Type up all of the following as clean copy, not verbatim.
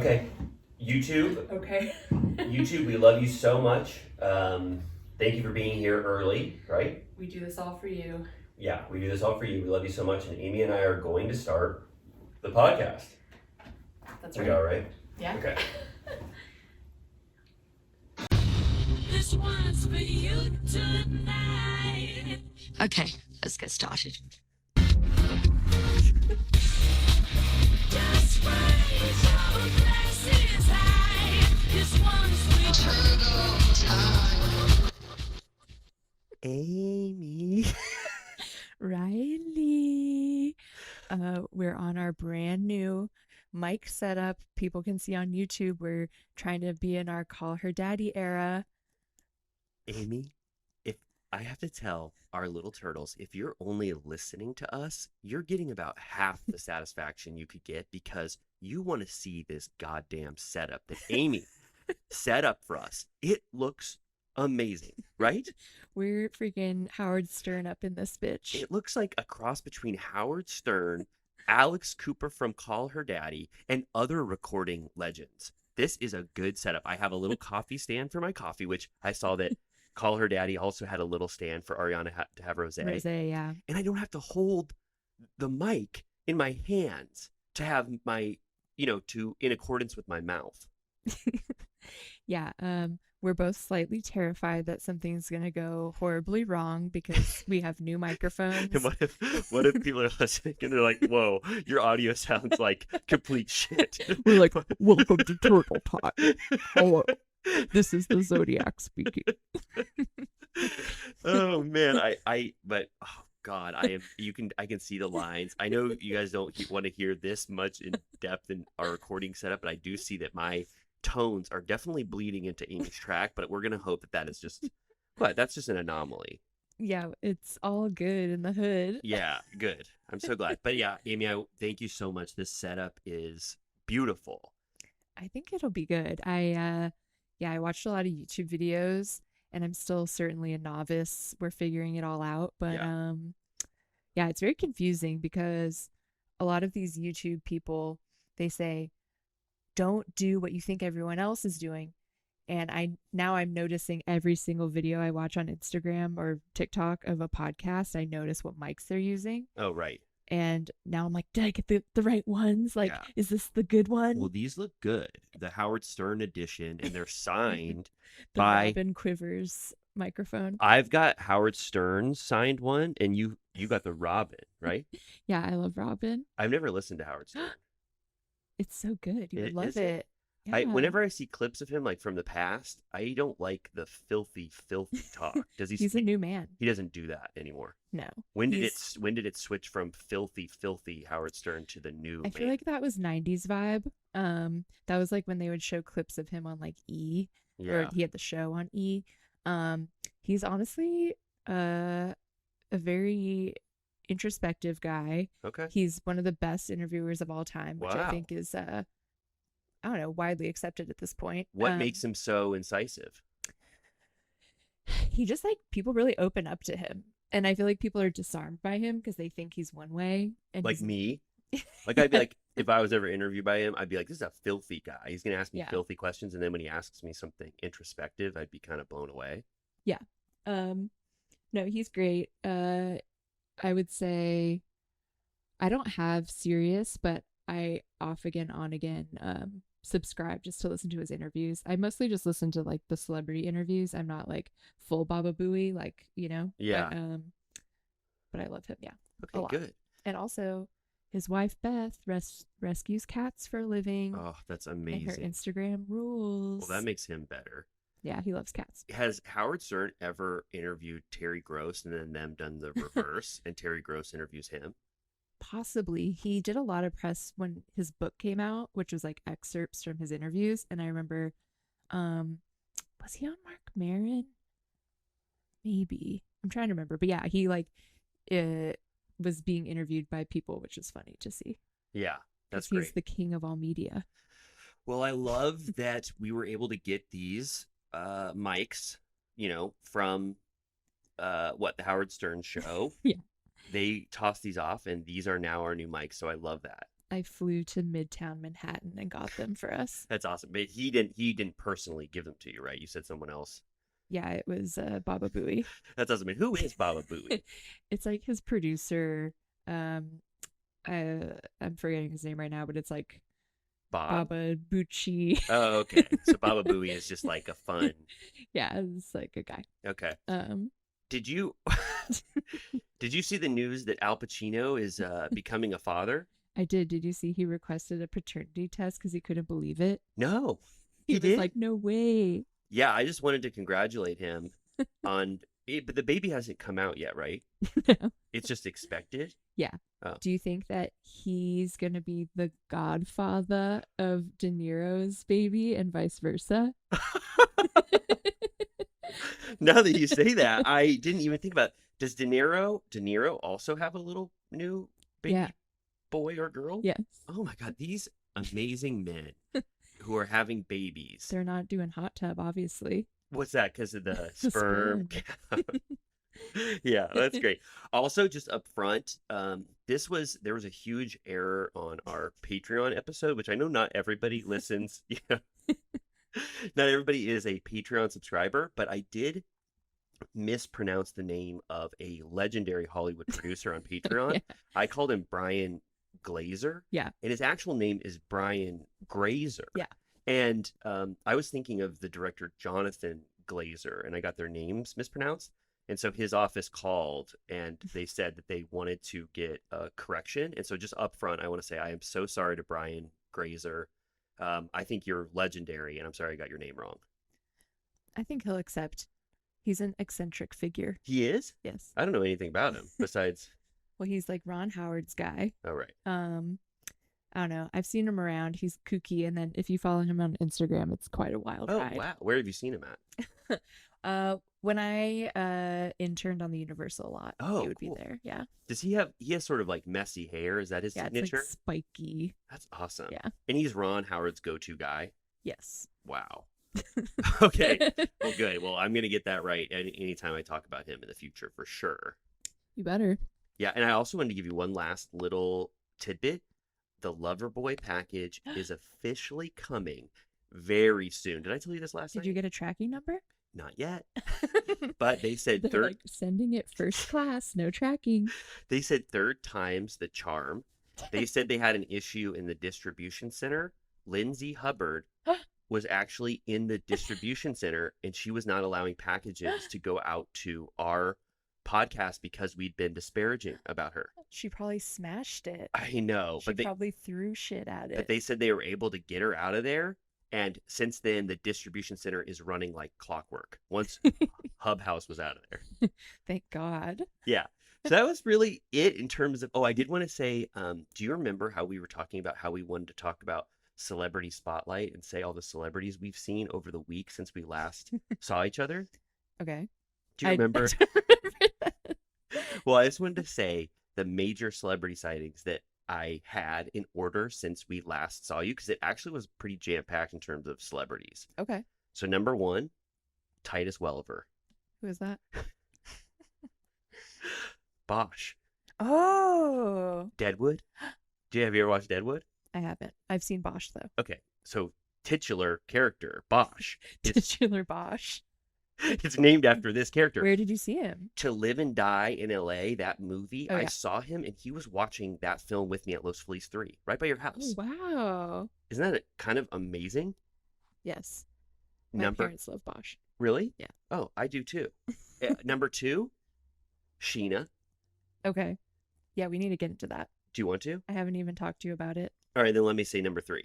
Okay, YouTube. Okay. YouTube, we love you so much. Thank you for being here early, right? We do this all for you. Yeah, we do this all for you. We love you so much, and Amy and I are going to start the podcast. That's right. We are, right? Yeah. Okay. This one's for you tonight. Okay, let's get started. Just raise your glasses high. This one's for turtle time. Amy. Riley. We're on our brand new mic setup. People can see on YouTube. We're trying to be in our Call Her Daddy era. Amy, if I have to tell our little turtles, if you're only listening to us, you're getting about half the satisfaction you could get because you want to see this goddamn setup that Amy set up for us. It looks amazing, right? We're freaking Howard Stern up in this bitch. It looks like a cross between Howard Stern, Alex Cooper from Call Her Daddy, and other recording legends. This is a good setup. I have a little coffee stand for my coffee, which I saw that Call Her Daddy also had a little stand for Ariana to have rosé. Rosé, yeah. And I don't have to hold the mic in my hands to have my, in accordance with my mouth. Yeah, we're both slightly terrified that something's going to go horribly wrong because we have new microphones. And what if people are listening and they're like, whoa, your audio sounds like complete shit. We're like, welcome to Turtle Time. Hello, this is the Zodiac speaking. Oh man, but oh God, I can see the lines. I know you guys don't want to hear this much in depth in our recording setup, but I do see that my tones are definitely bleeding into Amy's track, but we're gonna hope that is just that's just an anomaly. Yeah, it's all good in the hood. Yeah, good. I'm so glad. But yeah, Amy, I thank you so much. This setup is beautiful. I think it'll be good. I watched a lot of YouTube videos and I'm still certainly a novice. We're figuring it all out, but yeah, it's very confusing because a lot of these YouTube people, they say, don't do what you think everyone else is doing. And I'm noticing every single video I watch on Instagram or TikTok of a podcast, I notice what mics they're using. Oh, right. And now I'm like, did I get the right ones? Like, Is this the good one? Well, these look good. The Howard Stern edition, and they're signed by Robin Quivers microphone. I've got Howard Stern signed one, and you got the Robin, right? Yeah, I love Robin. I've never listened to Howard Stern. It's so good. You would love it. Yeah. Whenever I see clips of him, like from the past, I don't like the filthy talk. He's a new man. He doesn't do that anymore. No. When did it switch from filthy Howard Stern to the new I feel like that was 90s vibe. That was like when they would show clips of him on like E. Yeah. Or he had the show on E. He's honestly a very introspective guy. Okay. He's one of the best interviewers of all time, which I think is I don't know, widely accepted at this point. What makes him so incisive? He just people really open up to him. And I feel like people are disarmed by him because they think he's one way. And like me? Like I'd be like, if I was ever interviewed by him, I'd be like, this is a filthy guy. He's going to ask me filthy questions. And then when he asks me something introspective, I'd be kind of blown away. Yeah. No, he's great. I would say I don't have Sirius, but I off again, on again, subscribe just to listen to his interviews. I mostly just listen to like the celebrity interviews. I'm not like full Baba Booey, like, Yeah. But I love him. Yeah. Okay, good. And also his wife, Beth, rescues cats for a living. Oh, that's amazing. And her Instagram rules. Well, that makes him better. Yeah, he loves cats. Has Howard Stern ever interviewed Terry Gross and then them done the reverse and Terry Gross interviews him? Possibly. He did a lot of press when his book came out, which was like excerpts from his interviews. And I remember, was he on Mark Maron? Maybe. I'm trying to remember. But yeah, he was being interviewed by people, which is funny to see. Yeah, that's great. He's the king of all media. Well, I love that we were able to get these mics, from the Howard Stern show. Yeah. They tossed these off, and these are now our new mics, so I love that. I flew to Midtown Manhattan and got them for us. That's awesome. But he didn't personally give them to you, right? You said someone else. Yeah, it was Baba Booey. That's awesome. And who is Baba Booey? It's like his producer. Um, I'm forgetting his name right now, but it's like Bob. Baba Bucci. Oh, okay. So Baba Booey is just like a fun. Yeah, it's like a guy. Okay. Um, Did you did you see the news that Al Pacino is becoming a father? I did. Did you see he requested a paternity test because he couldn't believe it? No. He He was did? like, "No way." Yeah, I just wanted to congratulate him on it, but the baby hasn't come out yet, right? No. It's just expected. Yeah. Oh. Do you think that he's gonna be the godfather of De Niro's baby and vice versa? Now that you say that, I didn't even think about it. Does De Niro also have a little new baby Yeah. boy or girl? Yes. Oh my God, these amazing men who are having babies. They're not doing hot tub, obviously. What's that? Because of the The sperm? Yeah, that's great. Also, just up front, there was a huge error on our Patreon episode, which I know not everybody listens. Yeah. Not everybody is a Patreon subscriber, but I did mispronounce the name of a legendary Hollywood producer on Patreon. Yeah. I called him Brian Glazer. Yeah. And his actual name is Brian Grazer. Yeah. And I was thinking of the director Jonathan Glazer, and I got their names mispronounced. And so his office called and they said that they wanted to get a correction. And so just up front, I want to say I am so sorry to Brian Grazer. I think you're legendary, and I'm sorry I got your name wrong. I think he'll accept. He's an eccentric figure. He is? Yes. I don't know anything about him besides. Well, he's like Ron Howard's guy. Oh, right. I don't know. I've seen him around. He's kooky, and then if you follow him on Instagram, it's quite a wild Oh, ride. wow. Where have you seen him at? When I interned on the Universal a lot, Oh, he would cool. be there. Yeah. He has sort of like messy hair. Is that his Yeah, signature? it's like spiky. That's awesome. Yeah. And he's Ron Howard's go-to guy. Yes. Wow. Okay. Well, good. Well, I'm going to get that right anytime I talk about him in the future for sure. You better. Yeah. And I also wanted to give you one last little tidbit. The Loverboy package is officially coming very soon. Did I tell you this last Did night? you get a tracking number? Not yet. But they said They're like sending it first class, no tracking. They said third time's the charm. They said they had an issue in the distribution center. Lindsay Hubbard was actually in the distribution center, and she was not allowing packages to go out to our podcast because we'd been disparaging about her. She probably smashed it. I know, She probably threw shit at it. but they said they were able to get her out of there. And since then, the distribution center is running like clockwork. Once Hub House was out of there. Thank God. Yeah. So that was really it in terms of, I did want to say, do you remember how we were talking about how we wanted to talk about Celebrity Spotlight and say all the celebrities we've seen over the week since we last saw each other? Okay. Do you remember? I don't remember that. Well, I just wanted to say the major celebrity sightings that I had in order since we last saw you, because it actually was pretty jam-packed in terms of celebrities. Okay. So number one, Titus Welliver. Who is that? Bosch. Oh, Deadwood. Have you ever watched Deadwood? I haven't. I've seen Bosch though. Okay, so titular character Bosch. Titular Bosch. It's named after this character. Where did you see him? To Live and Die in LA, that movie, Oh, I yeah. saw him and he was watching that film with me at Los Feliz 3, right by your Oh, house. wow. Isn't that kind of amazing? Yes. My Number parents love Bosch. Really? Yeah. Oh, I do too. Number two, Scheana. Okay. Yeah, we need to get into that. Do you want to? I haven't even talked to you about it. All right, then let me say number three,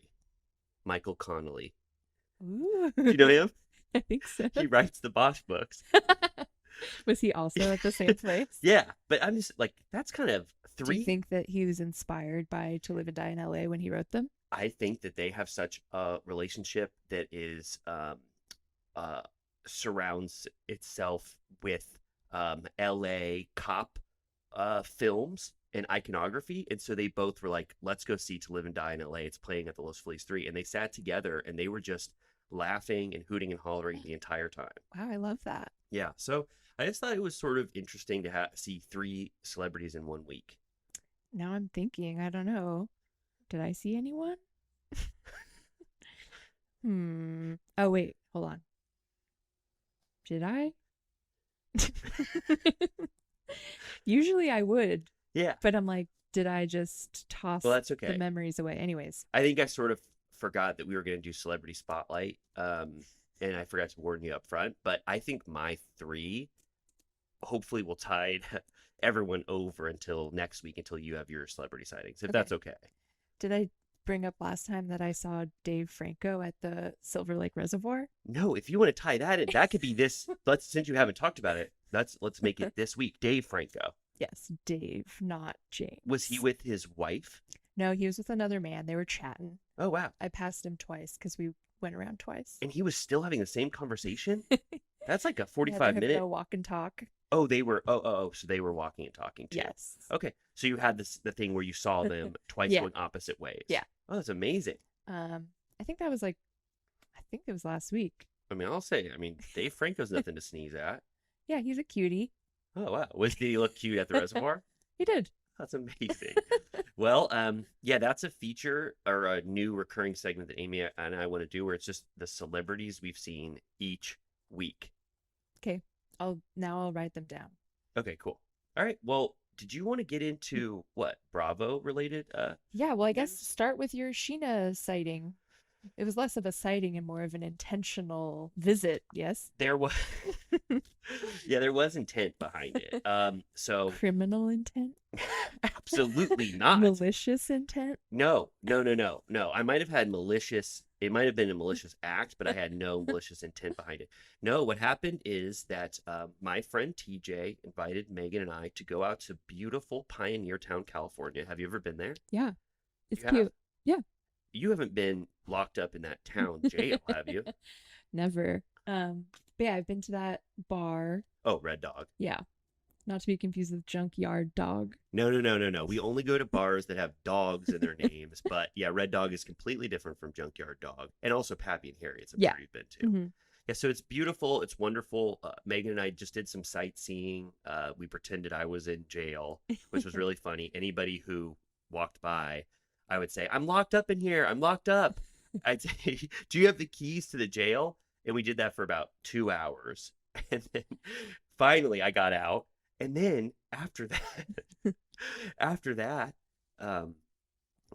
Michael Connolly. Ooh. Do you know him? I think so. He writes the Bosch books. Was he also at the same place? Yeah, but I'm just like, that's kind of Do three. you think that he was inspired by To Live and Die in LA when he wrote them? I think that they have such a relationship that is surrounds itself with LA cop films and iconography, and so they both were like, let's go see To Live and Die in LA. It's playing at the Los Feliz 3, and they sat together and they were just laughing and hooting and hollering the entire time. Wow, I love that. Yeah, so I just thought it was sort of interesting to see three celebrities in 1 week. Now I'm thinking, I don't know. Did I see anyone? Oh, wait. Hold on. Did I? Usually I would, Yeah. but I'm like, did I just toss Well, that's the okay. memories away? Anyways, I think I sort of forgot that we were going to do Celebrity Spotlight, and I forgot to warn you up front. But I think my 3 hopefully will tide everyone over until next week, until you have your celebrity sightings, if that's okay. did I bring up last time that I saw Dave Franco at the Silver Lake Reservoir? No, if you want to tie that in, that could be this. Since you haven't talked about it, let's make it this week. Dave Franco. Yes, Dave, not James. Was he with his wife? No, he was with another man. They were chatting. Oh, wow. I passed him twice because we went around twice. And he was still having the same conversation? That's like a Yeah, they 45-minute. go walk and talk. Oh, they were. So they were walking and talking too. Yes. Okay, so you had the thing where you saw them twice Yeah. going opposite ways. Yeah. Oh, that's amazing. I think that was like, I think it was last week. I mean, I'll say, Dave Franco's nothing to sneeze at. Yeah, he's a cutie. Oh, wow. Did he look cute at the reservoir? He did. That's amazing. Well, yeah, that's a feature or a new recurring segment that Amy and I want to do, where it's just the celebrities we've seen each week. Okay, I'll write them down. Okay, cool. All right. Well, did you want to get into what Bravo related? Yeah, well, I guess News? start with your Scheana sighting. It was less of a sighting and more of an intentional visit, yes? There was, yeah, there was intent behind it. So Criminal intent? absolutely not. Malicious intent? No. I might have had malicious. It might have been a malicious act, but I had no malicious intent behind it. No, what happened is that my friend TJ invited Megan and I to go out to beautiful Pioneer Town, California. Have you ever been there? Yeah, it's You cute. have? Yeah, You haven't been locked up in that town jail, have you? never. But yeah, I've been to that bar. Oh, Red Dog. Yeah, not to be confused with Junkyard Dog. No. We only go to bars that have dogs in their names. But yeah, Red Dog is completely different from Junkyard Dog. And also Pappy and Harriet's, I'm Yeah. sure you've been to. Mhm. Yeah, so it's beautiful. It's wonderful. Megan and I just did some sightseeing. We pretended I was in jail, which was really funny. Anybody who walked by, I would say, I'm locked up in here. I'm locked up. I'd say, do you have the keys to the jail? And we did that for about 2 hours. And then finally I got out. And then after that,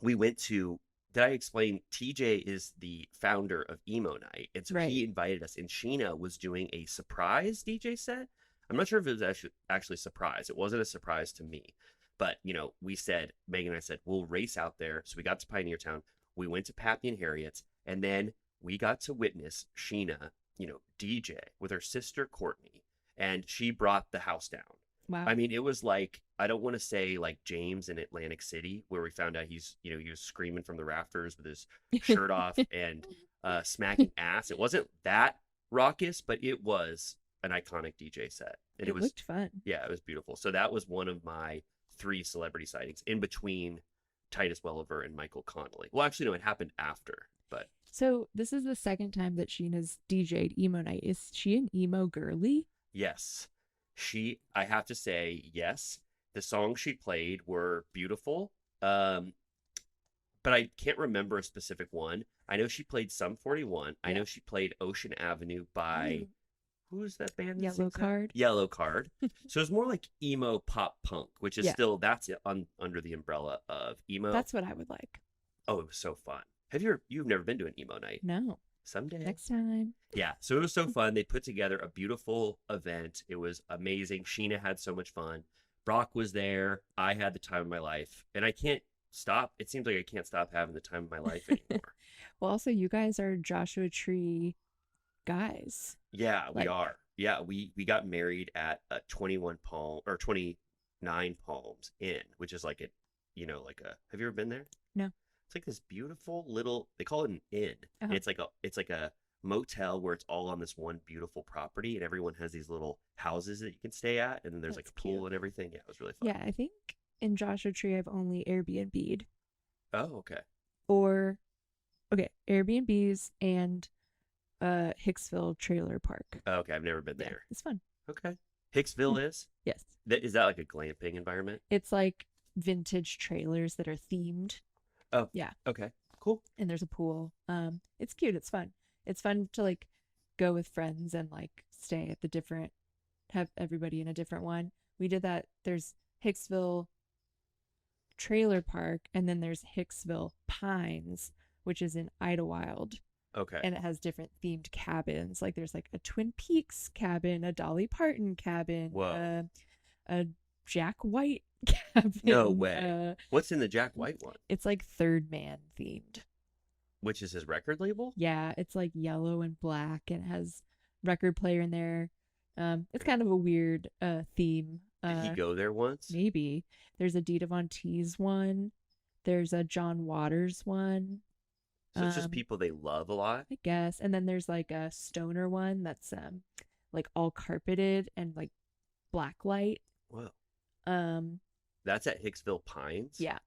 we went to, did I explain, TJ is the founder of Emo Nite. And so Right. he invited us, and Scheana was doing a surprise DJ set. I'm not sure if it was actually a surprise. It wasn't a surprise to me. But, we said, Megan and I said, we'll race out there. So we got to Pioneer Town. We went to Pappy and Harriet's. And then we got to witness Scheana, DJ with her sister Courtney. And she brought the house down. Wow. I mean, it was like, I don't want to say like James in Atlantic City, where we found out he was screaming from the rafters with his shirt off and smacking ass. It wasn't that raucous, but it was an iconic DJ set. And it looked fun. yeah, it was beautiful. So that was one of my 3 celebrity sightings, in between Titus Welliver and Michael Connolly. Well, actually, no, it happened after, but So this is the second time that Sheena's DJ'd Emo Nite. Is she an emo girly? yes, I have to say, yes, the songs she played were beautiful. But I can't remember a specific one. I know she played Sum 41. I Yeah. know she played Ocean Avenue by, who's that band? that Yellow sings that? Card. Yellow Card. So it's more like emo pop punk, which is Yeah. still, that's under the umbrella of emo. That's what I would like. Oh, it was so fun. You've never been to an Emo Night? No. Someday. Next time. Yeah, so it was so fun. They put together a beautiful event. It was amazing. Scheana had so much fun. Brock was there. I had the time of my life. And I can't stop. It seems like I can't stop having the time of my life anymore. Well, also, you guys are Joshua Tree guys. Yeah, we Like- are. Yeah, we got married at a 29 Palms Inn, which is like have you ever been there? No. It's like this beautiful little, they call it an inn. And Uh-huh. it's like a motel where it's all on this one beautiful property, and everyone has these little houses that you can stay at, and then there's like That's a pool cute. and everything. Yeah, it was really fun. Yeah, I think in Joshua Tree I've only Airbnb'd. Oh, okay. Or, okay, Airbnbs and Hicksville Trailer Park. Oh, okay, I've never been Yeah, there. it's fun. Okay. Hicksville is? Yes. Is that like a glamping environment? It's like vintage trailers that are themed. Oh, Yeah. okay, cool. And there's a pool. It's cute. It's fun. It's fun to like go with friends and like stay at the different, have everybody in a different one. We did that. There's Hicksville Trailer Park, and then there's Hicksville Pines, which is in Idlewild, Okay. and it has different themed cabins. Like there's like a Twin Peaks cabin, a Dolly Parton cabin, Whoa. a Jack White cabin. No way. What's in the Jack White one? It's like Third Man themed. Which is his record label? Yeah, it's like yellow and black, and it has record player in there. It's kind of a weird theme. Did he go there once? Maybe. There's a Dita Von Teese one. There's a John Waters one. So it's just people they love a lot? I guess. And then there's like a stoner one that's like all carpeted and like black light. Whoa. Um That's at Hicksville Pines? yeah.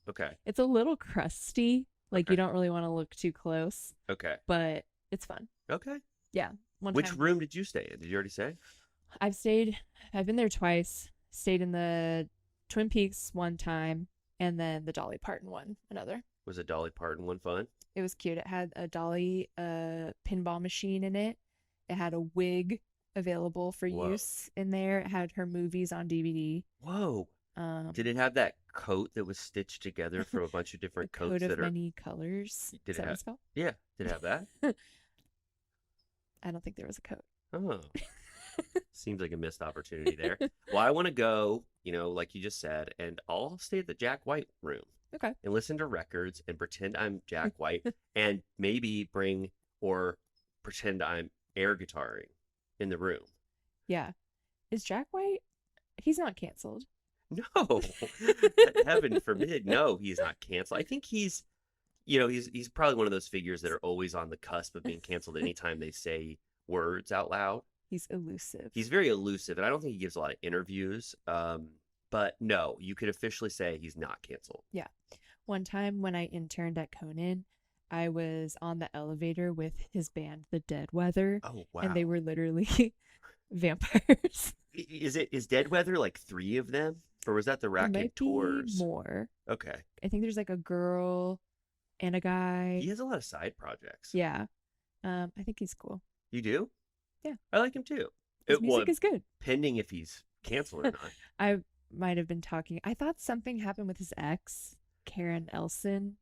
Okay. It's a little crusty. Like Okay. you don't really want to look too close, Okay. but it's fun. Okay. Yeah. One Which time room did you stay in? Did you already say? I've been there twice. Stayed in the Twin Peaks one time, and then the Dolly Parton one another. Was a Dolly Parton one fun? It was cute. It had a Dolly pinball machine in it. It had a wig available for Whoa. use in there. It had her movies on DVD. Whoa. Did it have that coat that was stitched together from a bunch of A different coat coats of that are... many colors. Did Is it that what have- it's called? Yeah. Did it have that? I don't think there was a coat. Oh. Seems like a missed opportunity there. Well, I want to go, like you just said, and I'll stay at the Jack White room. Okay. And listen to records and pretend I'm Jack White and maybe bring or pretend I'm air guitaring in the room. Yeah. Is Jack White? He's not canceled. No, heaven forbid. No, he's not canceled. I think he's probably one of those figures that are always on the cusp of being canceled anytime they say words out loud. He's elusive. He's very elusive, and I don't think he gives a lot of interviews. But no, you could officially say he's not canceled. One time when I interned at Conan, I was on the elevator with his band, The Dead Weather, Oh wow! and they were literally vampires. Is Dead Weather like 3 of them, or was that the There might be Raconteurs? more. Okay, I think there's like a girl and a guy. he has a lot of side projects. Yeah. I think he's cool. You do? Yeah. I like him too. His music is good. pending if he's canceled or not. I might have been talking. I thought something happened with his ex, Karen Elson,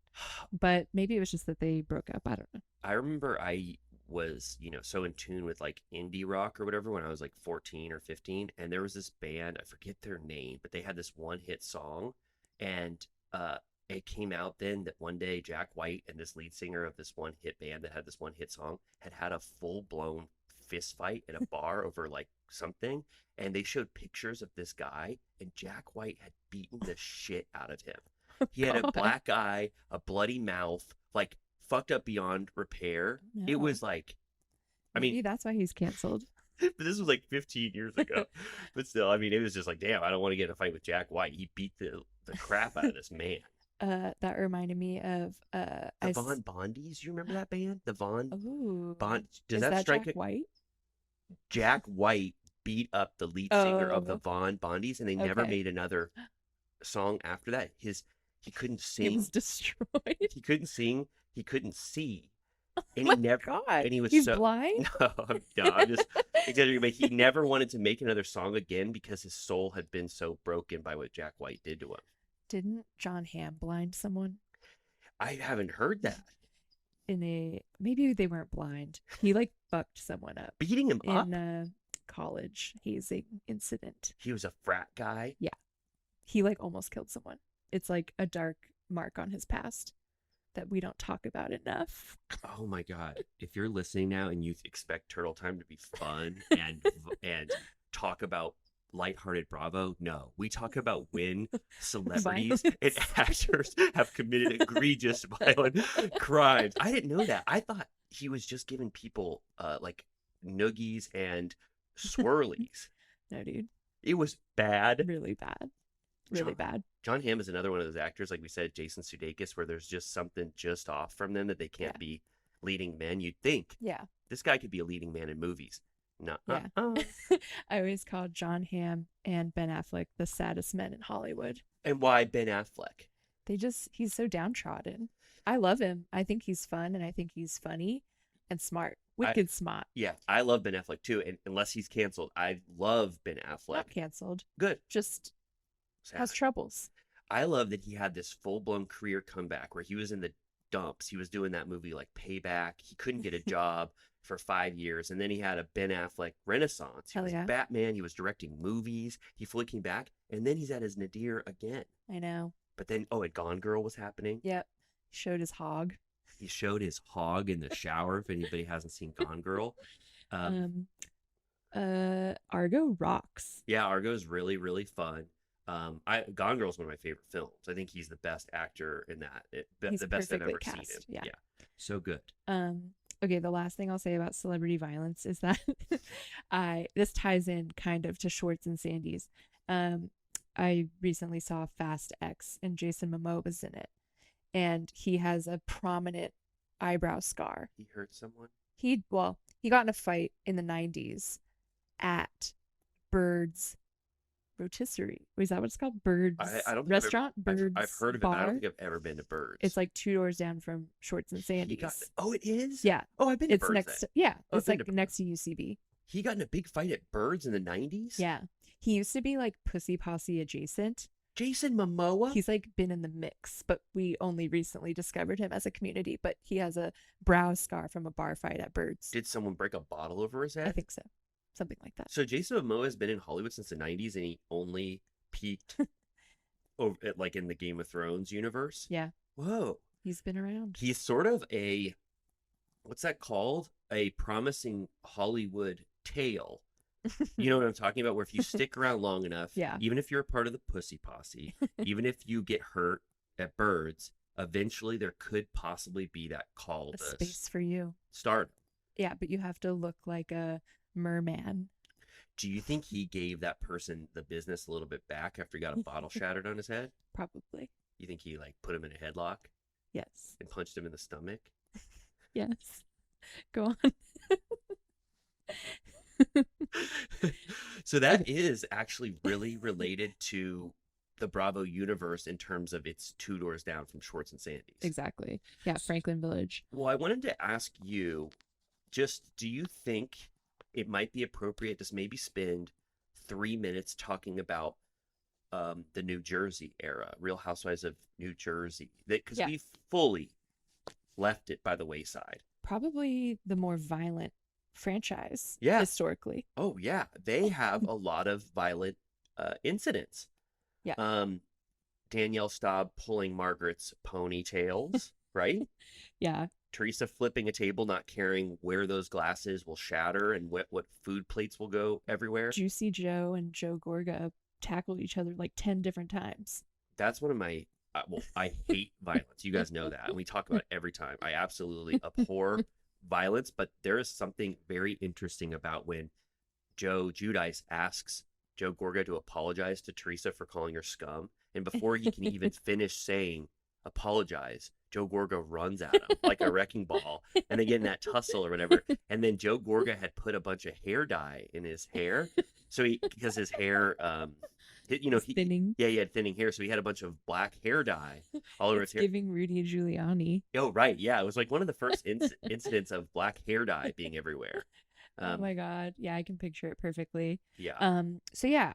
but maybe it was just that they broke up. I don't know. I remember I was, so in tune with like indie rock or whatever when I was like 14 or 15. And there was this band, I forget their name, but they had this one hit song. And it came out then that one day Jack White and this lead singer of this one hit band that had this one hit song had a full blown fist fight in a bar over like something. And they showed pictures of this guy, and Jack White had beaten the shit out of him. He had a God. black eye, a bloody mouth, like fucked up beyond repair. It No. was like, I Maybe mean, that's why he's canceled. but this was like 15 years ago. But still, I mean, it was just like, damn, I don't want to get in a fight with Jack White. He beat the crap out of this man. That reminded me of The Von Bondies, you remember that band? The Von Oh, Bond. Does is that that strike Jack a White? Jack White beat up the lead singer of the Oh. Von Bondies, and they never Okay. made another song after that. He couldn't He sing. was destroyed. He couldn't sing. He couldn't see. And Oh he my never. God. And he was He's so blind. no, I'm just exaggerating. But he never wanted to make another song again because his soul had been so broken by what Jack White did to him. Didn't John Hamm blind someone I haven't heard that. maybe they weren't blind. He like fucked someone up Beating him up. in a college hazing incident. He was a frat guy. He like almost killed someone. It's like a dark mark on his past that we don't talk about enough. Oh my God! If you're listening now and you expect Turtle Time to be fun and talk about lighthearted Bravo, no, we talk about when celebrities and actors have committed egregious violent crimes. I didn't know that. I thought he was just giving people like noogies and swirlies. No, dude, It was bad. really bad, really John- bad. John Hamm is another one of those actors, like we said, Jason Sudeikis, where there's just something just off from them that they can't Yeah. be leading men. You'd think Yeah, this guy could be a leading man in movies. No. Yeah. I always called John Hamm and Ben Affleck the saddest men in Hollywood. And why Ben Affleck? he's so downtrodden. I love him. I think he's fun and I think he's funny and smart. Wicked smart. Yeah, I love Ben Affleck too. And unless he's canceled, I love Ben Affleck. Not canceled. Good. Just Sad. has troubles. I love that he had this full-blown career comeback where he was in the dumps. He was doing that movie like Payback. He couldn't get a job for 5 years, and then he had a Ben Affleck renaissance. He Hell was yeah. Batman. He was directing movies. He fully came back, and then he's at his nadir again. I know. But then, and Gone Girl was happening. Yep. Showed his hog. He showed his hog in the shower. If anybody hasn't seen Gone Girl, Argo rocks. yeah, Argo's really, really fun. Gone Girl's one of my favorite films. I think he's the best actor in that. He's the best I've perfectly ever seen cast, him. yeah. So good. Okay, the last thing I'll say about celebrity violence is that this ties in kind of to Schwartz and Sandy's. I recently saw Fast X and Jason Momoa was in it, and he has a prominent eyebrow scar. He hurt someone. He got in a fight in the 90s at Bird's Rotisserie. Is that what it's called? Bird's I don't think restaurant? Bird's I've heard of bar? it. I don't think I've ever been to Birds. It's like 2 doors down from Schwartz and He Sandy's. it is? Yeah. Oh, I've been to It's Birds next then. yeah, Oh, it's I've been like to next to UCB. He got in a big fight at Birds in the 90s? Yeah. He used to be like Pussy Posse adjacent. Jason Momoa? He's like been in the mix, but we only recently discovered him as a community. But he has a brow scar from a bar fight at Birds. Did someone break a bottle over his head? I think so. Something like that. So Jason Momoa has been in Hollywood since the 90s, and he only peaked over like in the Game of Thrones universe? Yeah. Whoa. He's been around. He's sort of what's that called? A promising Hollywood tale. You know what I'm talking about? Where if you stick around long enough, Yeah. even if you're a part of the Pussy Posse, even if you get hurt at Birds, eventually there could possibly be that call A to space for you. start. Yeah, but you have to look like a merman. Do you think he gave that person the business a little bit back after he got a bottle shattered on his head? Probably. You think he like put him in a headlock Yes. and punched him in the stomach? Yes. Go on. So that is actually really related to the Bravo universe in terms of it's 2 doors down from Schwartz and Sandy's. Exactly. Yeah, Franklin Village. Well, I wanted to ask you, do you think it might be appropriate to maybe spend 3 minutes talking about the New Jersey era, Real Housewives of New Jersey? Because Yeah. we fully left it by the wayside. Probably the more violent franchise Yeah. historically. Oh yeah, they have a lot of violent incidents. Yeah. Danielle Staub pulling Margaret's ponytails, right? Yeah. Teresa flipping a table, not caring where those glasses will shatter and what food plates will go everywhere. Juicy Joe and Joe Gorga tackled each other like 10 different times. That's one of my I hate violence. You guys know that, and we talk about it every time. I absolutely abhor violence, but there is something very interesting about when Joe Giudice asks Joe Gorga to apologize to Teresa for calling her scum, and before he can even finish saying apologize, Joe Gorga runs at him like a wrecking ball, and they get in that tussle or whatever. And then Joe Gorga had put a bunch of hair dye in his hair, so because his hair, Thinning. he had thinning hair, so he had a bunch of black hair dye all over It's his hair. giving Rudy Giuliani. Oh, right. Yeah. It was like one of the first incidents of black hair dye being everywhere. Oh my God. Yeah, I can picture it perfectly. Yeah. So yeah,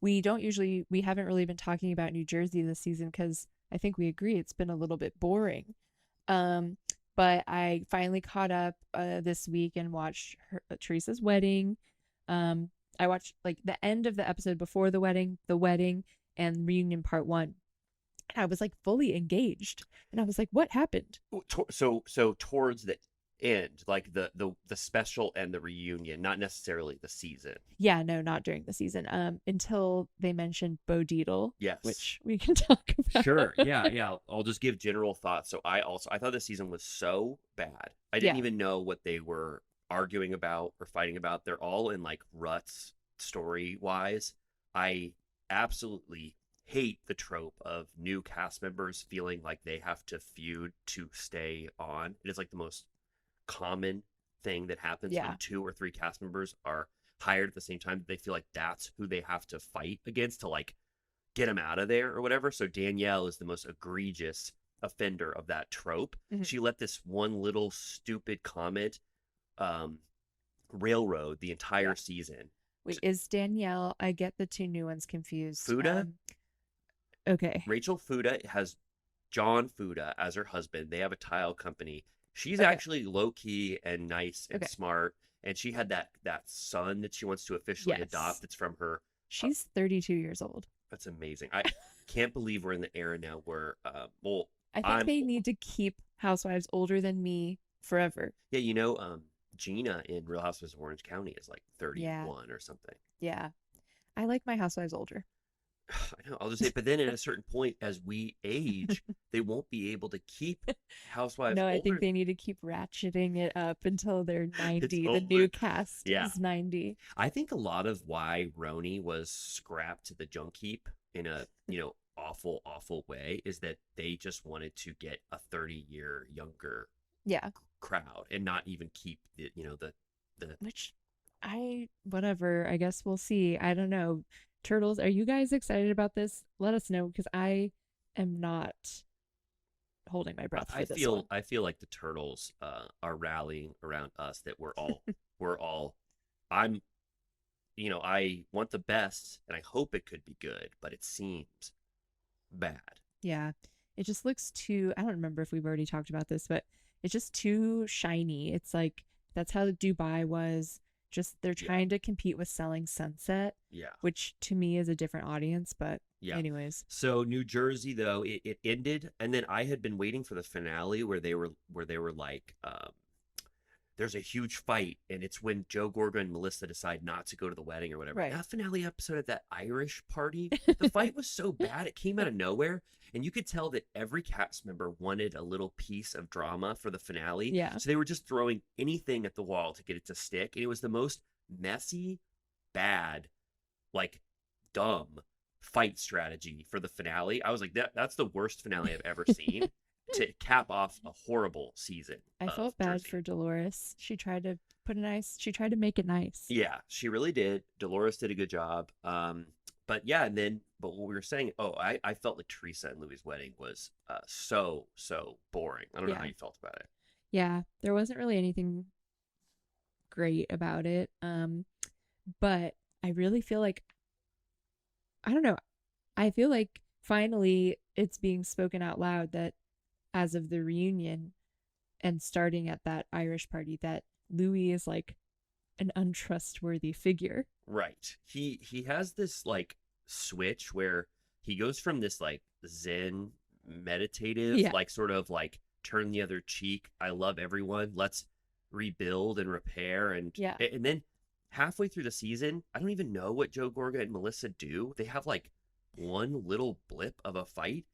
we haven't really been talking about New Jersey this season because I think we agree it's been a little bit boring. But I finally caught up this week and watched Teresa's wedding. I watched like the end of the episode before the wedding, and reunion part 1. I was like fully engaged, and I was like, "What happened?" So towards the end, like the special and the reunion, not necessarily the season. Yeah, no, not during the season. Until they mentioned Bo Deedle, Yes. which we can talk about. Sure. Yeah. I'll just give general thoughts. So I thought this season was so bad. I didn't Yeah. even know what they were arguing about or fighting about. They're all in like ruts story wise. I absolutely hate the trope of new cast members feeling like they have to feud to stay on. It is like the most common thing that happens Yeah. when 2 or 3 cast members are hired at the same time. They feel like that's who they have to fight against to like get him out of there or whatever. So Danielle is the most egregious offender of that trope. Mhm. She let this one little stupid comment railroad the entire Yeah. season. Wait, is Danielle? I get the two new ones confused. Fuda? Okay. Rachel Fuda has John Fuda as her husband. They have a tile company. She's Okay. actually low key and nice and Okay. smart, and she had that son that she wants to officially Yes. adopt. That's from her. She's 32 years old. That's amazing. I can't believe we're in the era now where well, I think I'm they need to keep housewives older than me forever. yeah, Gina in Real Housewives of Orange County is like 31 or something. Yeah. I like my housewives older. I know. I'll just say, but then at a certain point, as we age, they won't be able to keep housewives No, I older. think they need to keep ratcheting it up until they're 90. The over. new cast Yeah. is 90. I think a lot of why Roni was scrapped to the junk heap in a awful way is that they just wanted to get a 30-year younger Yeah. crowd and not even keep the Which whatever, I guess we'll see. I don't know. Turtles, are you guys excited about this? Let us know because I am not holding my breath for I this feel one. I feel like the turtles are rallying around us, that we're all I'm I want the best and I hope it could be good, but it seems bad. Yeah. It just looks too, I don't remember if we've already talked about this, but it's just too shiny. It's like that's how Dubai was. Just they're Yeah. trying to compete with Selling Sunset, Yeah. which to me is a different audience, but Yeah. anyways. So New Jersey, though, it ended, and then I had been waiting for the finale where they were like, there's a huge fight, and it's when Joe Gorga and Melissa decide not to go to the wedding or whatever. Right. That finale episode at that Irish party, the fight was so bad it came out of nowhere, and you could tell that every cast member wanted a little piece of drama for the finale. Yeah. So they were just throwing anything at the wall to get it to stick, and it was the most messy, bad, like dumb fight strategy for the finale. I was like, that's the worst finale I've ever seen to cap off a horrible season. I of felt bad Jersey. for Dolores. She tried to make it nice. Yeah, she really did. Dolores did a good job. But what we were saying, I felt like Teresa and Louis' wedding was so boring. I don't know how Yeah. you felt about it. Yeah, there wasn't really anything great about it. But I really feel like, I don't know. I feel like finally it's being spoken out loud that as of the reunion and starting at that Irish party, that Louis is like an untrustworthy figure. Right. He has this like switch where he goes from this like Zen meditative, Yeah. like sort of like turn the other cheek. I love everyone. Let's rebuild and repair. And Yeah. and then halfway through the season, I don't even know what Joe Gorga and Melissa do. They have like one little blip of a fight,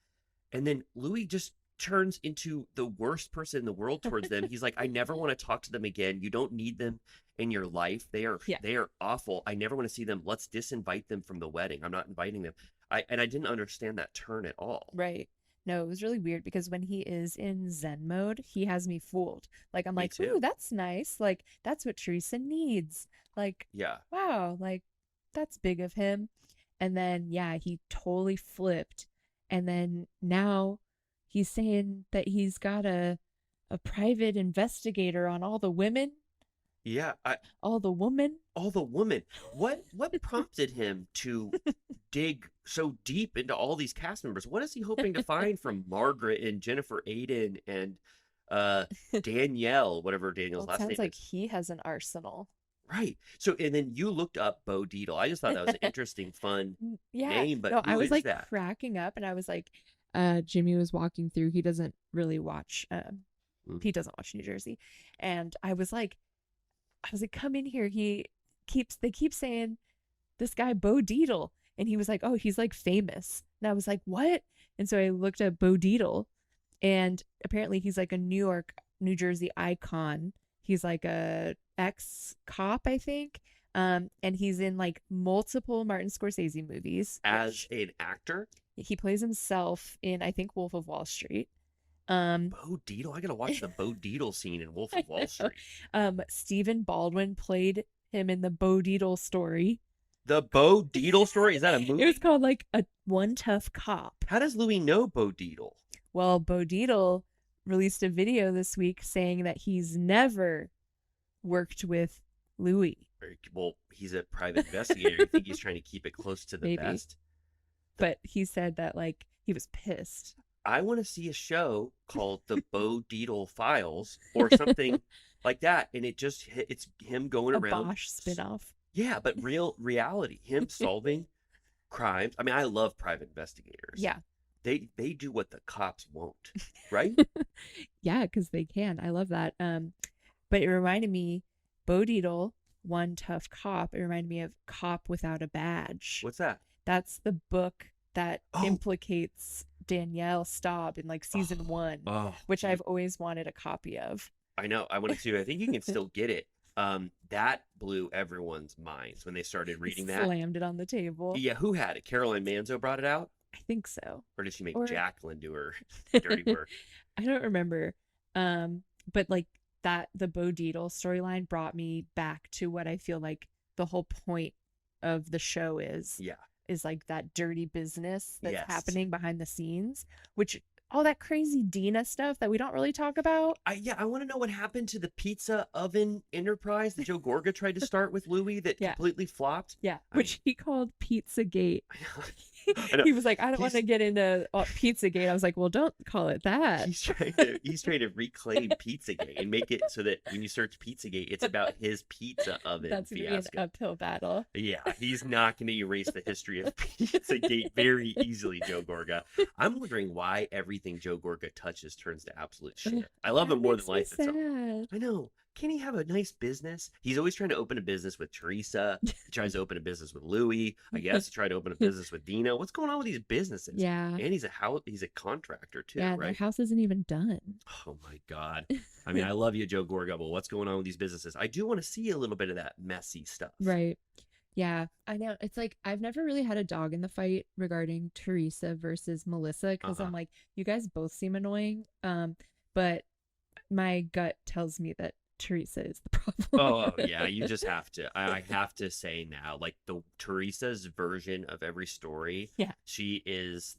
and then Louis just turns into the worst person in the world towards them. He's like, I never want to talk to them again. You don't need them in your life. They are awful. I never want to see them. Let's disinvite them from the wedding. I'm not inviting them. I didn't understand that turn at all. Right. No, it was really weird because when he is in Zen mode, he has me fooled. Like, I'm Me like, too. ooh, that's nice. Like, that's what Teresa needs. Like, Yeah. wow, like, that's big of him. And then, yeah, he totally flipped. And then now he's saying that he's got a private investigator on all the women, Yeah. all the women. All the women. What prompted him to dig so deep into all these cast members? What is he hoping to find from Margaret and Jennifer Aiden and Danielle, whatever Danielle's Well, it last name sounds like is? he has an arsenal. Right. So, and then you looked up Bo Deedle. I just thought that was an interesting, fun Yeah. name, but No, who I was is like that? cracking up and I was like, Jimmy was walking through. He doesn't really watch, he doesn't watch New Jersey. And I was like, come in here. They keep saying this guy, Bo Deedle. And he was like, oh, he's like famous. And I was like, what? And so I looked at Bo Deedle and apparently he's like a New Jersey icon. He's like a ex-cop, I think. And he's in like multiple Martin Scorsese movies. As an actor? He plays himself in, I think, Wolf of Wall Street. Bo Deedle? I gotta watch the Bo Deedle scene in Wolf of Wall Street. Stephen Baldwin played him in the Bo Deedle story. The Bo Dietl story? Is that a movie? It was called like a One Tough Cop. How does Louis know Bo Dietl? Well, Bo Dietl released a video this week saying that he's never worked with Louis. Well, he's a private investigator. You think he's trying to keep it close to the Maybe. vest? But he said that like he was pissed. I want to see a show called The Bo Dietl Files or something like that, and it's him going A around. Bosch spinoff. Yeah, but real reality, him solving crimes. I mean, I love private investigators. Yeah. They do what the cops won't, right? Yeah, because they can. I love that. But it reminded me, Bo Dietl, One Tough Cop. It reminded me of Cop Without a Badge. What's that? That's the book that Oh. implicates Danielle Staub in like season 1, Oh, which I've always wanted a copy of. I know. I want to. I think you can still get it. That blew everyone's minds when they started reading that. Slammed it on the table. Yeah, who had it? Caroline Manzo brought it out, I think so. or did she make Or- Jacqueline do her dirty work? I don't remember. But like that, the Bo Dietl storyline brought me back to what I feel like the whole point of the show is Yeah. like that dirty business that's Yes. happening behind the scenes, which all that crazy Dina stuff that we don't really talk about. I want to know what happened to the pizza oven enterprise that Joe Gorga tried to start with Louis that Yeah. completely flopped. Yeah, I which he called Pizzagate. I know. He was like, I don't want to He's- get into Pizzagate. I was like, well, don't call it that. He's trying to reclaim Pizzagate and make it so that when you search Pizzagate, it's about his pizza oven That's gonna be an fiasco. uphill battle. Yeah, he's not going to erase the history of Pizzagate very easily, Joe Gorga. I'm wondering why everything Joe Gorga touches turns to absolute shit. I love him That more than makes life me itself. sad. I know. Can he have a nice business? He's always trying to open a business with Teresa. He tries to open a business with Louis. I guess he tried to open a business with Dina. What's going on with these businesses? Yeah. And he's a contractor too, Yeah, their right? house isn't even done. Oh my God. I mean, I love you, Joe Gorga, but what's going on with these businesses? I do want to see a little bit of that messy stuff. Right. Yeah, I know. It's like I've never really had a dog in the fight regarding Teresa versus Melissa because I'm like, you guys both seem annoying. But my gut tells me that Teresa is the problem. Oh yeah, you just have to. I have to say now, like the Teresa's version of every story. Yeah. She is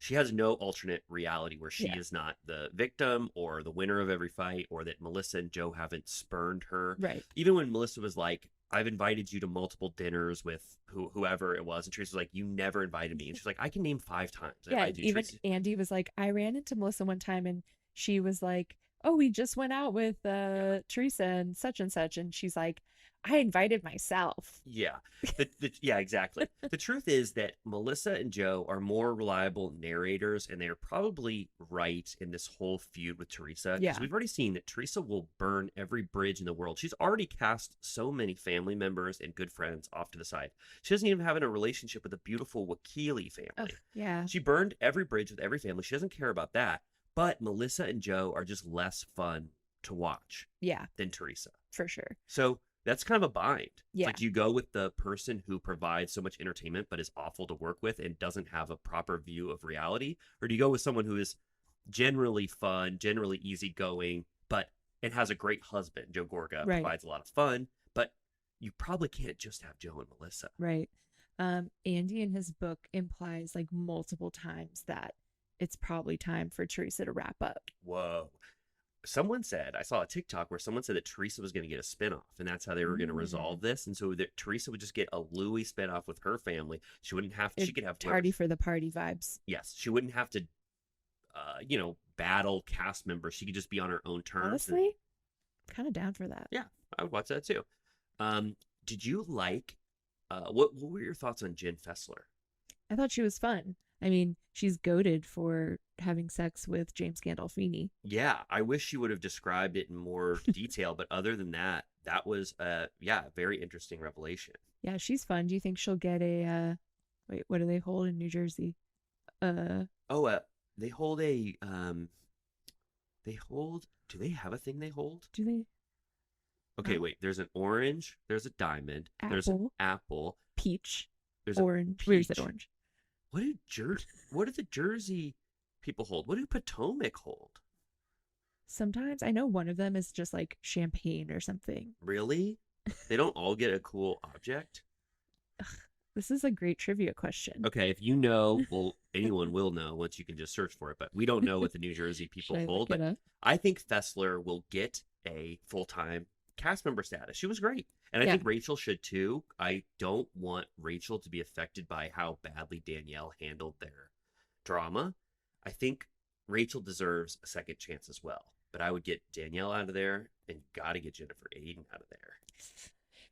she has no alternate reality where she Yeah. is not the victim or the winner of every fight, or that Melissa and Joe haven't spurned her. Right. Even when Melissa was like, I've invited you to multiple dinners with whoever it was, and Teresa was like, you never invited me. And she's like, I can name 5 times. I Yeah, invited you, even Teresa. Andy was like, I ran into Melissa one time and she was like, oh, we just went out with Teresa and such, and she's like, I invited myself. Yeah. Yeah, exactly. The truth is that Melissa and Joe are more reliable narrators, and they're probably right in this whole feud with Teresa. Yeah. Because we've already seen that Teresa will burn every bridge in the world. She's already cast so many family members and good friends off to the side. She doesn't even have a relationship with the beautiful Wakili family. Ugh, yeah. She burned every bridge with every family. She doesn't care about that. But Melissa and Joe are just less fun to watch Yeah, than Teresa. for sure. So that's kind of a bind. It's Yeah. like you go with the person who provides so much entertainment but is awful to work with and doesn't have a proper view of reality, or do you go with someone who is generally fun, generally easygoing, but and has a great husband? Joe Gorga Right. provides a lot of fun, but you probably can't just have Joe and Melissa. Right. Andy in his book implies like multiple times that it's probably time for Teresa to wrap up. Whoa. Someone said, I saw a TikTok where someone said that Teresa was going to get a spinoff, and that's how they were going to resolve this. And so that Teresa would just get a Louis spinoff with her family. She wouldn't have to, she could have Tardy for the party vibes. Yes, she wouldn't have to, battle cast members. She could just be on her own terms. Honestly, kind of down for that. Yeah, I would watch that too. Did you like? What were your thoughts on Jen Fessler? I thought she was fun. I mean, she's goated for having sex with James Gandolfini. Yeah, I wish she would have described it in more detail. But other than that, that was a very interesting revelation. Yeah, she's fun. Do you think she'll get a wait, what do they hold in New Jersey? They hold a do they have a thing they hold? Do they? Okay, No. wait, there's an orange, there's a diamond, there's an Apple. apple, Peach. there's Orange. a Where's that peach. orange? What do the Jersey people hold? What do Potomac hold? Sometimes I know one of them is just like champagne or something. Really? They don't all get a cool object? This is a great trivia question. Okay, if you know, well, anyone will know once you can just search for it, but we don't know what the New Jersey people Should I hold. look it But up? I think Fessler will get a full-time cast member status. She was great. And I Yeah. think Rachel should too. I don't want Rachel to be affected by how badly Danielle handled their drama. I think Rachel deserves a second chance as well. But I would get Danielle out of there and got to get Jennifer Aiden out of there.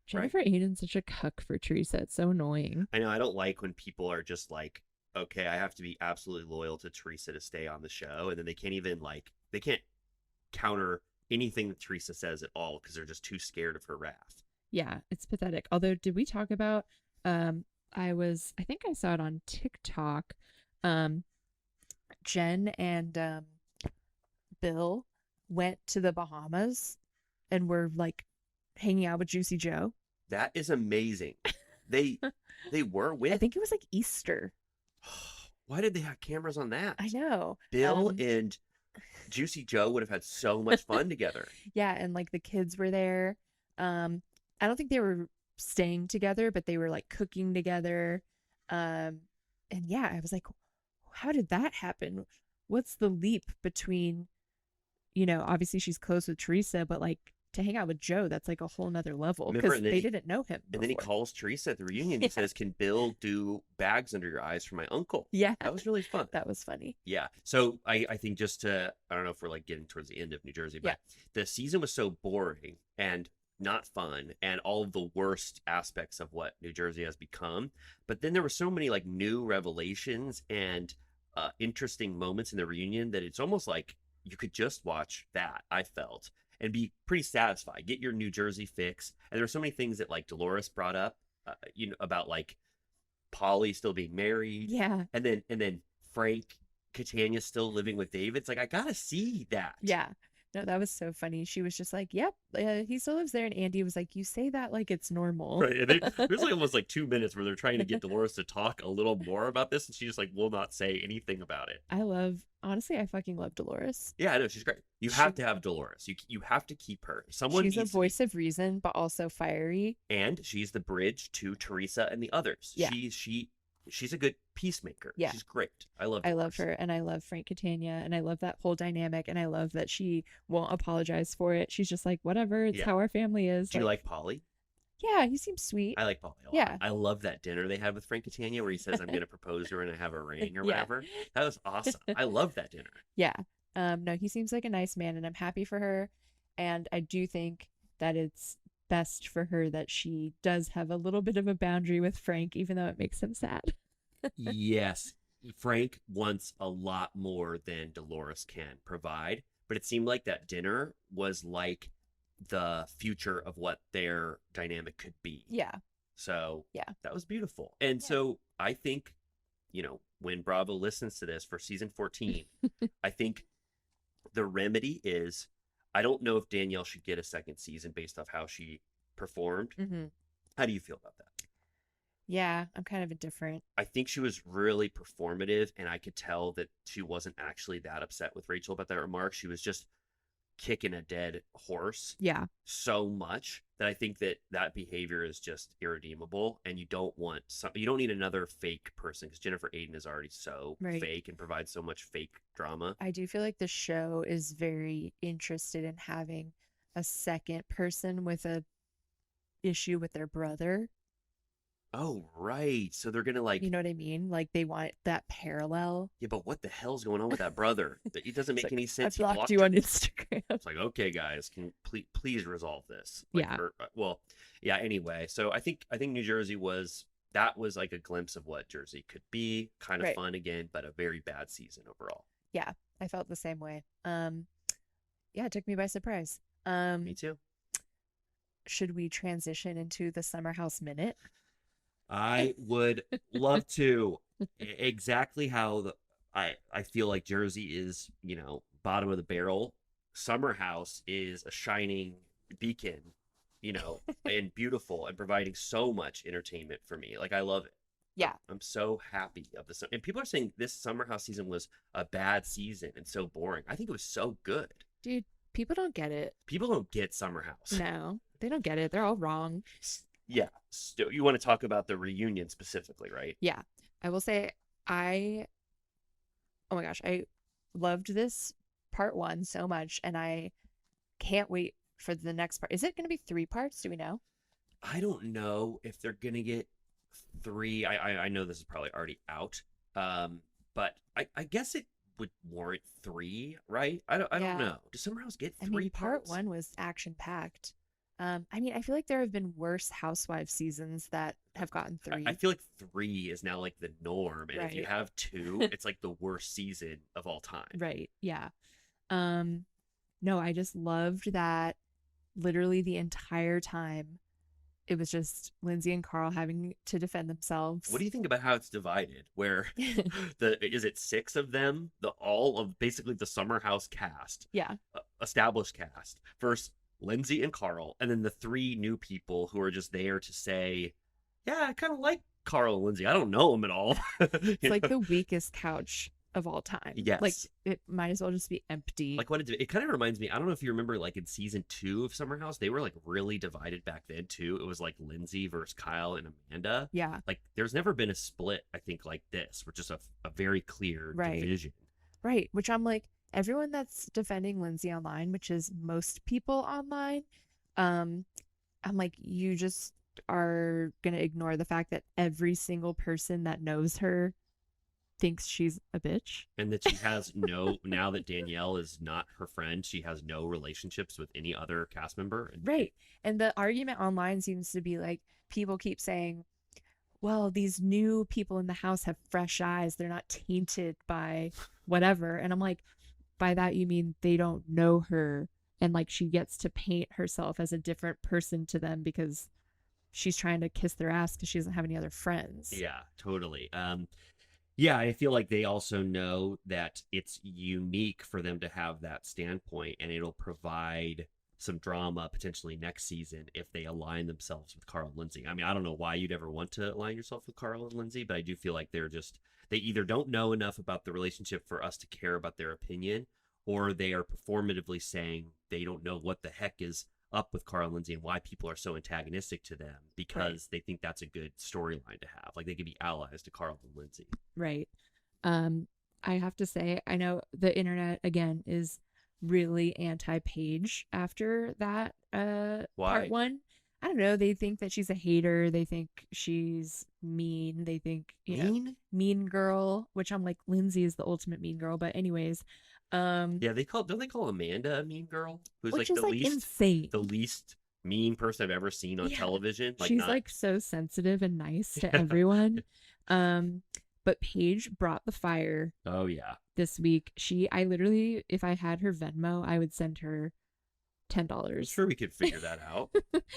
Jennifer Aiden's such a cuck for Teresa. It's so annoying. I know I don't like when people are just like, okay, I have to be absolutely loyal to Teresa to stay on the show, and then they can't even they can't counter anything that Teresa says at all because they're just too scared of her wrath. Yeah, it's pathetic. Although, did we talk about I think I saw it on TikTok. Jen and Bill went to the Bahamas and were like hanging out with Juicy Joe. That is amazing. They were with. I think it was like Easter. Why did they have cameras on that? I know. Bill and Juicy Joe would have had so much fun together. Yeah, and like the kids were there. I don't think they were staying together, but they were like cooking together. And yeah, I was like, how did that happen? What's the leap between, obviously she's close with Teresa, but like to hang out with Joe, that's like a whole nother level because they didn't know him before. And then he calls Teresa at the reunion. He says, "Can Bill do bags under your eyes for my uncle?" Yeah. That was really fun. That was funny. Yeah. So I think I don't know if we're like getting towards the end of New Jersey, but the season was so boring and not fun and all of the worst aspects of what New Jersey has become. But then there were so many like new revelations and interesting moments in the reunion that it's almost like you could just watch that, I felt, and be pretty satisfied. Get your New Jersey fix. And there were so many things that like Dolores brought up, about like Polly still being married. Yeah. And then Frank Catania still living with David. It's like, I gotta see that. Yeah. No, that was so funny. She was just like, yep, he still lives there. And Andy was like, you say that like it's normal. Right. And there's like almost like 2 minutes where they're trying to get Dolores to talk a little more about this, and she just like will not say anything about it. Honestly, I fucking love Dolores. Yeah, I know, she's great. You have to have Dolores. You have to keep her. She's a voice of reason, but also fiery. And she's the bridge to Teresa and the others. Yeah. She's a good peacemaker. Yeah. She's great. I love her, and I love Frank Catania, and I love that whole dynamic, and I love that she won't apologize for it. She's just like, whatever, it's how our family is. Do you like Polly? Yeah, he seems sweet. I like Polly a lot. Yeah. I love that dinner they had with Frank Catania where he says, I'm going to propose to her and I have a ring or whatever. That was awesome. I love that dinner. Yeah. No, he seems like a nice man, and I'm happy for her. And I do think that it's best for her that she does have a little bit of a boundary with Frank, even though it makes him sad. Yes. Frank wants a lot more than Dolores can provide, but it seemed like that dinner was like the future of what their dynamic could be. Yeah. So yeah, that was beautiful. And so I think, when Bravo listens to this for season 14, I think the remedy is, I don't know if Danielle should get a second season based off how she performed. Mm-hmm. How do you feel about that? Yeah, I'm kind of indifferent. I think she was really performative, and I could tell that she wasn't actually that upset with Rachel about that remark. She was just kicking a dead horse so much that I think that behavior is just irredeemable, and you don't need another fake person, because Jennifer Aiden is already so fake and provides so much fake drama. I do feel like the show is very interested in having a second person with a issue with their brother. Oh, right. So they're gonna like, you know what I mean? Like they want that parallel. Yeah, but what the hell's going on with that brother? It doesn't make any sense. I blocked you on Instagram. It's like, okay, guys, can please resolve this? Anyway, so I think New Jersey was like a glimpse of what Jersey could be. Kind of fun again, but a very bad season overall. Yeah, I felt the same way. It took me by surprise. Me too. Should we transition into the Summer House Minute? I would love to. Exactly how I feel like Jersey is, bottom of the barrel. Summer House is a shining beacon, and beautiful and providing so much entertainment for me. Like, I love it. Yeah. I'm so happy of this. And people are saying this Summer House season was a bad season and so boring. I think it was so good. Dude, people don't get it. People don't get Summer House. No, they don't get it. They're all wrong. Yeah. So you want to talk about the reunion specifically, right? Yeah. I will say I oh my gosh, I loved this part one so much, and I can't wait for the next part. Is it going to be 3 parts? Do we know? I don't know if they're gonna get three. I know this is probably already out. But I guess it would warrant three, right? I don't Yeah. know. Does Summer House get I three mean, part parts? one was action packed. I mean, I feel like there have been worse Housewives seasons that have gotten I 3. feel like three is now like the norm, and if you Right. have two, it's like the worst season of all time. Right. Yeah. Um, no, I just loved that literally the entire time it was just Lindsay and Carl having to defend themselves. What do you think about how it's divided? Where is it six of them, the all of basically the Summer House cast, Yeah. established cast, versus Lindsay and Carl, and then the three new people who are just there to say, "Yeah, I kind of like Carl and Lindsay. I don't know them at all." It's like the weakest couch of all time. Like Yes. it might as well just be empty. Like what it kind of reminds me. I don't know if you remember, like in season 2 of Summer House, they were like really divided back then too. It was like Lindsay versus Kyle and Amanda. Yeah. Like there's never been a split, I think, like this, which is a very clear Right. division. Right. Which I'm like, everyone that's defending Lindsay online, which is most people online, I'm like, you just are gonna ignore the fact that every single person that knows her thinks she's a bitch. And that she has no, now that Danielle is not her friend, she has no relationships with any other cast member. Right. And the argument online seems to be like people keep saying, well, these new people in the house have fresh eyes. They're not tainted by whatever. And I'm like, by that you mean they don't know her, and like she gets to paint herself as a different person to them because she's trying to kiss their ass because she doesn't have any other friends. Yeah, totally. Yeah, I feel like they also know that it's unique for them to have that standpoint, and it'll provide some drama potentially next season if they align themselves with Carl and Lindsay. I mean, I don't know why you'd ever want to align yourself with Carl and Lindsay, but I do feel like they either don't know enough about the relationship for us to care about their opinion, or they are performatively saying they don't know what the heck is up with Carl and Lindsay and why people are so antagonistic to them because they think that's a good storyline to have. Like they could be allies to Carl and Lindsay. Right. I have to say, I know the internet again is really anti-Paige after that Why? part one. I don't know, they think that she's a hater, they think she's mean, they think, you know, Mean? mean girl, which I'm like, Lindsay is the ultimate mean girl, but anyways, Yeah, don't they call Amanda a mean girl? Who's which like is the like least insane. the least mean person I've ever seen on Yeah. television. Like She's not like so sensitive and nice to everyone. But Paige brought the fire oh yeah. this week. I literally, if I had her Venmo, I would send her I'm $10. sure we could figure that out.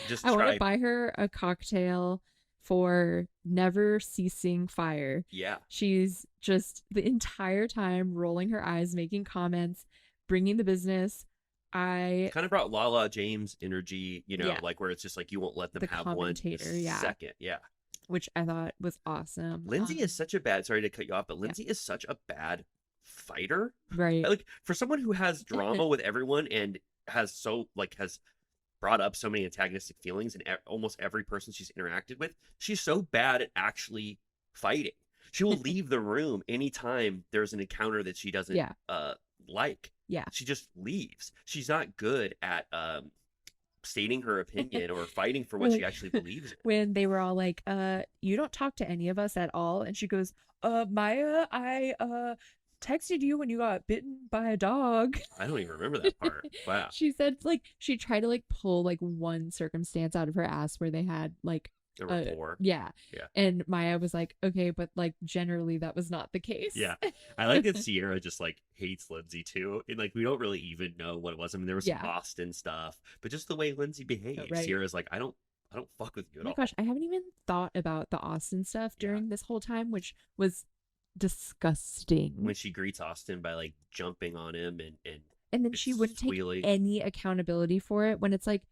Just I want try to buy her a cocktail for never ceasing fire. yeah. She's just the entire time rolling her eyes, making comments, bringing the business. I Kind of brought Lala James energy, Yeah. like where it's just like you won't let them The have one commentator, yeah. second. Yeah. which I thought was awesome. Lindsay is such a bad, sorry to cut you off, but Lindsay is such a bad fighter. right. Like for someone who has drama with everyone and has brought up so many antagonistic feelings in almost every person she's interacted with, she's so bad at actually fighting. She will leave the room anytime there's an encounter that she doesn't Yeah. like. Yeah. She just leaves. She's not good at stating her opinion or fighting for what she actually believes in. When they were all like, you don't talk to any of us at all. And she goes, Maya, I texted you when you got bitten by a dog. I don't even remember that part. Wow. She said like she tried to like pull like one circumstance out of her ass where they had like A rapport. yeah. Yeah. And Maya was like, okay, but like generally that was not the case. Yeah. I like that Sierra just like hates Lindsay too. And like we don't really even know what it was. I mean, there was some Yeah. Austin stuff, but just the way Lindsay behaved. Right. Sierra's like, I don't fuck with you Oh at my all. gosh, I haven't even thought about the Austin stuff Yeah. during this whole time, which was disgusting. When she greets Austin by like jumping on him And then she wouldn't squealy. take any accountability for it when it's like,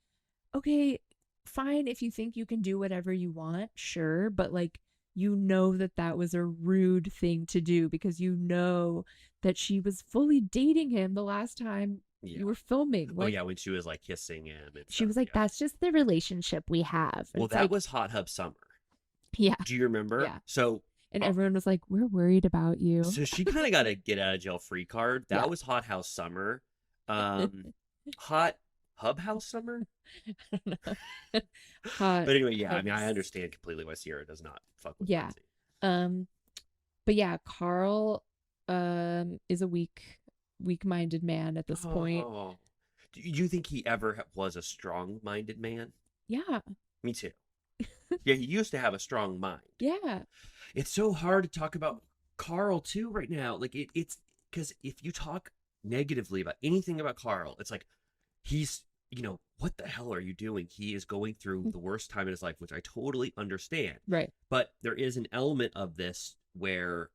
okay, fine, if you think you can do whatever you want, sure, but like you know that was a rude thing to do because you know that she was fully dating him the last time Yeah. You were filming. Oh Like, yeah, when she was like kissing him and she was stuff, like, yeah. "That's just the relationship we have." And Well, it's that like, was Hot Hub Summer. yeah, Do you remember? yeah. So And uh, everyone was like, "We're worried about you." so she kind of got a get out of jail free card. That Yeah. was Hot House Summer. Hot Hub House Summer. I don't know. Hot. But anyway, yeah, I mean, I Hubs. understand completely why Sierra does not fuck with Yeah. Lindsay. But yeah, Carl is a weak-minded man at this point. Oh, do you think he ever was a strong-minded man? Yeah. Me too. Yeah, he used to have a strong mind. Yeah. It's so hard to talk about Carl too right now. Like it's because if you talk negatively about anything about Carl, it's like he's, what the hell are you doing? He is going through the worst time in his life, which I totally understand. Right. But there is an element of this where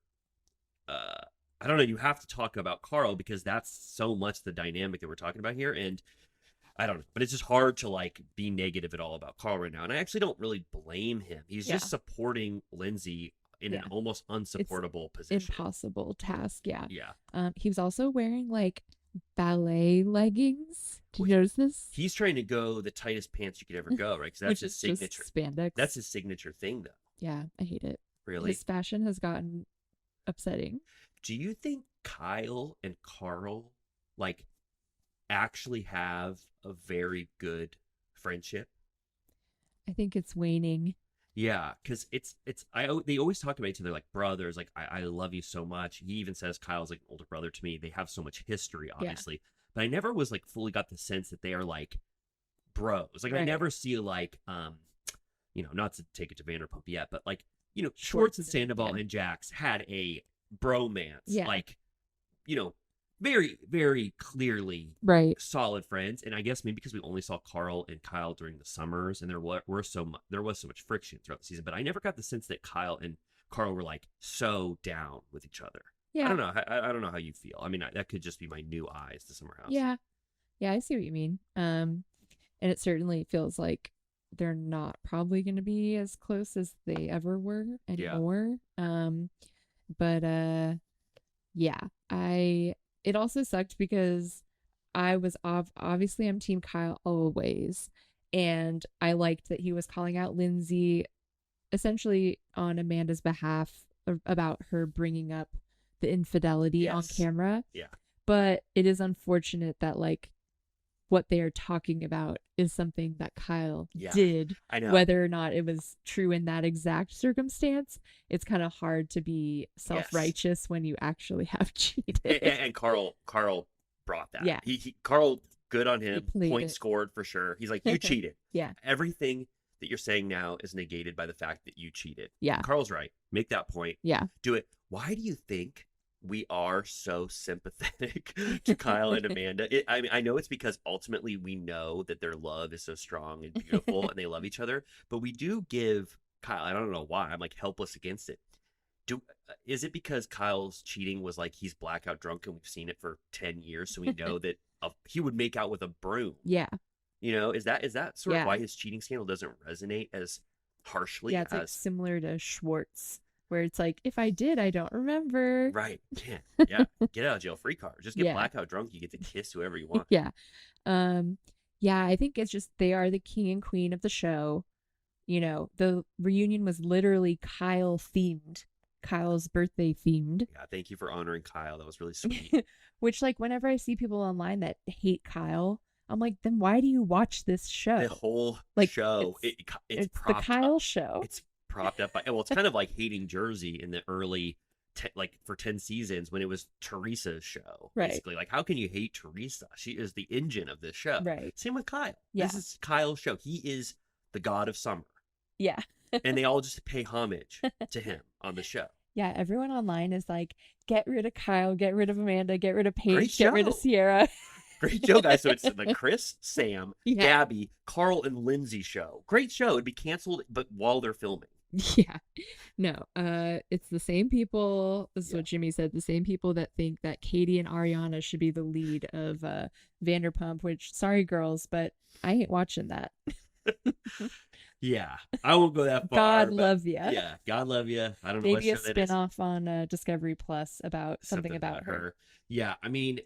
I don't know, you have to talk about Carl because that's so much the dynamic that we're talking about here. And I don't know, but it's just hard to like be negative at all about Carl right now. And I actually don't really blame him. He's Yeah. just supporting Lindsay in an Yeah. almost unsupportable position. Impossible task. Yeah. Yeah. He was also wearing like ballet leggings. Did you notice this? He's trying to go the tightest pants you could ever go, right? Because that's Which his is signature. just spandex. That's his signature thing, though. Yeah, I hate it. Really. His fashion has gotten upsetting. Do you think Kyle and Carl like actually have a very good friendship? I think it's waning. Yeah, because they always talk about each other like brothers. Like I love you so much. He even says Kyle's like an older brother to me. They have so much history, obviously, but I never was like fully got the sense that they are like bros. Like I Right. never see like not to take it to Vanderpump yet, but like Schwartz and Sandoval yeah. and Jax had a bromance. Yeah. Like very very clearly Right. solid friends. And I guess maybe because we only saw Carl and Kyle during the summers and there was so much friction throughout the season, but I never got the sense that Kyle and Carl were like so down with each other. Yeah. I don't know. I don't know how you feel. I mean, that could just be my new eyes to Summer House. Yeah. Yeah, I see what you mean. And it certainly feels like they're not probably going to be as close as they ever were anymore. But yeah, it also sucked because I was obviously I'm team Kyle always, and I liked that he was calling out Lindsay essentially on Amanda's behalf about her bringing up the infidelity on Yes. camera. Yeah. But it is unfortunate that like what they are talking about is something that Kyle Yeah, did. I know. Whether or not it was true in that exact circumstance, it's kind of hard to be self-righteous when you actually have cheated. And Carl brought that. Yeah. Carl, good on him. played Point it. scored for sure. He's like, you cheated. Yeah. Everything that you're saying now is negated by the fact that you cheated. Yeah. Carl's right. Make that point. Yeah. Do it. Why do you think we are so sympathetic to Kyle and Amanda? I mean, I know it's because ultimately we know that their love is so strong and beautiful and they love each other, but we do give Kyle, I don't know why, I'm like helpless against it. Is it because Kyle's cheating was like he's blackout drunk and we've seen it for 10 years, so we know that he would make out with a broom? Yeah. Is that sort Yeah. of why his cheating scandal doesn't resonate as harshly Yeah, it's as like similar to Schwartz, where it's like, if I did, I don't remember. right? Yeah, get out of jail free card. Just get Yeah. blackout drunk. You get to kiss whoever you want. Yeah. Yeah, I think it's just they are the king and queen of the show. The reunion was literally Kyle themed. Kyle's birthday themed. Yeah, thank you for honoring Kyle. That was really sweet. Which, like, whenever I see people online that hate Kyle, I'm like, then why do you watch this show? The whole Like, show, it's the propped Kyle up. show. It's propped up by, well, it's kind of like hating Jersey in the early, like for 10 seasons when it was Teresa's show. Right. Basically, like, how can you hate Teresa? She is the engine of this show. Right. Same with Kyle. Yeah. This is Kyle's show. He is the god of summer. Yeah. And they all just pay homage to him on the show. Yeah, everyone online is like, get rid of Kyle, get rid of Amanda, get rid of Great Paige, get rid of show. Sierra. Great show, guys. So it's the Chris, Sam, Yeah. Gabby, Carl, and Lindsay show. Great show. It'd be canceled, but while they're filming. Yeah. No, it's the same people. This is Yeah. what Jimmy said. The same people that think that Katie and Ariana should be the lead of Vanderpump, which, sorry, girls, but I ain't watching that. Yeah, I won't go that far. God but love you. Yeah, God love you. I don't know Maybe a what show that is. spinoff on Discovery Plus about something about her. Yeah, I mean,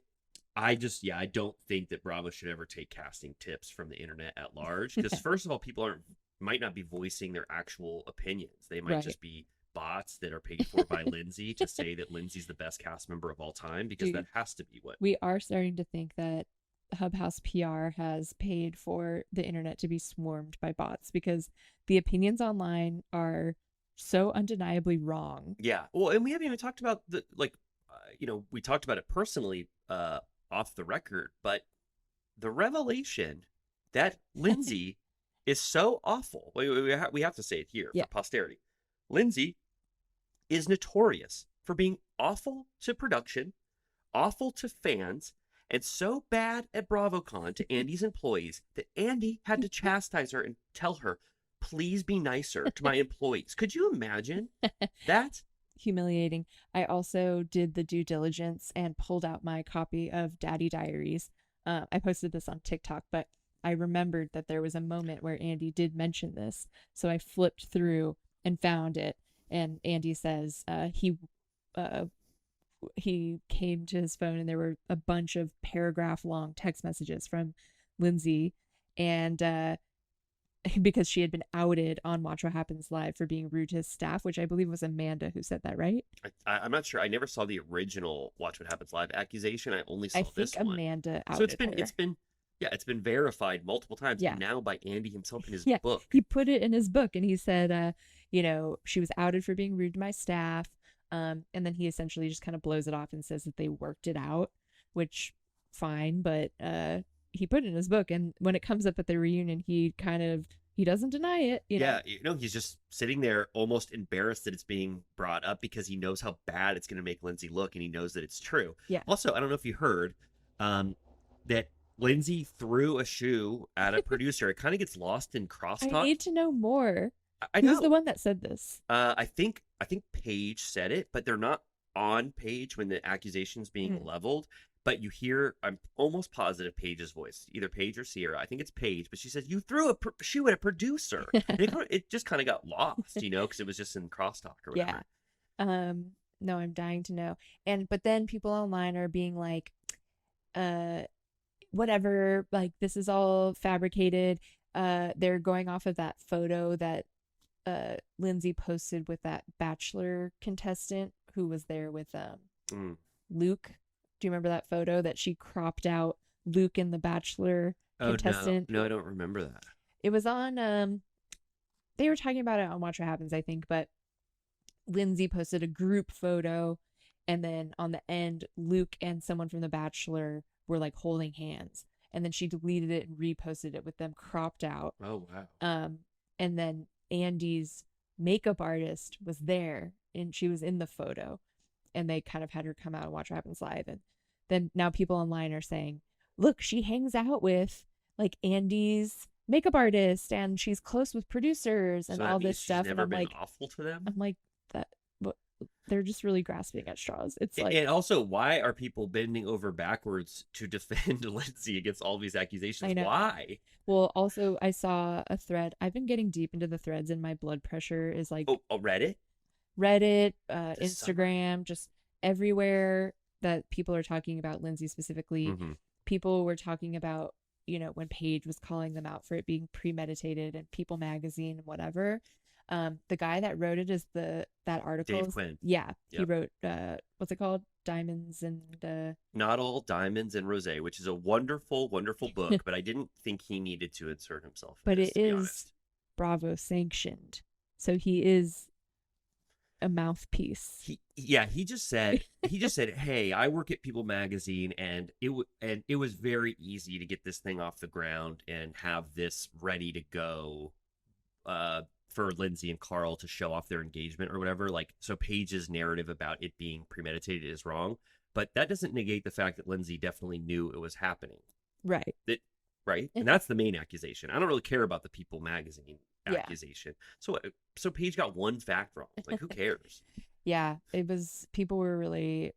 I don't think that Bravo should ever take casting tips from the internet at large. Because first of all, people might not be voicing their actual opinions. They might Right. just be bots that are paid for by Lindsay to say that Lindsay's the best cast member of all time, because Dude, that has to be what. we are starting to think that Hub House PR has paid for the internet to be swarmed by bots, because the opinions online are so undeniably wrong. Yeah. Well, and we haven't even talked about we talked about it personally off the record, but the revelation that Lindsay is so awful. We have to say it here Yeah. for posterity. Lindsay is notorious for being awful to production, awful to fans, and so bad at BravoCon to Andy's employees that Andy had to chastise her and tell her, please be nicer to my employees. Could you imagine that? Humiliating. I also did the due diligence and pulled out my copy of Daddy Diaries. I posted this on TikTok, but I remembered that there was a moment where Andy did mention this. So I flipped through and found it. And Andy says he came to his phone and there were a bunch of paragraph long text messages from Lindsay, and because she had been outed on Watch What Happens Live for being rude to his staff, which I believe was Amanda who said that, right? I'm not sure. I never saw the original Watch What Happens Live accusation. I only saw I think this one. Amanda outed So it's been her. it's been verified multiple times. Yeah. Now by Andy himself in his Yeah, book. he put it in his book and he said, she was outed for being rude to my staff. And then he essentially just kind of blows it off and says that they worked it out, which fine, but he put it in his book. And when it comes up at the reunion, he doesn't deny it. Yeah, he's just sitting there almost embarrassed that it's being brought up because he knows how bad it's going to make Lindsay look, and he knows that it's true. Yeah. Also, I don't know if you heard that Lindsay threw a shoe at a producer. It kind of gets lost in crosstalk. I need to know more. I know. Who's the one that said this? I think Paige said it, but they're not on Paige when the accusation's being leveled. But you hear, I'm almost positive Paige's voice, either Paige or Sierra. I think it's Paige, but she says, you threw a shoe at a producer. It just kind of got lost, because it was just in crosstalk or whatever. Yeah. No, I'm dying to know. But then people online are being like, whatever, like this is all fabricated. They're going off of that photo that Lindsay posted with that Bachelor contestant who was there with Luke. Do you remember that photo that she cropped out Luke and the Bachelor contestant? No, I don't remember that. It was on they were talking about it on Watch What Happens, I think, but Lindsay posted a group photo, and then on the end Luke and someone from the Bachelor were like holding hands, and then she deleted it and reposted it with them cropped out. Oh wow. And then Andy's makeup artist was there and she was in the photo, and they kind of had her come out and Watch What Happens Live. And then now people online are saying, look, she hangs out with like Andy's makeup artist and she's close with producers and So that all means this she's stuff. never And been awful to them. I'm like, they're just really grasping at straws. It's like, And also, why are people bending over backwards to defend Lindsay against all these accusations? I know. Why? well, also I saw a thread. I've been getting deep into the threads and my blood pressure is like Oh, Reddit? Reddit, This summer. Instagram, just everywhere that people are talking about Lindsay specifically. Mhm. People were talking about, when Paige was calling them out for it being premeditated and People Magazine and whatever. The guy that wrote it is that article. Dave Quinn. Yeah. He Yep. wrote, what's it called? Diamonds and, Not All Diamonds and Rosé, which is a wonderful, wonderful book, but I didn't think he needed to insert himself in but this, it to be is honest. Bravo sanctioned. So he is a mouthpiece. He just said, hey, I work at People Magazine, and it was very easy to get this thing off the ground and have this ready to go for Lindsay and Carl to show off their engagement or whatever. Like, so Paige's narrative about it being premeditated is wrong, but that doesn't negate the fact that Lindsay definitely knew it was happening. Right. Right? And that's the main accusation. I don't really care about the People Magazine Yeah. accusation. So Paige got one fact wrong. Like, who cares? Yeah, people were really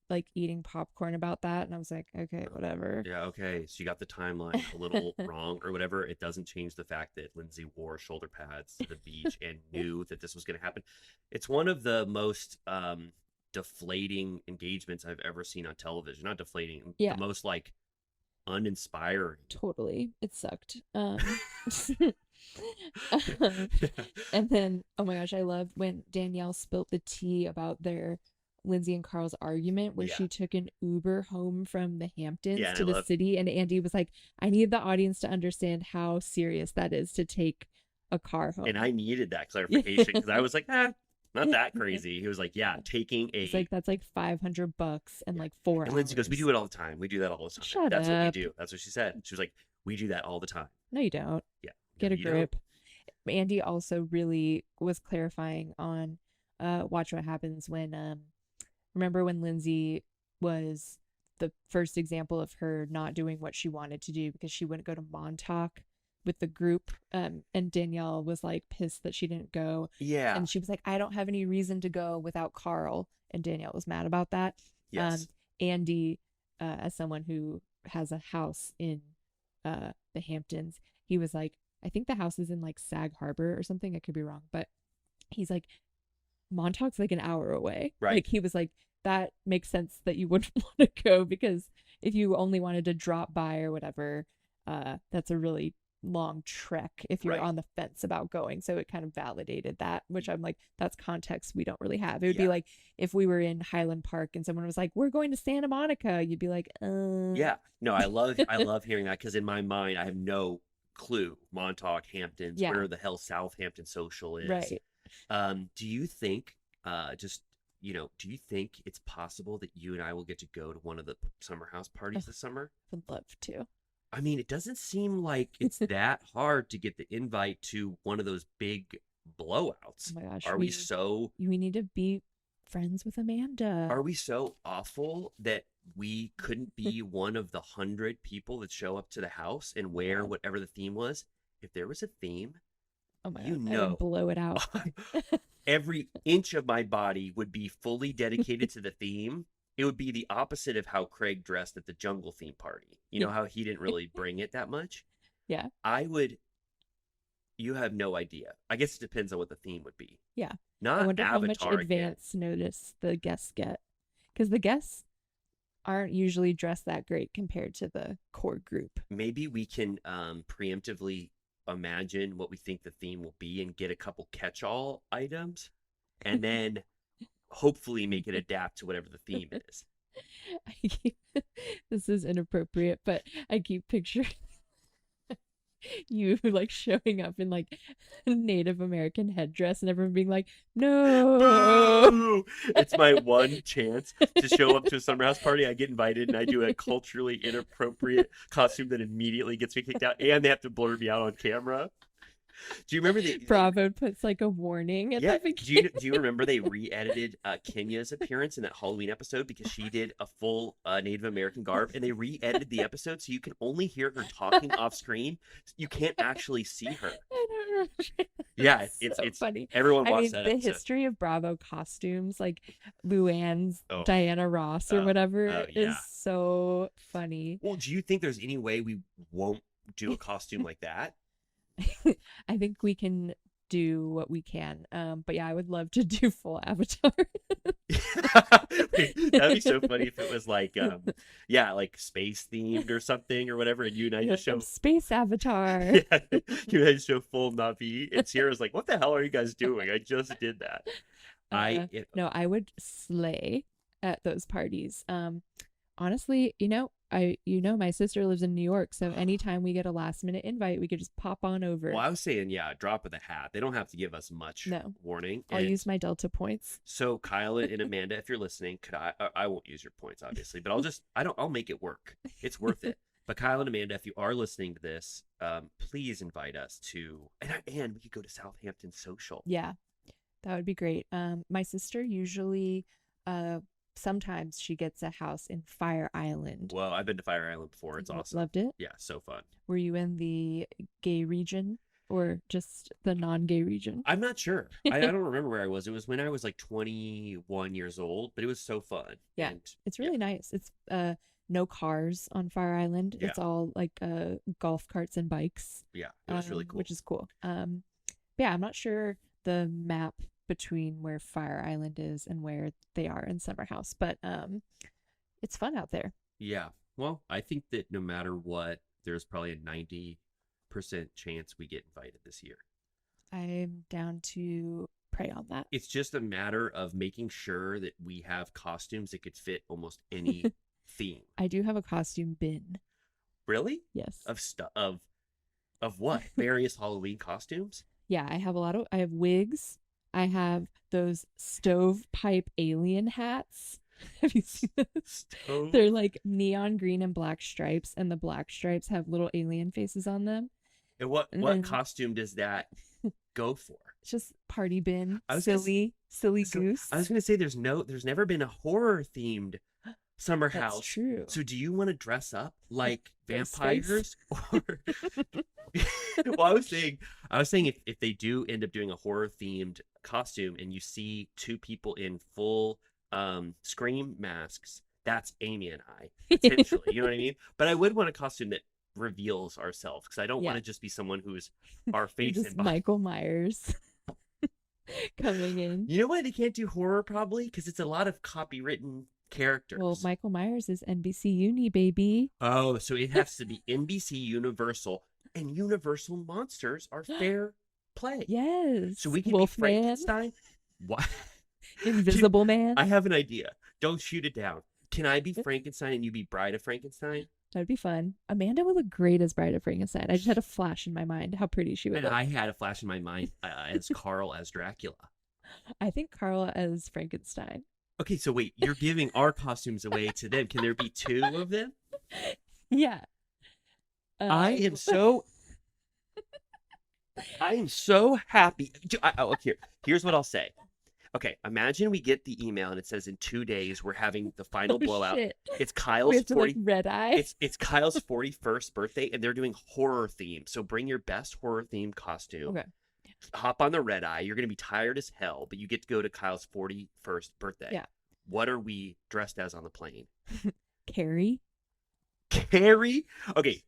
like eating popcorn about that, and I was like, okay, whatever. Yeah, okay. So you got the timeline a little wrong or whatever. It doesn't change the fact that Lindsay wore shoulder pads to the beach and knew that this was going to happen. It's one of the most deflating engagements I've ever seen on television. Not deflating, Yeah. the most like uninspiring. Totally. It sucked. And then, oh my gosh, I loved when Danielle spilled the tea about their Lindsay and Carl's argument where Yeah. she took an Uber home from the Hamptons Yeah, and to I the love- city, and Andy was like, I need the audience to understand how serious that is to take a car home. And I needed that clarification because I was like, not that crazy. He was like, yeah, taking a. It's like, that's like $500 and like 4 and Lindsay goes, we hours. do it all the time. We do that all the time. Shut That's what we up. do. That's what she said. She was like, we do that all the time. No, you don't. Yeah. Get No, a you don't. grip. Andy also really was clarifying on Watch What Happens when remember when Lindsay was the first example of her not doing what she wanted to do because she wouldn't go to Montauk with the group, and Danielle was like pissed that she didn't go, Yeah. and she was like, I don't have any reason to go without Carl, and Danielle was mad about that. Yes. Andy, as someone who has a house in the Hamptons, he was like, I think the house is in like Sag Harbor or something. I could be wrong, but he's like, Montauk's like an hour away. Right. Like he was like, that makes sense that you wouldn't want to go because if you only wanted to drop by or whatever, that's a really long trek if you're Right. on the fence about going. So it kind of validated that, which I'm like, that's context we don't really have. It would be Yeah. like if we were in Highland Park and someone was like, we're going to Santa Monica, you'd be like, Yeah. No, I love hearing that because in my mind I have no clue. Montauk, Hamptons, Yeah. where the hell Southampton Social is. right. Do you think do you think it's possible that you and I will get to go to one of the summer house parties this summer? Would love to. I mean, it doesn't seem like it's that hard to get the invite to one of those big blowouts. Oh my gosh. Are we so we need to be friends with Amanda. Are we so awful that we couldn't be one of the 100 people that show up to the house and wear whatever the theme was? If there was a theme, Oh my you God, I know. would blow it out. every inch of my body would be fully dedicated to the theme. It would be the opposite of how Craig dressed at the jungle theme party. You know how he didn't really bring it that much? Yeah. You have no idea. I guess it depends on what the theme would be. Yeah. Not I wonder how much Avatar again. advance notice the guests get. Because the guests aren't usually dressed that great compared to the core group. Maybe we can preemptively imagine what we think the theme will be and get a couple catch-all items and then hopefully make it adapt to whatever the theme is. This is inappropriate, but I keep picturing you like showing up in like Native American headdress and everyone being like, no. Boo! It's my one chance to show up to a summer house party. I get invited and I do a culturally inappropriate costume that immediately gets me kicked out, and they have to blur me out on camera. Do you remember Bravo puts like a warning at the beginning. Do you remember they re-edited Kenya's appearance in that Halloween episode because she did a full Native American garb, and they re-edited the episode so you can only hear her talking off screen. You can't actually see her. I don't remember. Yeah, It's so it's funny. Everyone I watched mean, that the episode. history of Bravo costumes, like Luann's Oh. Diana Ross or Oh. whatever, Oh, is yeah. so funny. Well, do you think there's any way we won't do a costume like that? I think we can do what we can. But yeah, I would love to do full Avatar. That'd be so funny if it was like like space themed or something or whatever, and you and I just show I'm Space Avatar. yeah, you and I just show full Navi, and Sierra's like, what the hell are you guys doing? I just did that. No, I would slay at those parties. Honestly, my sister lives in New York, so anytime we get a last minute invite, we could just pop on over. Well, I was saying, drop of the hat. They don't have to give us much warning. I'll use my Delta points. So Kyla and Amanda, if you're listening, I won't use your points, obviously, but I'll make it work. It's worth it. But Kyla and Amanda, if you are listening to this, please invite us to, and we could go to Southampton Social. Yeah, that would be great. My sister usually, sometimes she gets a house in Fire Island. Well, I've been to Fire Island before. It's awesome. Loved it. Yeah, so fun. Were you in the gay region or just the non-gay region? I'm not sure. I don't remember where I was. It was when I was like 21 years old, but it was so fun. Yeah, And, it's really nice. It's no cars on Fire Island. Yeah. It's all like golf carts and bikes. yeah, it was really cool. Which is cool. Yeah, I'm not sure the map between where Fire Island is and where they are in Summer House. But it's fun out there. Yeah. Well, I think that no matter what, there's probably a 90% chance we get invited this year. I'm down to pray on that. It's just a matter of making sure that we have costumes that could fit almost any theme. I do have a costume bin. Really? Yes. Of what? Various Halloween costumes? Yeah, I have wigs. I have those stovepipe alien hats. Have you seen those? They're like neon green and black stripes, and the black stripes have little alien faces on them. And what then- costume does that go for? It's just party bin, I was silly So, goose. I was going to say there's never been a horror themed summer That's house. true. So do you want to dress up like Ghostface? vampires? Or well, I was saying if they do end up doing a horror themed costume and you see two people in full Scream masks, that's Amy and I, potentially. You know what I mean? But I would want a costume that reveals ourselves, because I don't want to just be someone who's our You're face just and body. Michael Myers coming in. You know why they can't do horror? Probably because it's a lot of copywritten characters. Well, Michael Myers is NBC Uni, baby. Oh, so it has to be NBC Universal, and Universal monsters are fair play. Yes. So we can Wolfman, be Frankenstein. What? Invisible Man. I have an idea. Don't shoot it down. Can I be Frankenstein and you be Bride of Frankenstein? That'd be fun. Amanda would look great as Bride of Frankenstein. I just had a flash in my mind how pretty she would And look. I had a flash in my mind as Carl as Dracula. I think Carla as Frankenstein. Okay, so wait, you're giving our costumes away to them. Can there be two of them? Yeah. I am so happy. Here's what I'll say. Okay, imagine we get the email and it says in 2 days we're having the final Oh, blowout. shit. It's We Kyle's have to 40. like red eye. It's Kyle's 41st birthday, and they're doing horror theme. So bring your best horror themed costume. Okay. Hop on the red eye. You're gonna be tired as hell, but you get to go to Kyle's 41st birthday. Yeah. What are we dressed as on the plane? Carrie. Carrie? Okay.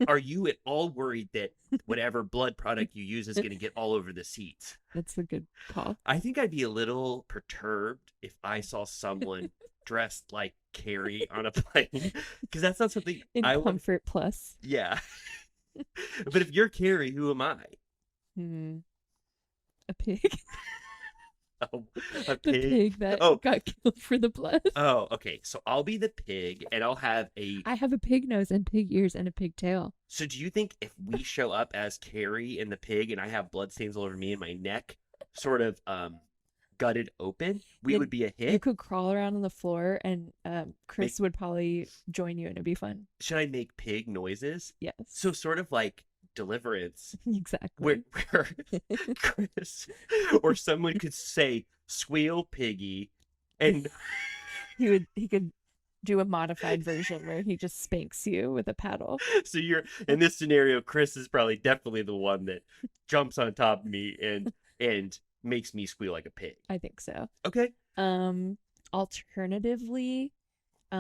Are you at all worried that whatever blood product you use is gonna get all over the seats? That's a good call. I think I'd be a little perturbed if I saw someone dressed like Carrie on a plane, because that's not something In I would. Comfort Plus. Yeah. But if you're Carrie, who am I? A pig. Oh, The a pig. pig that Oh. got killed for the blood. Oh, okay. So I'll be the pig, and I'll have a. I have a pig nose and pig ears and a pig tail. So do you think if we show up as Carrie and the pig, and I have bloodstains all over me and my neck, sort of gutted open, we Then would be a You hit? could crawl around on the floor, and Chris would probably join you, and it'd be fun. Should I make pig noises? Yes. So sort of like Deliverance, Exactly. where Chris or someone could say "squeal, piggy," and he could do a modified version where he just spanks you with a paddle. so you're in this scenario. Chris is probably definitely the one that jumps on top of me and makes me squeal like a pig. I think so. Okay. Alternatively, I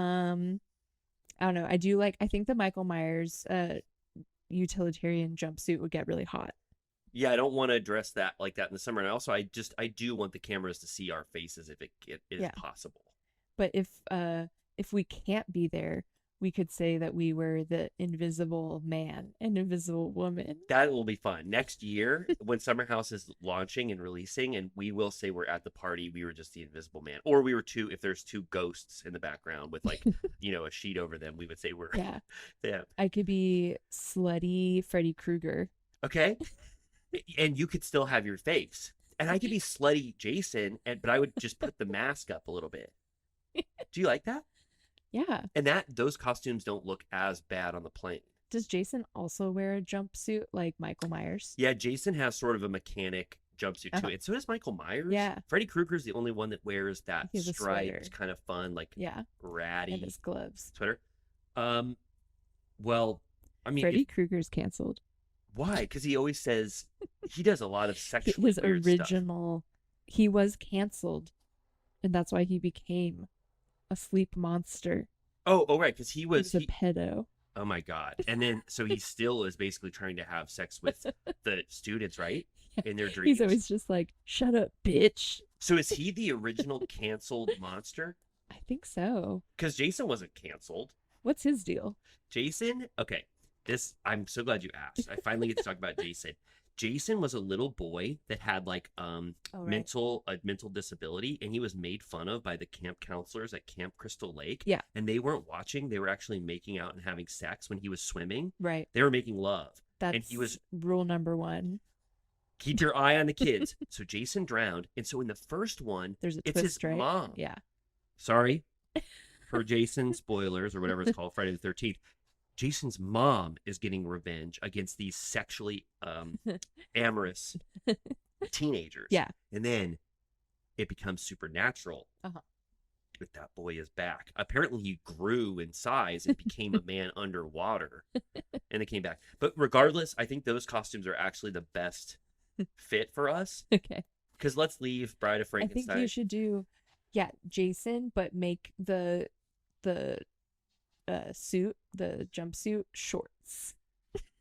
don't know. I think the Michael Myers utilitarian jumpsuit would get really hot. Yeah, I don't want to dress that like that in the summer, and also I do want the cameras to see our faces if it is Yeah. possible. But if we can't be there, we could say that we were the invisible man and invisible woman. That will be fun. Next year, when Summer House is launching and releasing, and we will say we're at the party, we were just the Invisible Man. Or we were if there's two ghosts in the background with like, a sheet over them, we would say we're. Yeah. Yeah. I could be slutty Freddy Krueger. Okay. And you could still have your face. And I could be slutty Jason, but I would just put the mask up a little bit. Do you like that? Yeah. And those costumes don't look as bad on the plane. Does Jason also wear a jumpsuit like Michael Myers? Yeah, Jason has sort of a mechanic jumpsuit too, Uh-huh. and so does Michael Myers. Yeah. Freddy Krueger's the only one that wears that He has a striped, sweater. kind of fun, like Yeah. ratty And his gloves. sweater. Well, I mean, Freddy Krueger's canceled. why? Because he always says he does a lot of sexual His weird stuff. original, he was canceled, and that's why he became a sleep monster. Oh, right, because he He was. was a pedo. Oh my God. And then, so he still is basically trying to have sex with the students, right? In their dreams. He's always just like, shut up, bitch. So is he the original canceled monster? I think so. Because Jason wasn't canceled. What's his deal? Jason, okay, I'm so glad you asked. I finally get to talk about Jason. Jason was a little boy that had like Right. mental disability, and he was made fun of by the camp counselors at Camp Crystal Lake. Yeah. And they weren't watching; they were actually making out and having sex when he was swimming. Right. They were making love. That's and he was rule number 1. keep your eye on the kids. So Jason drowned, and so in the first one, There's a it's twist, his right? mom. Yeah. Sorry for Jason spoilers or whatever it's called, Friday the 13th. Jason's mom is getting revenge against these sexually amorous teenagers. Yeah. And then it becomes supernatural. Uh-huh. But that boy is back. Apparently he grew in size and became a man underwater. And it came back. But regardless, I think those costumes are actually the best fit for us. Okay. Because let's leave Bride of I Frankenstein. think you should do, Jason, but make the suit, the jumpsuit, shorts.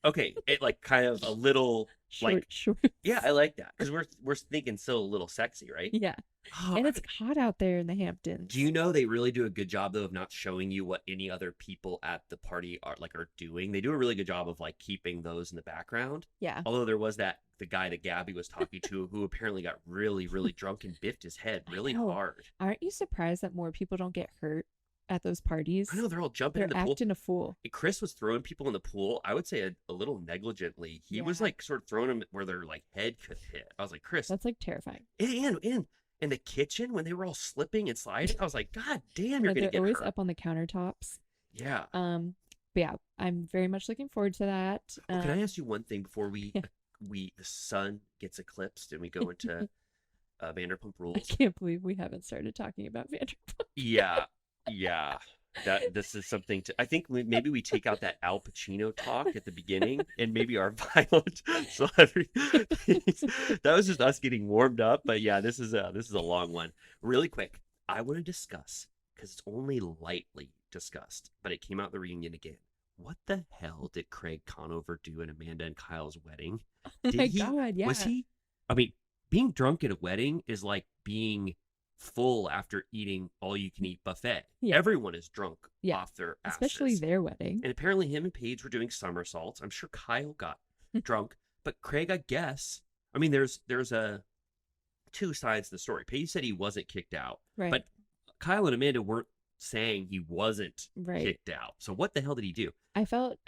Okay, it like kind of a little Shorts. yeah, I like that because we're thinking still a little sexy, right? Yeah. Oh, And it's hot out there in the Hamptons. do you know they really do a good job though of not showing you what any other people at the party are doing? They do a really good job of like keeping those in the background. Yeah. Although there was the guy that Gabby was talking to who apparently got really really drunk and biffed his head really know. hard. Aren't you surprised that more people don't get hurt at those parties? I know they're all jumping They're in the pool. acting a fool. Chris was throwing people in the pool. I would say a little negligently. He was Yeah. like sort of throwing them where their like head could hit. I was like, Chris, That's like terrifying. and in the kitchen when they were all slipping and sliding, I was like, God damn, you're But gonna they're get always hurt. up on the countertops. Yeah. But yeah, I'm very much looking forward to that. Oh, can I ask you one thing before we yeah. the sun gets eclipsed and we go into Vanderpump I Rules? can't believe we haven't started talking about Vanderpump. Yeah. This is something to. I think maybe we take out that Al Pacino talk at the beginning and maybe our violent celebrity. That was just us getting warmed up, but yeah, this is a long one. Really quick, I want to discuss because it's only lightly discussed, but it came out the reunion again. What the hell did Craig Conover do at Amanda and Kyle's wedding? Oh my God, yeah. Was he? I mean, being drunk at a wedding is like being full after eating all-you-can-eat buffet. Yeah. Everyone is drunk Yeah. off their asses. Especially their wedding. And apparently him and Paige were doing somersaults. I'm sure Kyle got drunk, but Craig, I guess. I mean, there's two sides to the story. Paige said he wasn't kicked out, Right. but Kyle and Amanda weren't saying he wasn't Right. kicked out. So what the hell did he do? I felt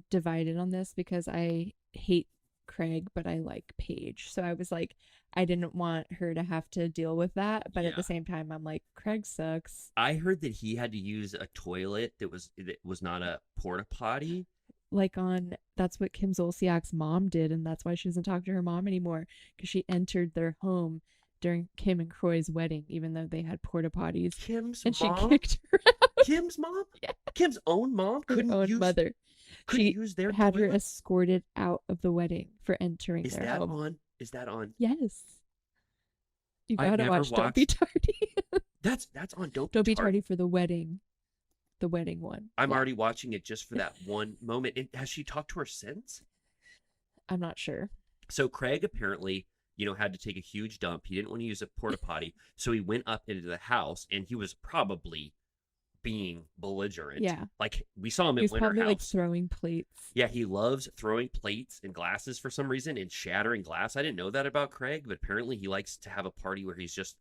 divided on this because I hate Craig, but I like Paige. So I was like, I didn't want her to have to deal with that. But at Yeah. the same time, I'm like, Craig sucks. I heard that he had to use a toilet that was not a porta potty. Like that's what Kim Zolciak's mom did. And that's why she doesn't talk to her mom anymore. Because she entered their home during Kim and Croy's wedding, even though they had porta potties. Kim's And mom? she kicked her out. Kim's mom? Yeah. Kim's own mom Her couldn't own use mother. couldn't She use their had her toilet? escorted out of the wedding for entering Is their that home. on? Is that on? Yes. You I've gotta never watch Don't Be watched- Tardy. That's on Don't Don't Be Tardy. Tardy for the wedding. The wedding one. I'm Yeah. already watching it just for that one moment. And has she talked to her since? I'm not sure. So Craig apparently, had to take a huge dump. He didn't want to use a porta potty, so he went up into the house, and he was probably being belligerent. Yeah. Like we saw him He at was Winter probably House. like throwing plates. Yeah, he loves throwing plates and glasses for some reason and shattering glass. I didn't know that about Craig, but apparently he likes to have a party where he's just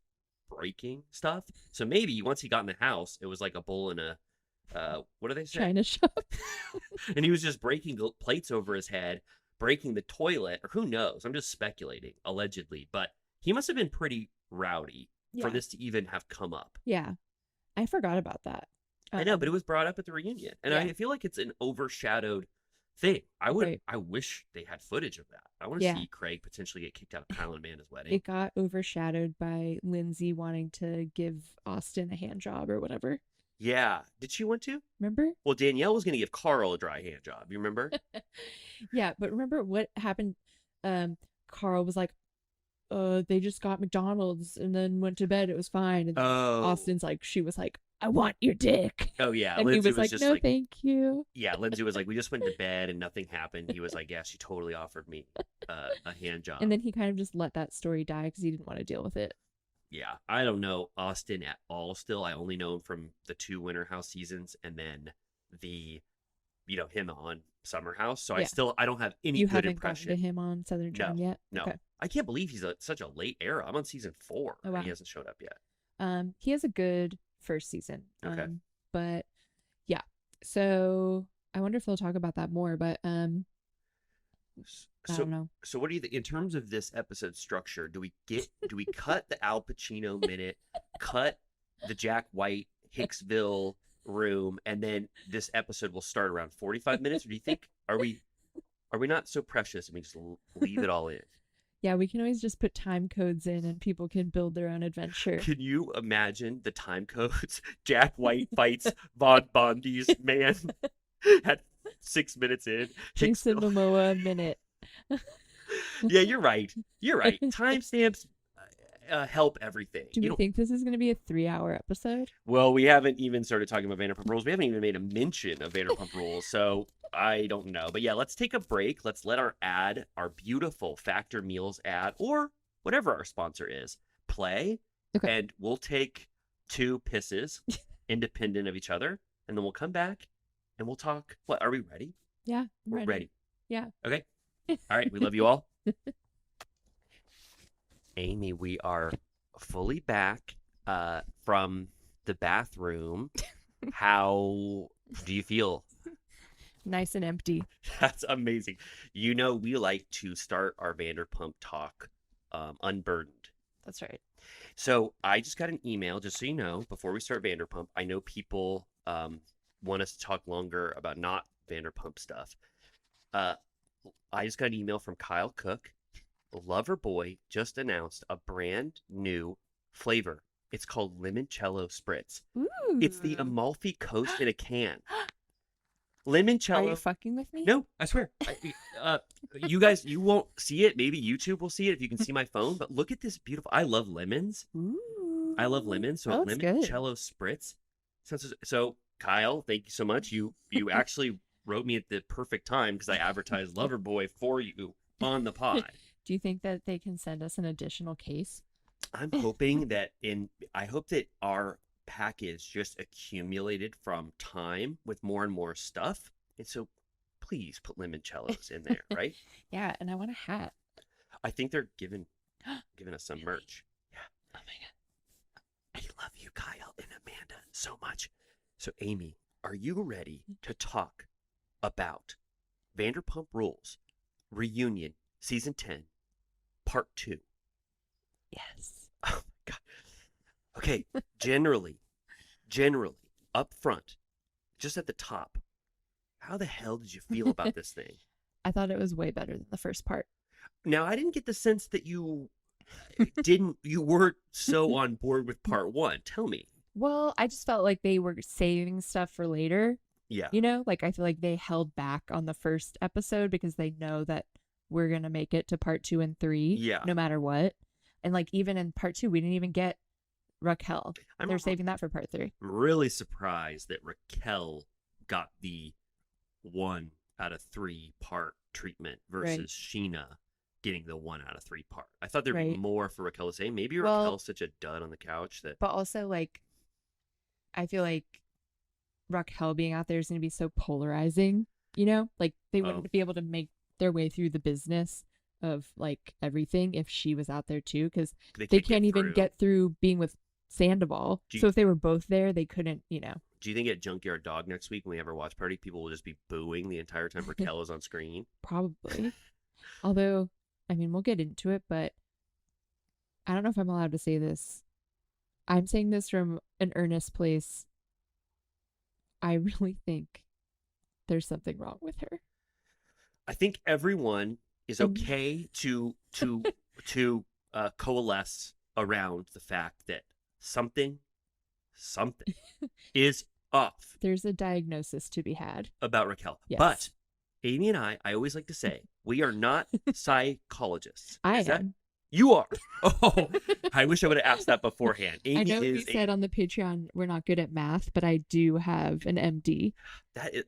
breaking stuff. So maybe once he got in the house, it was like a bull and a what do they say? China shop. And he was just breaking plates over his head, breaking the toilet, or who knows? I'm just speculating, allegedly. But he must have been pretty rowdy for Yeah. this to even have come up. Yeah. I forgot about that. I know, but it was brought up at the reunion, and Yeah. I feel like it's an overshadowed thing. I Right. wish they had footage of that. I want to Yeah. see Craig potentially get kicked out of Kyle and Amanda's wedding. It got overshadowed by Lindsay wanting to give Austin a hand job or whatever. Yeah, did she want to? Remember? Well, Danielle was going to give Carl a dry hand job. You remember? Yeah, but remember what happened? Carl was like, they just got McDonald's and then went to bed. It was fine. And Oh, Austin's like, she was like, I want your dick. Oh yeah, And Lindsay he was like, just no, like, thank you. yeah, Lindsay was like, we just went to bed and nothing happened. He was like, yeah, she totally offered me a hand job. And then he kind of just let that story die because he didn't want to deal with it. Yeah, I don't know Austin at all still. I only know him from the 2 Winter House seasons and then the, him on Summer House. So Yeah. I don't have any You good haven't impression. gotten to him on Southern Charm yet? No. Okay. I can't believe he's such a late era. I'm on season 4 Oh, wow. and he hasn't showed up yet. He has a good first season. Okay. But yeah. So I wonder if they'll talk about that more, but I don't know. So what do you think in terms of this episode structure? Do we cut the Al Pacino minute, cut the Jack White Hicksville room, and then this episode will start around 45 minutes? Or do you think are we not so precious and we just leave it all in? Yeah, we can always just put time codes in and people can build their own adventure. Can you imagine the time codes? Jack White fights Von Bondi's man at 6 minutes in. Jason Momoa minute. Yeah, you're right. Timestamps help everything. Do we think this is going to be a 3-hour episode? Well, we haven't even started talking about Vanderpump Rules. We haven't even made a mention of Vanderpump Rules, so I don't know. But yeah, let's take a break. Let's let our beautiful Factor Meals ad, or whatever our sponsor is, play. Okay. And we'll take 2 pisses independent of each other, and then we'll come back and we'll talk. What, are we ready? Yeah, We're ready. Yeah. Okay. All right. We love you all. Amy, we are fully back from the bathroom. How do you feel? Nice and empty. That's amazing. We like to start our Vanderpump talk unburdened. That's right. So I just got an email, just so you know, before we start Vanderpump. I know people want us to talk longer about not Vanderpump stuff. I just got an email from Kyle Cook. Loverboy just announced a brand new flavor. It's called Limoncello Spritz. Ooh. It's the Amalfi Coast in a can. Are Limoncello. you fucking with me? No, I swear. You guys, you won't see it. Maybe YouTube will see it if you can see my phone. But look at this beautiful. I love lemons. Ooh. I love lemons. So That looks good. Limoncello Spritz. So Kyle, thank you so much. You actually wrote me at the perfect time because I advertised Loverboy for you on the pod. Do you think that they can send us an additional case? I'm hoping that I hope that our package just accumulated from time with more and more stuff. And so please put limoncellos in there, right? Yeah, and I want a hat. I think they're giving us some merch. Yeah. Oh my God. I love you, Kyle and Amanda, so much. So Amy, are you ready to talk about Vanderpump Rules Reunion Season 10 Part 2? Yes. Oh my God. Okay, generally, up front, just at the top, how the hell did you feel about this thing? I thought it was way better than the first part. Now, I didn't get the sense that you weren't so on board with part 1. Tell me. Well, I just felt like they were saving stuff for later. Yeah. Like I feel like they held back on the first episode because they know that we're going to make it to part 2 and 3. Yeah. No matter what. And like even in part 2, we didn't even get Raquel. They're saving that for part 3. I'm really surprised that Raquel got the 1 out of 3 part treatment versus Scheana getting the 1 out of 3 part. I thought there'd be more for Raquel to say. Maybe Raquel's such a dud on the couch that. But also, like, I feel like Raquel being out there is going to be so polarizing. Like they wouldn't be able to make their way through the business of like everything if she was out there too, because they can't even get through being with Sandoval. So if they were both there, they couldn't. Do you think at Junkyard Dog next week when we have our watch party, people will just be booing the entire time Raquel is on screen? Probably. Although, I mean, we'll get into it, but I don't know if I'm allowed to say this. I'm saying this from an earnest place. I really think there's something wrong with her. I think everyone is okay to coalesce around the fact that something is off. There's a diagnosis to be had about Raquel. Yes. But Amy and I always like to say, we are not psychologists. I am. You are. Oh, I wish I would have asked that beforehand. I Amy know you is said on the Patreon we're not good at math, but I do have an MD.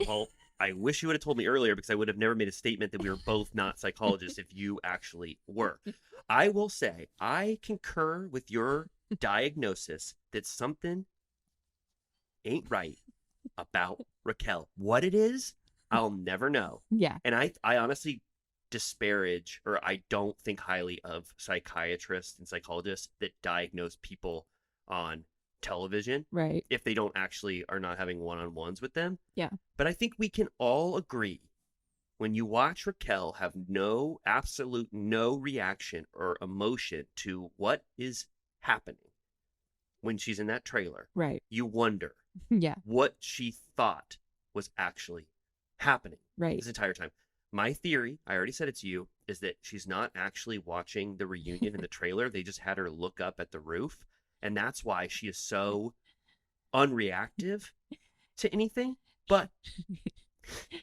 well, I wish you would have told me earlier because I would have never made a statement that we were both not psychologists if you actually were. I will say I concur with your diagnosis that something ain't right about Raquel. What it is, I'll never know. Yeah, And I honestly disparage, or I don't think highly of psychiatrists and psychologists that diagnose people on television right. if they don't actually are not having one-on-ones with them. Yeah. But I think we can all agree when you watch Raquel have absolute no reaction or emotion to what is happening when she's in that trailer, Right. you wonder Yeah, what she thought was actually happening right. this entire time. My theory, I already said it to you, is that she's not actually watching the reunion in the trailer. They just had her look up at the roof. And that's why she is so unreactive to anything. But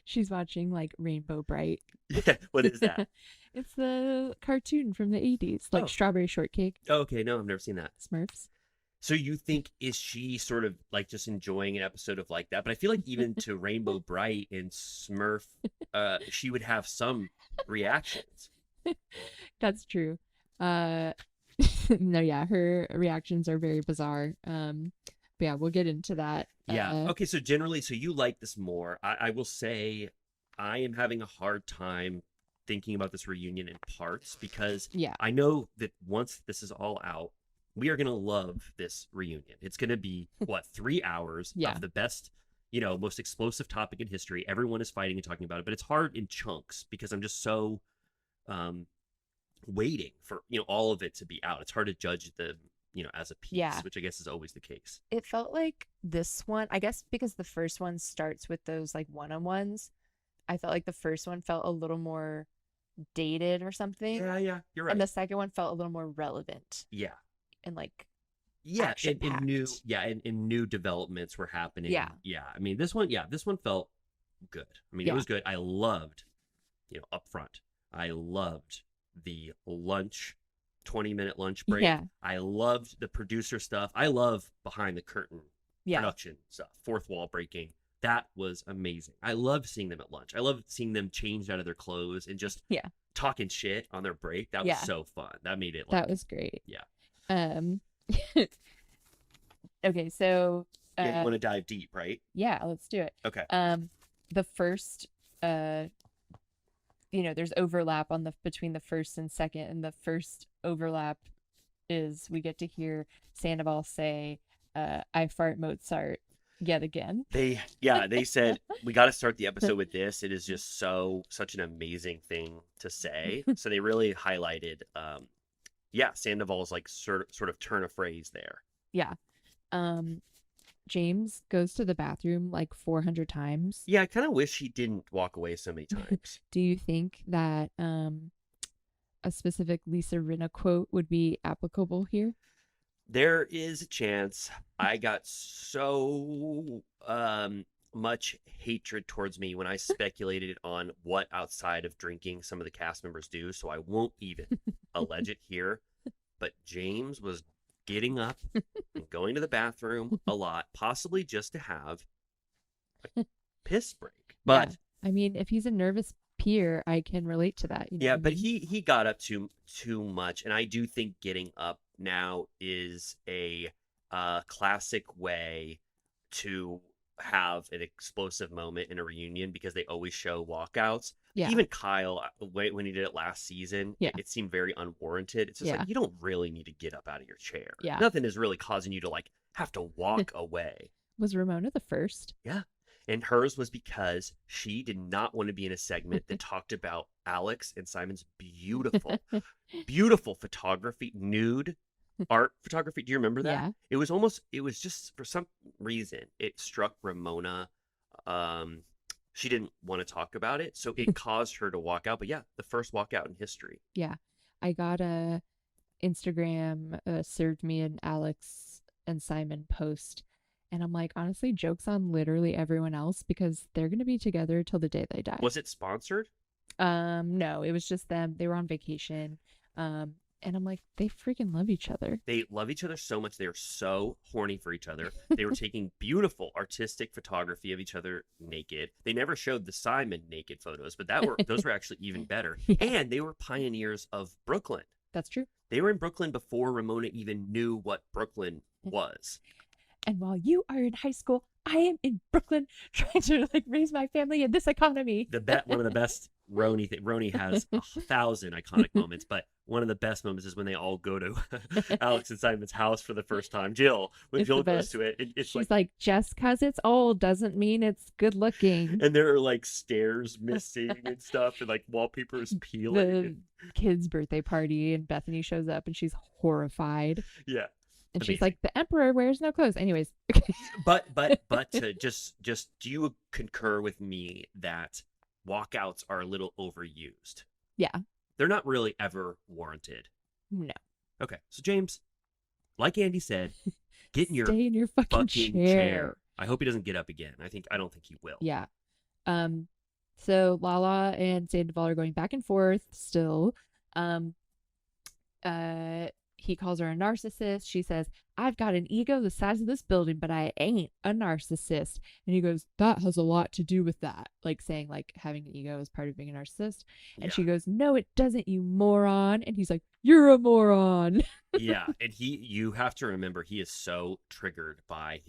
She's watching like Rainbow Bright. yeah, what is that? It's the cartoon from the 80s, like Oh. Strawberry Shortcake, Okay, no, I've never seen that. Smurfs. So you think, is she sort of like just enjoying an episode of like that? But I feel like even to Rainbow Bright and Smurf, she would have some reactions. That's true. No, yeah, her reactions are very bizarre. But yeah, we'll get into that. Yeah. Okay. So generally, so you like this more. I will say I am having a hard time thinking about this reunion in parts because Yeah. I know that once this is all out, we are going to love this reunion. It's going to be, what, 3 hours Yeah. of the best, most explosive topic in history. Everyone is fighting and talking about it, but it's hard in chunks because I'm just so waiting for, all of it to be out. It's hard to judge them, as a piece, Yeah. which I guess is always the case. It felt like this one, I guess because the first one starts with those like one-on-ones, I felt like the first one felt a little more dated or something. Yeah, you're right. And the second one felt a little more relevant Yeah. and like Yeah, and new, action-packed. and new developments were happening. Yeah. I mean, this one felt good. I mean, Yeah. it was good. I loved, up front, I loved the 20-minute lunch break. Yeah. I loved the producer stuff. I love behind the curtain Yeah. production stuff, fourth wall breaking. That was amazing. I loved seeing them at lunch. I loved seeing them changed out of their clothes and just Yeah. talking shit on their break. That was Yeah. so fun. That made it That was great. Yeah. Okay, so Yeah, you want to dive deep, right? yeah, let's do it. Okay. The first there's overlap between the first and second, and the first overlap is we get to hear Sandoval say, I fart Mozart yet again. They said we got to start the episode with this. It is just such an amazing thing to say. So they really highlighted Sandoval's like sort of turn of phrase there. Yeah. James goes to the bathroom like 400 times. Yeah, I kind of wish he didn't walk away so many times. Do you think that a specific Lisa Rinna quote would be applicable here? There is a chance. I got so much hatred towards me when I speculated on what outside of drinking some of the cast members do, so I won't even allege it here. But James was getting up and going to the bathroom a lot, possibly just to have a piss break. But Yeah. I mean, if he's a nervous peer, I can relate to that. yeah, but he got up too much, and I do think getting up now is a classic way to have an explosive moment in a reunion because they always show walkouts. Yeah. Even Kyle, when he did it last season, Yeah. it seemed very unwarranted. It's just Yeah. like, you don't really need to get up out of your chair. Yeah. Nothing is really causing you to like have to walk away. Was Ramona the first? And hers was because she did not want to be in a segment that talked about Alex and Simon's beautiful photography, nude art photography. Do you remember that? Yeah. It was just for some reason it struck Ramona. She didn't want to talk about it, so it caused her to walk out. But yeah, the first walkout in history. Yeah. I got a Instagram served me an Alex and Simon post, and I'm like, honestly, joke's on literally everyone else because they're gonna be together till the day they die. Was it sponsored? No, it was just them. They were on vacation. And I'm like, they freaking love each other. They love each other so much. They are so horny for each other. They were taking beautiful artistic photography of each other naked. They never showed the Simon naked photos, but those were actually even better. Yeah. And they were pioneers of Brooklyn. That's true. They were in Brooklyn before Ramona even knew what Brooklyn was. And while you are in high school, I am in Brooklyn trying to like raise my family in this economy. One of the best Roni has 1,000 iconic moments, but one of the best moments is when they all go to Alex and Simon's house for the first time. Jill, when It's Jill the goes best. to it, it's She's like, just because it's old doesn't mean it's good looking. and there are like stairs missing and stuff, and like wallpaper is peeling. The kid's birthday party, and Bethany shows up and she's horrified. Yeah. And she's Amazing. like, the emperor wears no clothes. Anyways. But to just do you concur with me that walkouts are a little overused? Yeah. They're not really ever warranted. No. Okay. So James, like Andy said, get in your Stay in your fucking chair. I hope he doesn't get up again. I don't think he will. Yeah. So Lala and Sandoval are going back and forth still. He calls her a narcissist. She says, I've got an ego the size of this building, but I ain't a narcissist. And he goes, that has a lot to do with that. Like saying like having an ego is part of being a narcissist. And Yeah. she goes, no, it doesn't, you moron. And he's like, you're a moron. Yeah, and you have to remember he is so triggered by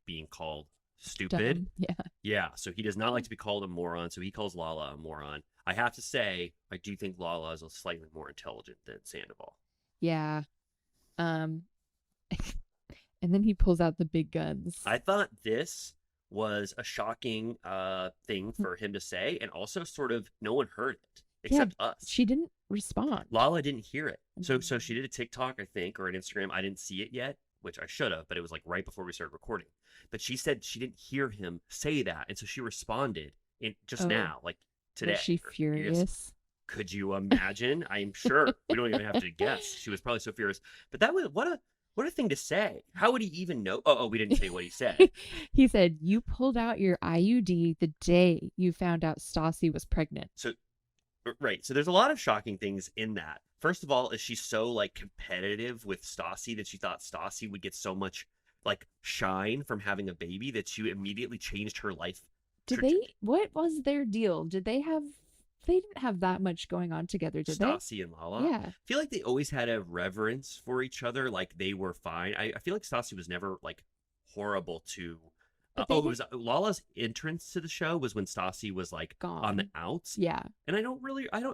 being called stupid. Dumb. Yeah. Yeah, so he does not like to be called a moron, so he calls Lala a moron. I have to say, I do think Lala is slightly more intelligent than Sandoval. Yeah. And then he pulls out the big guns. I thought this was a shocking thing for him to say, and also sort of no one heard it except us. She didn't respond. Lala didn't hear it. So she did a TikTok, I think, or an Instagram. I didn't see it yet, which I should have, but it was like right before we started recording. But she said she didn't hear him say that, and so she responded now, like today. Was she or furious? Could you imagine? I'm sure. We don't even have to guess. She was probably so furious. But that was what a thing to say. How would he even know? Oh, we didn't say what he said. He said, you pulled out your IUD the day you found out Stassi was pregnant. So, right. So there's a lot of shocking things in that. First of all, is she so like competitive with Stassi that she thought Stassi would get so much like shine from having a baby that she immediately changed her life? What was their deal? They didn't have that much going on together, did Stassi and Lala? they? Yeah. I feel like they always had a reverence for each other. Like they were fine. I feel like Stassi was never like horrible to. But It was Lala's entrance to the show was when Stassi was like Gone. on the outs. Yeah. And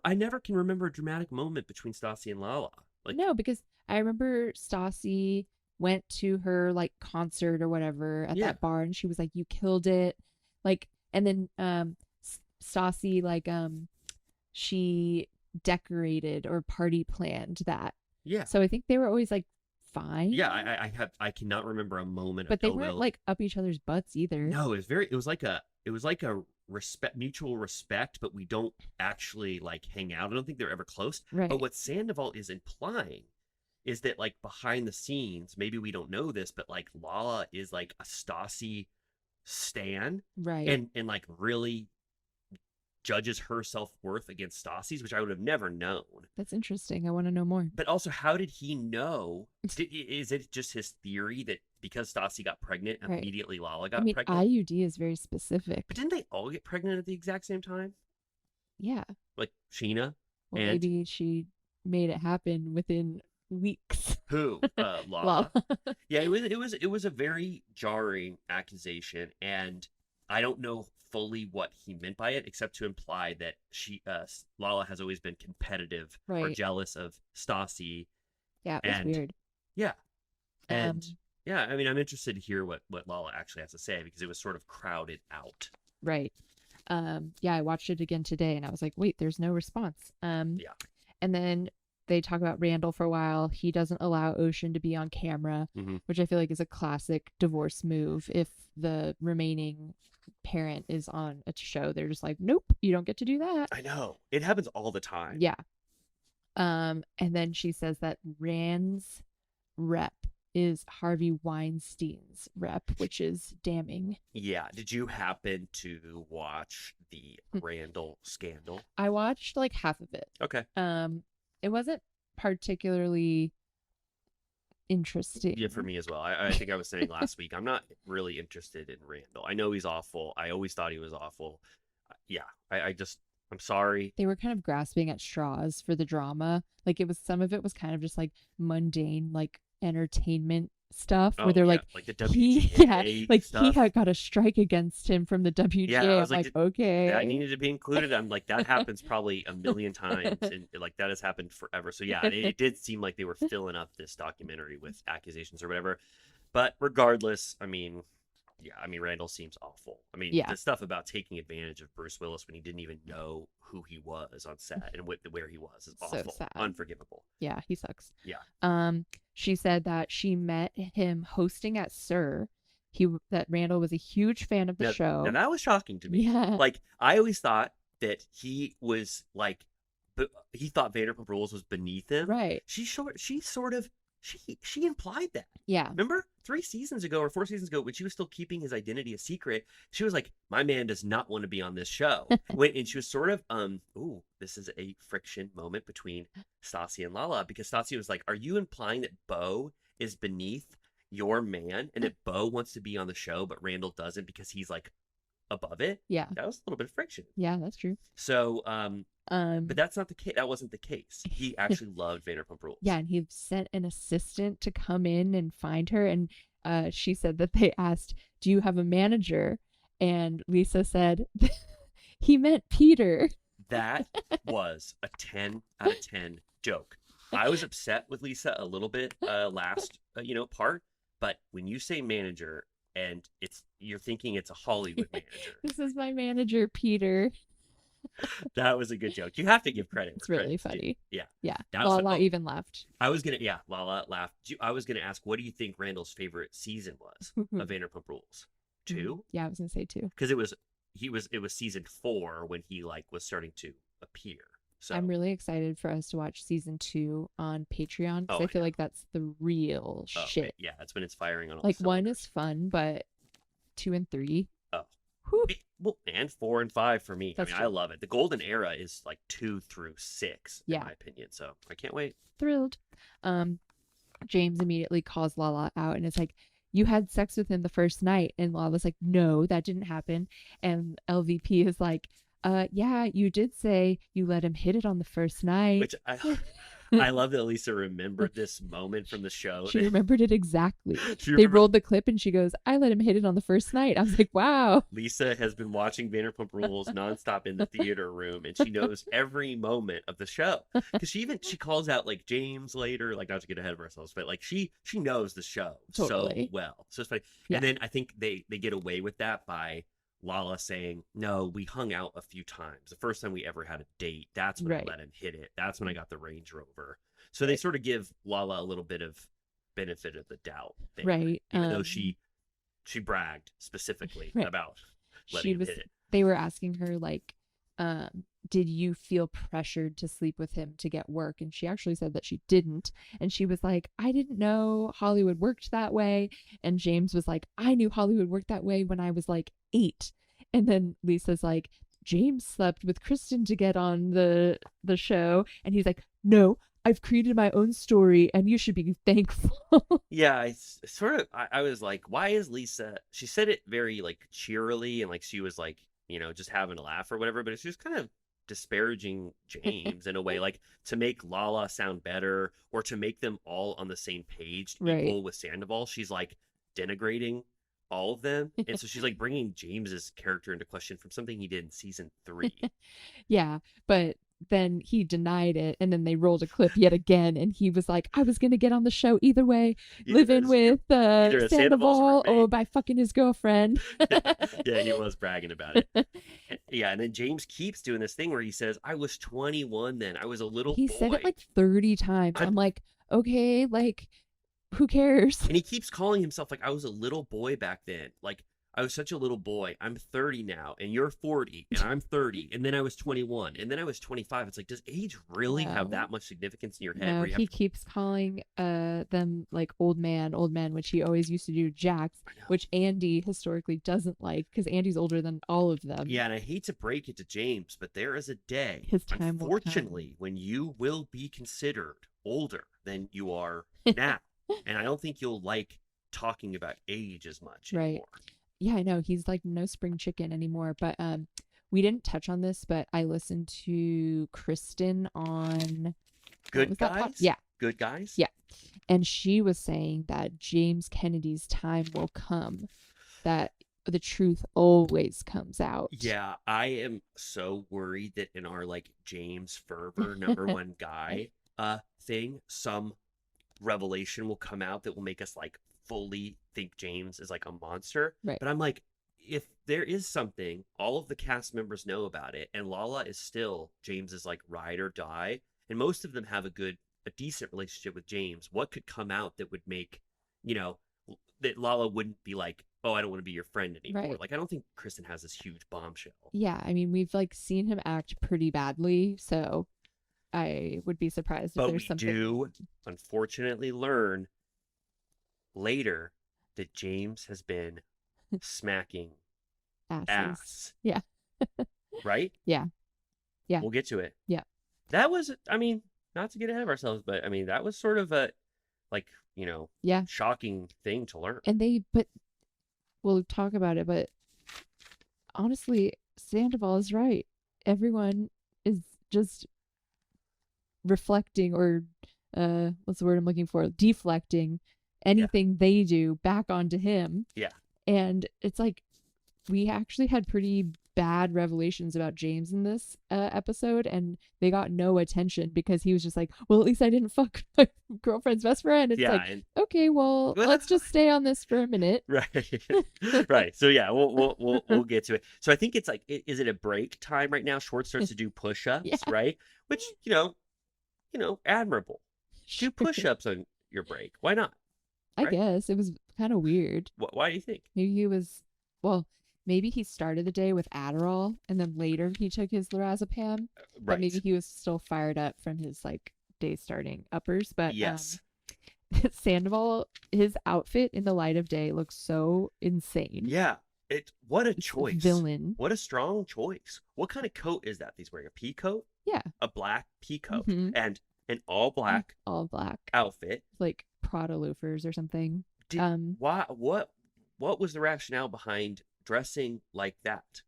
I never can remember a dramatic moment between Stassi and Lala. Like, No, because I remember Stassi went to her like concert or whatever at Yeah. that bar, and she was like, you killed it. Like, and then Stassi like she decorated or party planned that. yeah. So I think they were always like fine. Yeah, I cannot remember a moment But of they ill weren't will. like up each other's butts either. No, it was like a mutual respect, but we don't actually like hang out. I don't think they're ever close. Right. But what Sandoval is implying is that like behind the scenes, maybe we don't know this, but like Lala is like a Stassi stan Right. and like really judges her self-worth against Stassi's, which I would have never known. That's interesting. I want to know more. But also, how did he know? Is it just his theory that because Stassi got pregnant, Right. immediately Lala I got mean, pregnant? IUD is very specific. But didn't they all get pregnant at the exact same time? Yeah. Like Scheana? Well, And- maybe she made it happen within weeks. Who? Lala. Lala. Yeah, it was a very jarring accusation, and I don't know fully what he meant by it, except to imply that Lala has always been competitive or Right. jealous of Stassi. Yeah, it was And- weird. Yeah. And Um, yeah, I mean, I'm interested to hear what Lala actually has to say because it was sort of crowded out. Right. Yeah, I watched it again today and I was like, wait, there's no response. Yeah. And then they talk about Randall for a while. He doesn't allow Ocean to be on camera, Mhm. which I feel like is a classic divorce move. If the remaining parent is on a show, they're just like, nope, you don't get to do that. I know. It happens all the time. Yeah. And then she says that Rand's rep is Harvey Weinstein's rep, which is damning. Yeah. Did you happen to watch the Randall scandal? I watched like half of it. Okay. It wasn't particularly interesting. Yeah, for me as well. I think I was saying last week, I'm not really interested in Randall. I know he's awful. I always thought he was awful. Yeah, I'm sorry. They were kind of grasping at straws for the drama. Like some of it was kind of just like mundane, like entertainment stuff where they're like the he WGA stuff. he had got a strike against him from the WGA. Yeah, I was I'm like, okay, that needed to be included. I'm like, that happens probably a million times, and like that has happened forever. So yeah, it did seem like they were filling up this documentary with accusations or whatever. But regardless, I mean, Randall seems awful. I mean, the stuff about taking advantage of Bruce Willis when he didn't even know who he was on set and where he was is awful, so sad. Unforgivable. Yeah, he sucks. Yeah. She said that she met him hosting at Sir. That Randall was a huge fan of the show. Now that was shocking to me. Yeah. Like, I always thought that he was like, he thought Vanderpump Rules was beneath him. Right. She implied that. Yeah. Remember 3 seasons ago or 4 seasons ago when she was still keeping his identity a secret, she was like, my man does not want to be on this show. And she was sort of, this is a friction moment between Stassi and Lala, because Stassi was like, are you implying that Beau is beneath your man and that Beau wants to be on the show, but Randall doesn't because he's like above it? Yeah. That was a little bit of friction. Yeah, that's true. So, but that's not the case. That wasn't the case. He actually loved Vanderpump Rules. Yeah, and he sent an assistant to come in and find her. And she said that they asked, do you have a manager? And Lisa said, he meant Peter. That was a 10 out of 10 joke. I was upset with Lisa a little bit last part, but when you say manager and you're thinking it's a Hollywood manager. This is my manager, Peter. That was a good joke. You have to give credit. It's really funny. Yeah. Yeah. Lala even laughed. Lala laughed. I was gonna ask, what do you think Randall's favorite season was of Vanderpump Rules? 2? Yeah, I was gonna say 2. Because it was season 4 when he like was starting to appear. So I'm really excited for us to watch season 2 on Patreon, because I feel like that's the real shit. Okay. Yeah, that's when it's firing on all like cylinders. 1 is fun, but 2 and 3. Oh. Whew. Well, and 4 and 5 for me. That's I true. love it. The golden era is like 2 through 6, in my opinion. So I can't wait. Thrilled. James immediately calls Lala out and it's like, you had sex with him the first night. And Lala's like, no, that didn't happen. And LVP is like, yeah, you did say you let him hit it on the first night. Which I love that Lisa remembered this moment from the show. She remembered it exactly. They rolled the clip and she goes, I let him hit it on the first night. I was like, wow. Lisa has been watching Vanderpump Rules nonstop in the theater room, and she knows every moment of the show. Because she calls out like James later, like not to get ahead of ourselves, but like she knows the show so well. So it's funny. Yeah. And then I think they get away with that by Lala saying, no, we hung out a few times. The first time we ever had a date, that's when I let him hit it. That's when I got the Range Rover. So they sort of give Lala a little bit of benefit of the doubt there, right? Even though she bragged specifically about letting him hit it. They were asking her like, did you feel pressured to sleep with him to get work? And she actually said that she didn't. And she was like, I didn't know Hollywood worked that way. And James was like, I knew Hollywood worked that way when I was like 8. And then Lisa's like, James slept with Kristen to get on the show. And he's like, no, I've created my own story and you should be thankful. Yeah, I was like, why is Lisa, she said it very like cheerily and like she was like, just having a laugh or whatever, but it's just kind of disparaging James in a way, like to make Lala sound better or to make them all on the same page equal with Sandoval. She's like denigrating all of them, and so she's like bringing James's character into question from something he did in season 3. Yeah, but then he denied it, and then they rolled a clip yet again, and he was like, I was gonna get on the show either way, living with Sandoval or by fucking his girlfriend. Yeah, he was bragging about it. Yeah, and then James keeps doing this thing where he says, I was 21 then, I was a little boy. He said it like 30 times. I'm like, okay, like, who cares? And he keeps calling himself like, I was a little boy back then, like I was such a little boy. I'm 30 now, and you're 40, and I'm 30, and then I was 21, and then I was 25. It's like, does age really have that much significance in your head? No, he keeps calling them like old man, which he always used to do Jax, which Andy historically doesn't like because Andy's older than all of them. Yeah, and I hate to break it to James, but there is a day, his time unfortunately, when you will be considered older than you are now. And I don't think you'll like talking about age as much Right. anymore. Yeah, I know. He's like no spring chicken anymore. But we didn't touch on this, but I listened to Kristen on Good Guys? Yeah. Good Guys? Yeah. And she was saying that James Kennedy's time will come, that the truth always comes out. Yeah, I am so worried that in our like James Ferber #1 guy thing, some revelation will come out that will make us like fully think James is like a monster. Right. But I'm like, if there is something, all of the cast members know about it, and Lala is still James's like ride or die, and most of them have a decent relationship with James. What could come out that would make, you know, that Lala wouldn't be like, oh, I don't want to be your friend anymore. Right. Like, I don't think Kristen has this huge bombshell. Yeah, I mean, we've like seen him act pretty badly, so I would be surprised if But there's we something. do, unfortunately, learn later that James has been smacking Asses. ass. Yeah. Right? Yeah. Yeah. We'll get to it. Yeah. That was, I mean, not to get ahead of ourselves, but I mean, that was sort of a, like, you know, Yeah. shocking thing to learn. And but we'll talk about it, but honestly, Sandoval is right. Everyone is just reflecting or what's the word I'm looking for? Deflecting anything they do back onto him. Yeah. And it's like we actually had pretty bad revelations about James in this episode, and they got no attention because he was just like, well, at least I didn't fuck my girlfriend's best friend. It's like, and okay, well, let's just stay on this for a minute. right. Right. So yeah, we'll get to it. So I think it's like, is it a break time right now? Schwartz starts to do push-ups, Yeah. right? Which, you know, admirable. Do push-ups on your break. Why not? I right? guess it was kind of weird. Why do you think? Maybe he started the day with Adderall and then later he took his lorazepam. But Right. maybe he was still fired up from his like day starting uppers. But Yes. Sandoval, his outfit in the light of day looks so insane. Yeah. What a It's choice. Villain. What a strong choice. What kind of coat is that he's wearing? A pea coat? Yeah. A black pea coat. Mhm. And an all black All black. outfit. Like Prada loafers or something. What was the rationale behind dressing like that?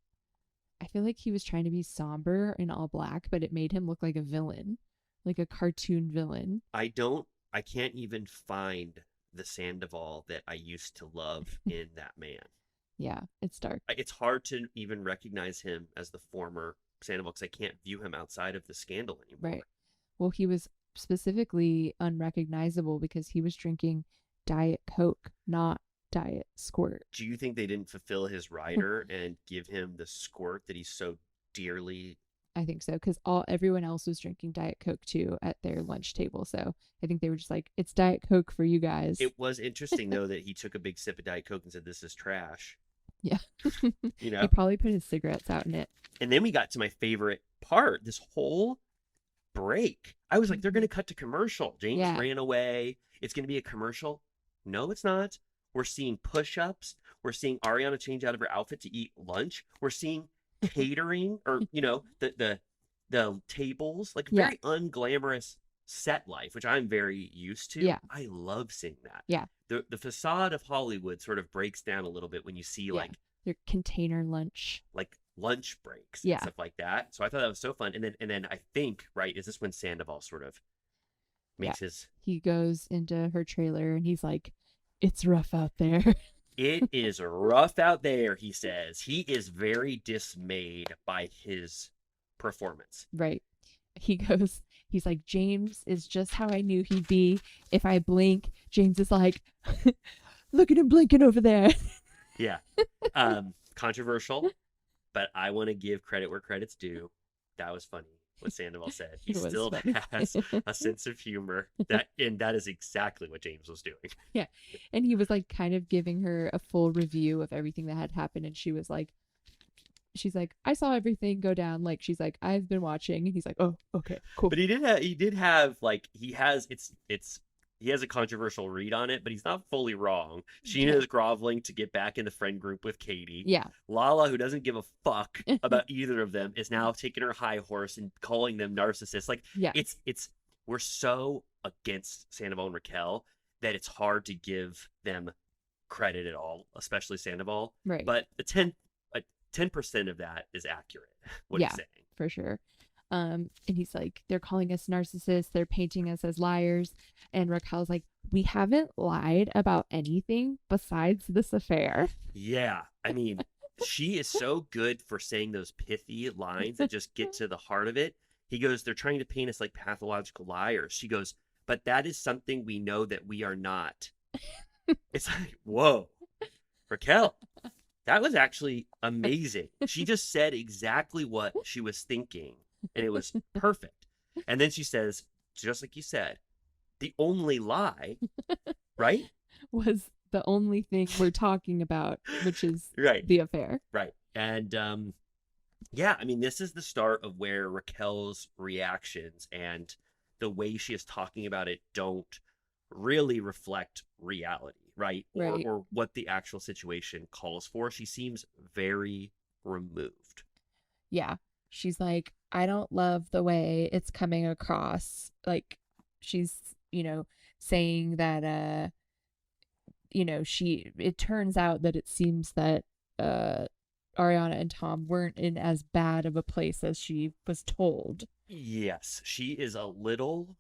I feel like he was trying to be somber in all black, but it made him look like a villain. Like a cartoon villain. I can't even find the Sandoval that I used to love in that man. Yeah, it's dark. It's hard to even recognize him as the former Sandoval because I can't view him outside of the scandal anymore. Right. Well, he was specifically unrecognizable because he was drinking Diet Coke, not Diet Squirt. Do you think they didn't fulfill his rider and give him the squirt that he's so dearly? I think so, because everyone else was drinking Diet Coke too at their lunch table. So I think they were just like, it's Diet Coke for you guys. It was interesting though that he took a big sip of Diet Coke and said, "This is trash." Yeah. You know. He probably put his cigarettes out in it. And then we got to my favorite part. This whole break, I was like, they're going to cut to commercial. James Yeah. ran away. It's going to be a commercial. No, it's not. We're seeing push-ups. We're seeing Ariana change out of her outfit to eat lunch. We're seeing catering, or the tables, like Yeah. very unglamorous set life, which I'm very used to. Yeah. I love seeing that. Yeah. The facade of Hollywood sort of breaks down a little bit when you see Yeah. Their container lunch. like lunch breaks Yeah. and stuff like that. So I thought that was so fun. And then I think, right, is this when Sandoval sort of makes his He goes into her trailer and he's like, it's rough out there. "It is rough out there," he says. He is very dismayed by his performance. Right. He's like, James is just how I knew he'd be. If I blink, James is like, look at him blinking over there. Yeah. Controversial, but I want to give credit where credit's due. That was funny what Sandoval said. He It was still funny. has a sense of humor. And that is exactly what James was doing. And he was like kind of giving her a full review of everything that had happened. And she's like, I saw everything go down. Like, she's like, I've been watching. And he's like, oh, okay, cool. But he did have like he has a controversial read on it, but he's not fully wrong. Scheana Yeah. is groveling to get back in the friend group with Katie. Yeah. Lala, who doesn't give a fuck about either of them, is now taking her high horse and calling them narcissists. Like, Yeah. we're so against Sandoval and Raquel that it's hard to give them credit at all, especially Sandoval. Right. But a 10% of that is accurate. What Yeah. he's saying. For sure. And he's like, they're calling us narcissists, they're painting us as liars. And Raquel's like, we haven't lied about anything besides this affair. Yeah. I mean, she is so good for saying those pithy lines that just get to the heart of it. He goes, they're trying to paint us like pathological liars. She goes, but that is something we know that we are not. It's like, whoa, Raquel, that was actually amazing. She just said exactly what she was thinking, and it was perfect. And then she says, just like you said, the only lie, right? Was the only thing we're talking about, which is Right. the affair. Right. And yeah, I mean, this is the start of where Raquel's reactions and the way she is talking about it don't really reflect reality, right? Right. Or what the actual situation calls for. She seems very removed. Yeah. She's like, I don't love the way it's coming across. Like, she's, saying that, it turns out that it seems that Ariana and Tom weren't in as bad of a place as she was told. Yes, she is a little,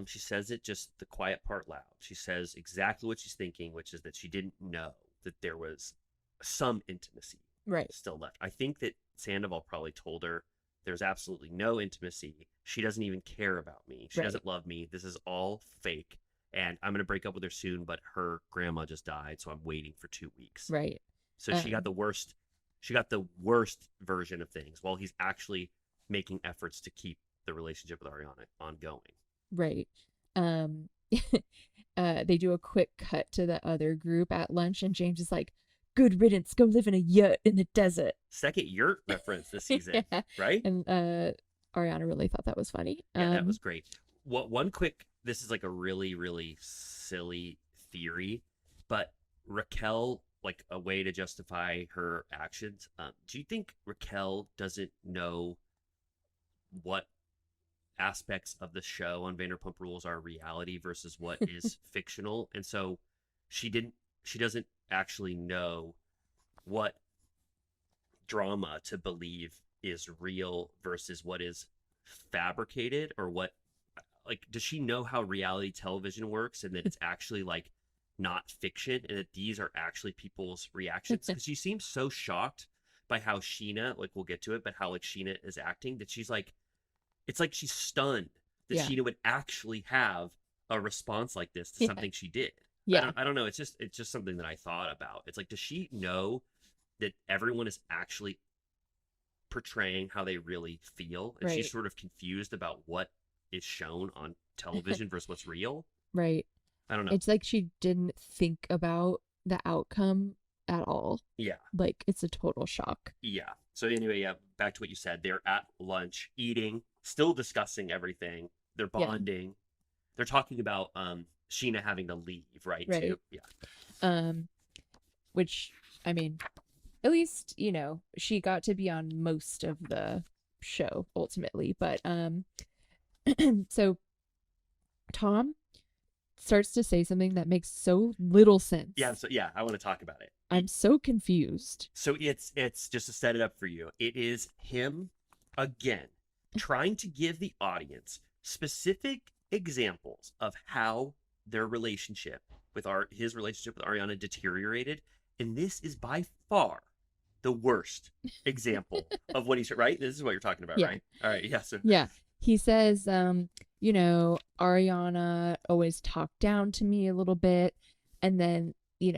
she says it just the quiet part loud. She says exactly what she's thinking, which is that she didn't know that there was some intimacy Right. still left. I think that Sandoval probably told her there's absolutely no intimacy. She doesn't even care about me. She Right. doesn't love me. This is all fake. And I'm going to break up with her soon, but her grandma just died, so I'm waiting for 2 weeks. Right. So she got the worst version of things while he's actually making efforts to keep the relationship with Ariana ongoing. Right. They do a quick cut to the other group at lunch, and James is like, good riddance, go live in a yurt in the desert. Second yurt reference this season, Yeah. right? And Ariana really thought that was funny. Yeah, that was great. This is like a really, really silly theory, but Raquel, like a way to justify her actions. Do you think Raquel doesn't know what aspects of the show on Vanderpump Rules are reality versus what is fictional? And so she doesn't actually know what drama to believe is real versus what is fabricated, or what, like, does she know how reality television works and that it's actually like not fiction and that these are actually people's reactions? Because she seems so shocked by how Scheana, like, we'll get to it, but how like Scheana is acting, that she's like, it's like she's stunned that Yeah. Scheana would actually have a response like this to Yeah. something she did. Yeah. I don't know. It's just something that I thought about. It's like, does she know that everyone is actually portraying how they really feel, and she's Right. sort of confused about what is shown on television versus what's real? Right. I don't know. It's like she didn't think about the outcome at all. Yeah. Like, it's a total shock. Yeah. So anyway, yeah, back to what you said. They're at lunch, eating, still discussing everything. They're Yeah. bonding. They're talking about Scheana having to leave, right? Right. Too. Yeah. Which, I mean, at least, she got to be on most of the show ultimately. But so Tom starts to say something that makes so little sense. Yeah. So yeah, I want to talk about it. I'm so confused. So it's just to set it up for you. It is him again trying to give the audience specific examples of how their relationship with his relationship with Ariana deteriorated, and this is by far the worst example of what he's right. This is what you're talking about, Yeah. right? All right, yeah. So Yeah. He says, Ariana always talked down to me a little bit. And then,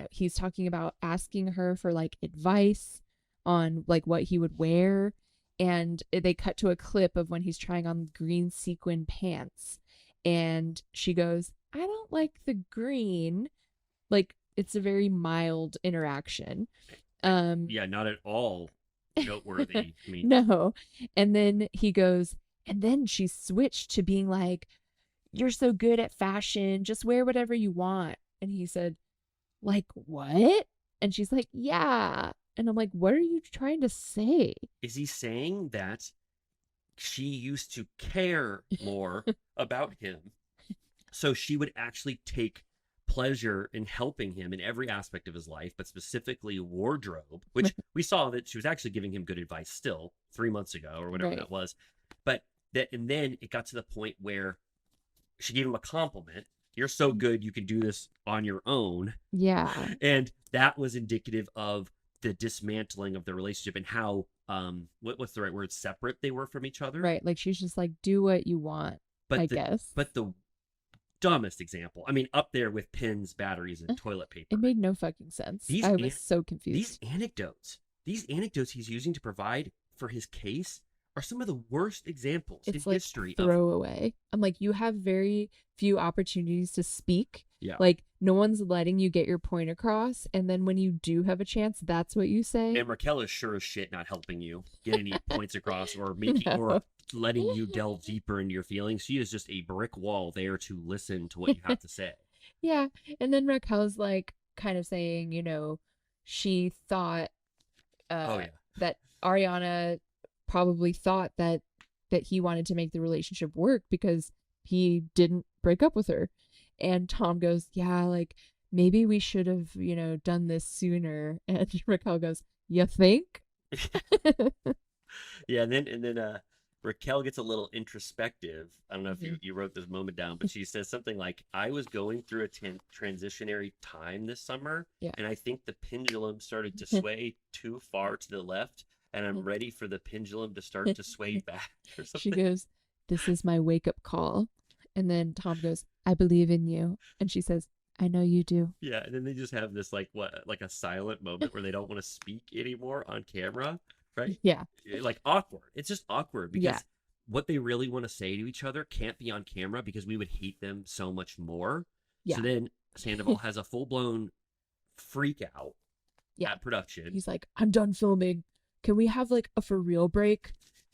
he's talking about asking her for like advice on like what he would wear. And they cut to a clip of when he's trying on green sequin pants. And she goes, I don't like the green. Like, it's a very mild interaction. yeah, not at all noteworthy. I mean, No. And then he goes, and then she switched to being like, you're so good at fashion, just wear whatever you want. And he said, like, what? And she's like, yeah. And I'm like, what are you trying to say? is he saying that she used to care more about him, So she would actually take pleasure in helping him in every aspect of his life, but specifically wardrobe, which we saw that she was actually giving him good advice still 3 months ago or whatever Right. that was. But that, and then it got to the point where she gave him a compliment. You're so good, you can do this on your own. Yeah. And that was indicative of the dismantling of the relationship and how, what's the right word? Separate they were from each other. Right. Like she's just like, do what you want, But I the, guess. But the dumbest example, I mean, up there with pins, batteries, and toilet paper. It made no fucking sense. These I an- was so confused. These anecdotes he's using to provide for his case are some of the worst examples It's in like history of. throwaway. I'm like, you have very few opportunities to speak. Yeah. Like no one's letting you get your point across, and then when you do have a chance, that's what you say. And Raquel is sure as shit not helping you get any points across or making No. or letting you delve deeper into your feelings. She is just a brick wall there to listen to what you have to say. Yeah. And then Raquel's like kind of saying, you know, she thought Oh yeah. that Ariana probably thought that he wanted to make the relationship work because he didn't break up with her. And Tom goes, yeah, like maybe we should have, you know, done this sooner. And Raquel goes, you think? Yeah, and then Raquel gets a little introspective. I don't know if Mm-hmm. you wrote this moment down, but she says something like, I was going through a transitionary time this summer, Yeah. and I think the pendulum started to sway too far to the left, and I'm ready for the pendulum to start to sway back or something. She goes, this is my wake up call. And then Tom goes, I believe in you. And she says, I know you do. Yeah, and then they just have this like a silent moment where they don't want to speak anymore on camera, right? Yeah. Like awkward. It's just awkward because Yeah. what they really want to say to each other can't be on camera because we would hate them so much more. Yeah. So then Sandoval has a full-blown freak out Yeah. at production. He's like, I'm done filming. Can we have like a for real break?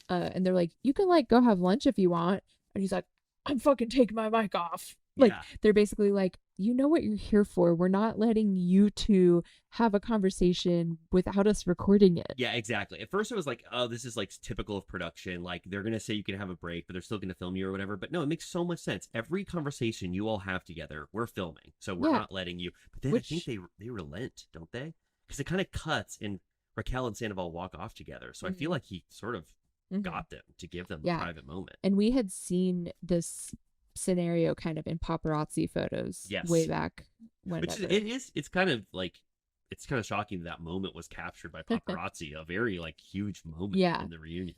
And they're like, you can like go have lunch if you want. And he's like, I'm fucking taking my mic off. Like Yeah. they're basically like, you know what you're here for. We're not letting you two have a conversation without us recording it. Yeah, exactly. At first it was like, oh, this is like typical of production. Like they're going to say you can have a break, but they're still going to film you or whatever. But no, it makes so much sense. Every conversation you all have together, we're filming. So we're Yeah. not letting you. But then Which- I think they relent, don't they? Because it kind of cuts and Raquel and Sandoval walk off together. So I feel like he sort of Mhm. got them to give them Yeah. a private moment. And we had seen this scenario kind of in paparazzi photos Yes. way back Which whenever. it's kind of like, it's kind of shocking that moment was captured by paparazzi, a very like huge moment Yeah. in the reunion.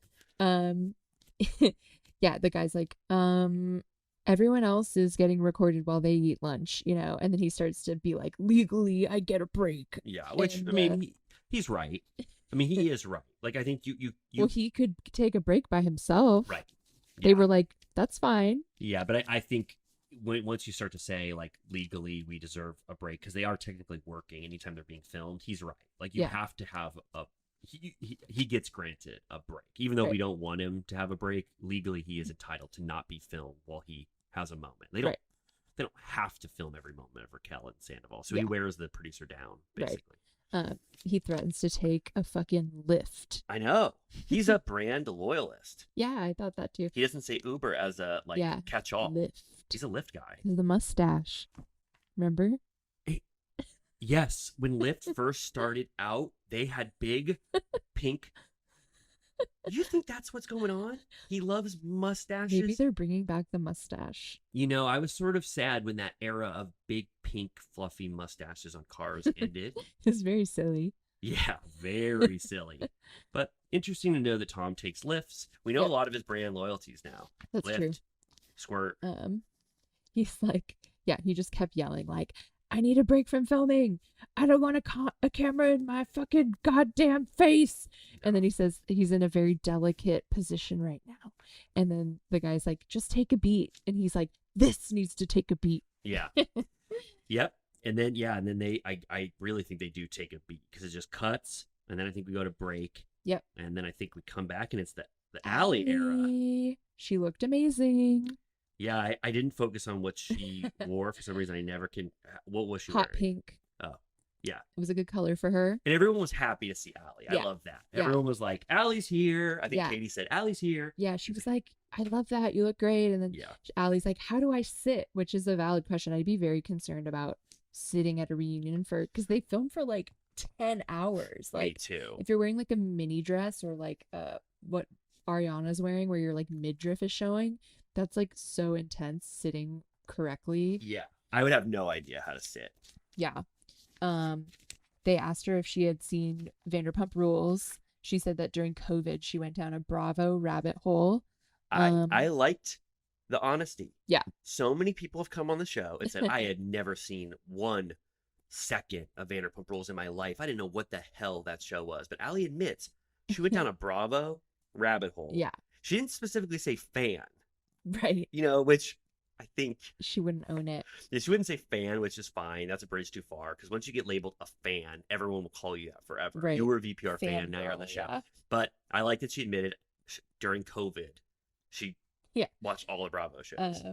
Yeah, the guy's like, everyone else is getting recorded while they eat lunch, you know, and then he starts to be like, legally, I get a break. Yeah, which And, I mean, he's right. I mean, he is right. Like I think you Well, he could take a break by himself. right. They Yeah. were like, that's fine. Yeah, but I think once you start to say like legally we deserve a break because they are technically working anytime they're being filmed, he's right. Like you Yeah. have to have he gets granted a break, even though we Right. don't want him to have a break. Legally, he is entitled to not be filmed while he has a moment. They don't. Right. They don't have to film every moment of Raquel and Sandoval, so he Yeah. wears the producer down Right. basically. He threatens to take a fucking Lyft. I know he's a brand loyalist. Yeah, I thought that too. He doesn't say Uber as a like Yeah, catch-all. Lyft. He's a Lyft guy. The mustache. Remember? Yes, when Lyft first started out, they had big pink. You think that's what's going on? He loves mustaches. Maybe they're bringing back the mustache. You know, I was sort of sad when that era of big pink fluffy mustaches on cars ended. It's very silly. Yeah, very silly. But interesting to know that Tom takes lifts. We know Yep. a lot of his brand loyalties now. That's Lyft, true. Squirt. He's like, yeah, he just kept yelling like, I need a break from filming. I don't want a camera in my fucking goddamn face. And then he says he's in a very delicate position right now. And then the guy's like, just take a beat. And he's like, this needs to take a beat. Yeah. Yep. And then I really think they do take a beat because it just cuts, and then I think we go to break. Yep. And then I think we come back and it's the Allie era. Allie. She looked amazing. Yeah, I didn't focus on what she wore for some reason. I never can. What was she Hot wearing? pink. Oh, yeah. It was a good color for her. And everyone was happy to see Allie. I Yeah. love that. Yeah. Everyone was like, Allie's here. I think Yeah. Katie said, Allie's here. Yeah, she was like, I love that. You look great. And then Yeah. Allie's like, how do I sit? Which is a valid question. I'd be very concerned about sitting at a reunion because they film for like 10 hours. Me Like, too. if you're wearing like a mini dress or like what Ariana's wearing, where your like midriff is showing, that's like so intense sitting correctly. Yeah. I would have no idea how to sit. Yeah. They asked her if she had seen Vanderpump Rules. She said that during COVID, she went down a Bravo rabbit hole. I liked the honesty. Yeah. So many people have come on the show and said, I had never seen 1 second of Vanderpump Rules in my life. I didn't know what the hell that show was. But Allie admits she went down a Bravo rabbit hole. Yeah. She didn't specifically say fan, Right. which I think She wouldn't own it. she wouldn't say fan, which is fine. That's a bridge too far because once you get labeled a fan, everyone will call you that forever. Right. You were a VPR fan, now you're on the Fangirl, show. yeah. But I like that she admitted during COVID, she Yeah. watched all the Bravo shows.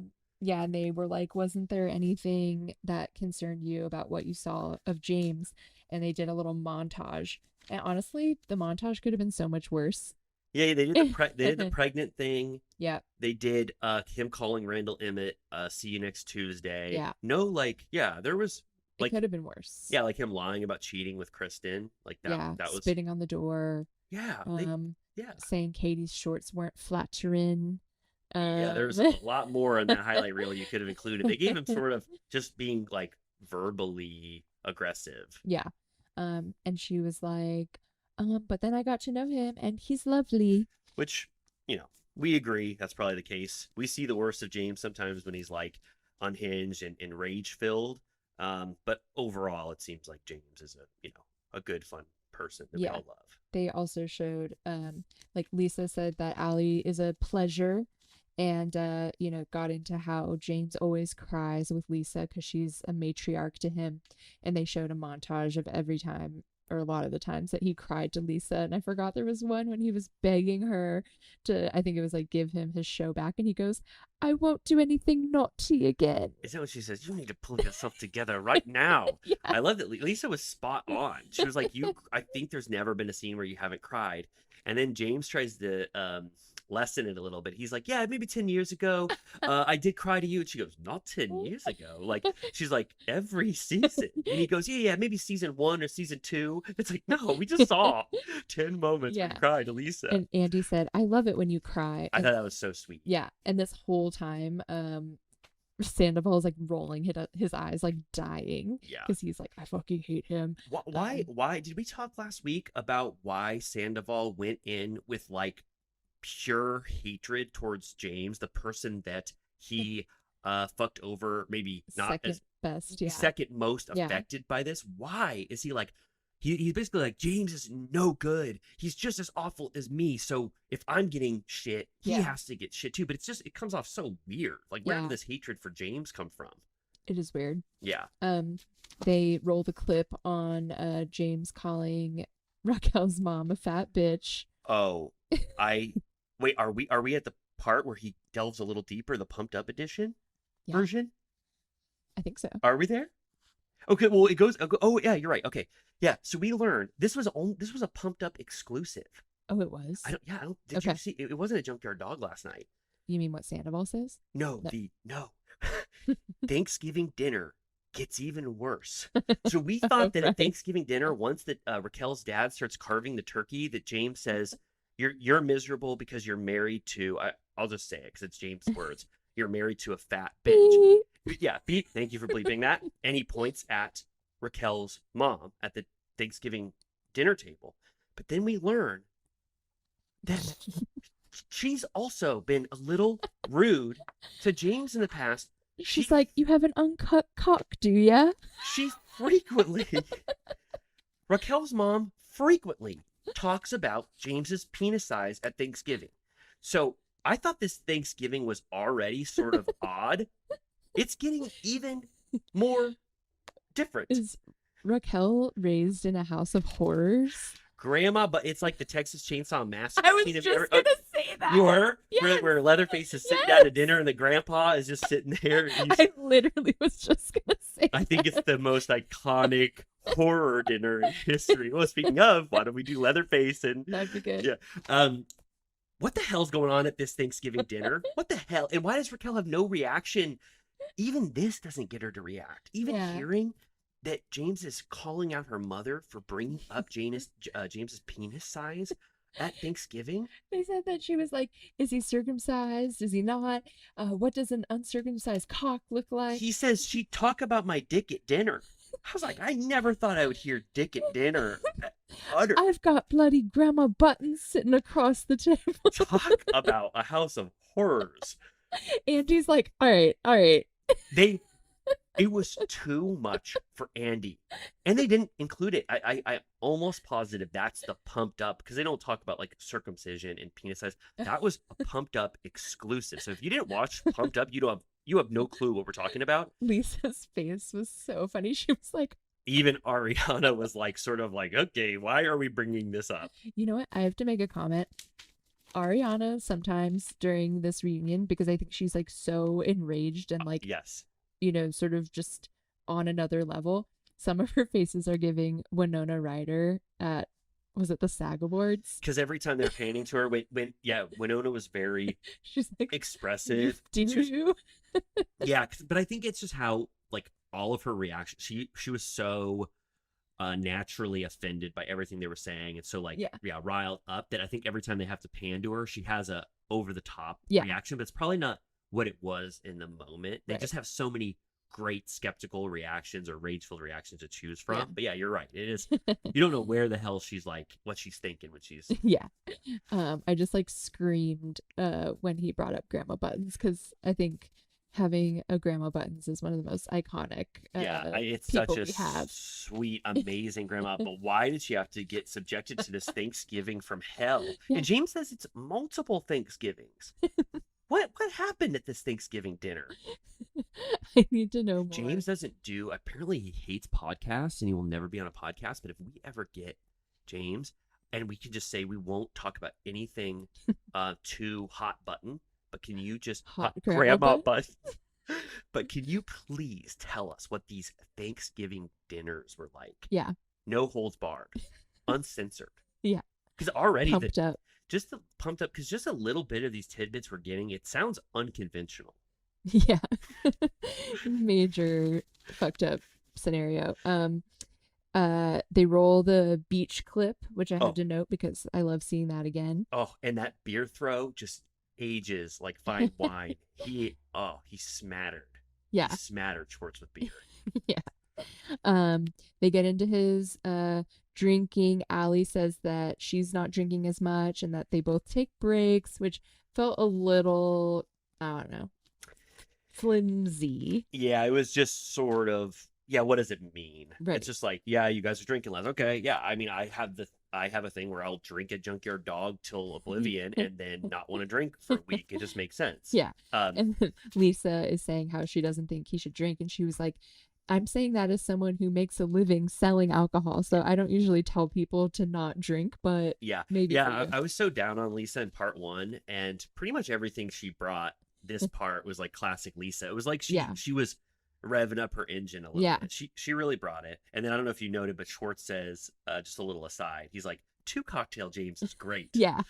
Yeah, and they were like, wasn't there anything that concerned you about what you saw of James? And they did a little montage. And honestly, the montage could have been so much worse. Yeah, they did the pregnant thing. Yeah. They did him calling Randall Emmett, see you next Tuesday. Yeah. No, there was It like could have been worse. yeah, like him lying about cheating with Kristen. Like that Yeah. that was Spitting on the door. yeah, yeah. Saying Katie's shorts weren't flattering. Yeah, there's a lot more in that highlight reel you could have included. They gave him sort of just being like verbally aggressive. Yeah. And she was like, but then I got to know him and he's lovely. Which, we agree that's probably the case. We see the worst of James sometimes when he's like unhinged and rage filled. But overall it seems like James is a good, fun person that we all love. They also showed like Lisa said that Allie is a pleasure. And, got into how James always cries with Lisa because she's a matriarch to him. And they showed a montage of every time, or a lot of the times, that he cried to Lisa. And I forgot there was one when he was begging her to, I think it was like, give him his show back. And he goes, I won't do anything naughty again. Is that what she says? You need to pull yourself together right now. Yeah. I love that Lisa was spot on. She was like, I think there's never been a scene where you haven't cried. And then James tries to lessen it a little bit. He's like, yeah, maybe 10 years ago, I did cry to you. And she goes, not 10 years ago. Like, she's like, every season. And he goes, yeah, maybe season 1 or season 2. It's like, no, we just saw 10 moments where you cried to Lisa. And Andy said, I love it when you cry. I thought that was so sweet. Yeah. And this whole time, Sandoval is like rolling his eyes, like dying. Yeah. Because he's like, I fucking hate him. Why did we talk last week about why Sandoval went in with like pure hatred towards James, the person that he fucked over, maybe not second as best, yeah. second most affected by this? Why is he like he's basically like, James is no good, he's just as awful as me, so if I'm getting shit, he has to get shit too. But it comes off so weird. Like, where did this hatred for James come from? It is weird. Yeah. They roll the clip on James calling Raquel's mom a fat bitch. Oh, wait, are we at the part where he delves a little deeper, the pumped up edition version? I think so. Are we there? Okay, well, it goes. Oh, yeah, you're right. Okay, yeah. So we learned this was a pumped up exclusive. Oh, it was. Did you see? It wasn't a Junkyard Dog last night. You mean what Sandoval says? No. Thanksgiving dinner gets even worse. So we thought that at Thanksgiving dinner, once that Raquel's dad starts carving the turkey, that James says, "You're miserable because you're married to." I'll just say it because it's James' words. You're married to a fat bitch. Yeah, thank you for bleeping that. And he points at Raquel's mom at the Thanksgiving dinner table. But then we learn that she's also been a little rude to James in the past. She's like, you have an uncut cock, do ya? She frequently, Raquel's mom frequently talks about James's penis size at Thanksgiving. So I thought this Thanksgiving was already sort of odd. It's getting even more different. Is Raquel raised in a house of horrors? Grandma, but it's like the Texas Chainsaw Massacre. I was just going to say that. You were? Yes. Where Leatherface is sitting down to dinner and the grandpa is just sitting there. And I literally was just going to say I think it's the most iconic horror dinner in history. Well, speaking of, why don't we do Leatherface? And that'd be good. Yeah. what the hell's going on at this Thanksgiving dinner? What the hell? And why does Raquel have no reaction? Even this doesn't get her to react. Even hearing that James is calling out her mother for bringing up James's penis size at Thanksgiving. They said that she was like, is he circumcised? Is he not? What does an uncircumcised cock look like? He says, she talk about my dick at dinner. I was like, I never thought I would hear dick at dinner. Utter. I've got bloody grandma buttons sitting across the table. Talk about a house of horrors. Andy's like, all right. It was too much for Andy, and they didn't include it. I almost positive that's the pumped up, because they don't talk about like circumcision and penis size. That was a pumped up exclusive. So if you didn't watch Pumped Up, you have no clue what we're talking about. Lisa's face was so funny. She was like, even Ariana was like, sort of like, okay, why are we bringing this up? you know what? I have to make a comment. Ariana sometimes during this reunion, because I think she's like so enraged and like, yes, sort of just on another level. Some of her faces are giving Winona Ryder at, was it the SAG Awards? Because every time they're panning to her, when Winona was very she's like expressive. Yeah, but I think it's just how like all of her reactions. She was so naturally offended by everything they were saying, and so like riled up that I think every time they have to pan to her, she has a over the top reaction, but it's probably not what it was in the moment. They just have so many great skeptical reactions or rageful reactions to choose from. But yeah, you're right. It is, you don't know where the hell she's like, what she's thinking when she's I just like screamed when he brought up Grandma Buttons, because I think having a Grandma Buttons is one of the most iconic it's such a sweet, amazing grandma. But why did she have to get subjected to this Thanksgiving from hell? And James says it's multiple Thanksgivings. What happened at this Thanksgiving dinner? I need to know more. James doesn't apparently he hates podcasts and he will never be on a podcast. But if we ever get James, and we can just say we won't talk about anything too hot button, but can you just hot grandma button? But can you please tell us what these Thanksgiving dinners were like? Yeah. No holds barred, uncensored. Yeah. Because already pumped up. Just the pumped up, because just a little bit of these tidbits we're getting, it sounds unconventional. Yeah. Major fucked up scenario. They roll the beach clip, which I have to note because I love seeing that again. Oh, and that beer throw just ages like fine wine. He smattered. Yeah. He smattered Schwartz with beer. Yeah. They get into his drinking. Allie says that she's not drinking as much and that they both take breaks, which felt a little, I don't know, flimsy. Yeah, it was just sort of, what does it mean? Right. It's just like, you guys are drinking less. Okay, yeah. I mean, I have a thing where I'll drink a Junkyard Dog till oblivion and then not want to drink for a week. It just makes sense. Yeah. And then Lisa is saying how she doesn't think he should drink, and she was like, I'm saying that as someone who makes a living selling alcohol, so I don't usually tell people to not drink, but maybe. Yeah, I was so down on Lisa in part one, and pretty much everything she brought this part was like classic Lisa. It was like she was revving up her engine a little bit. She really brought it. And then I don't know if you noted, but Schwartz says, just a little aside, he's like, 2 cocktail James is great. Yeah.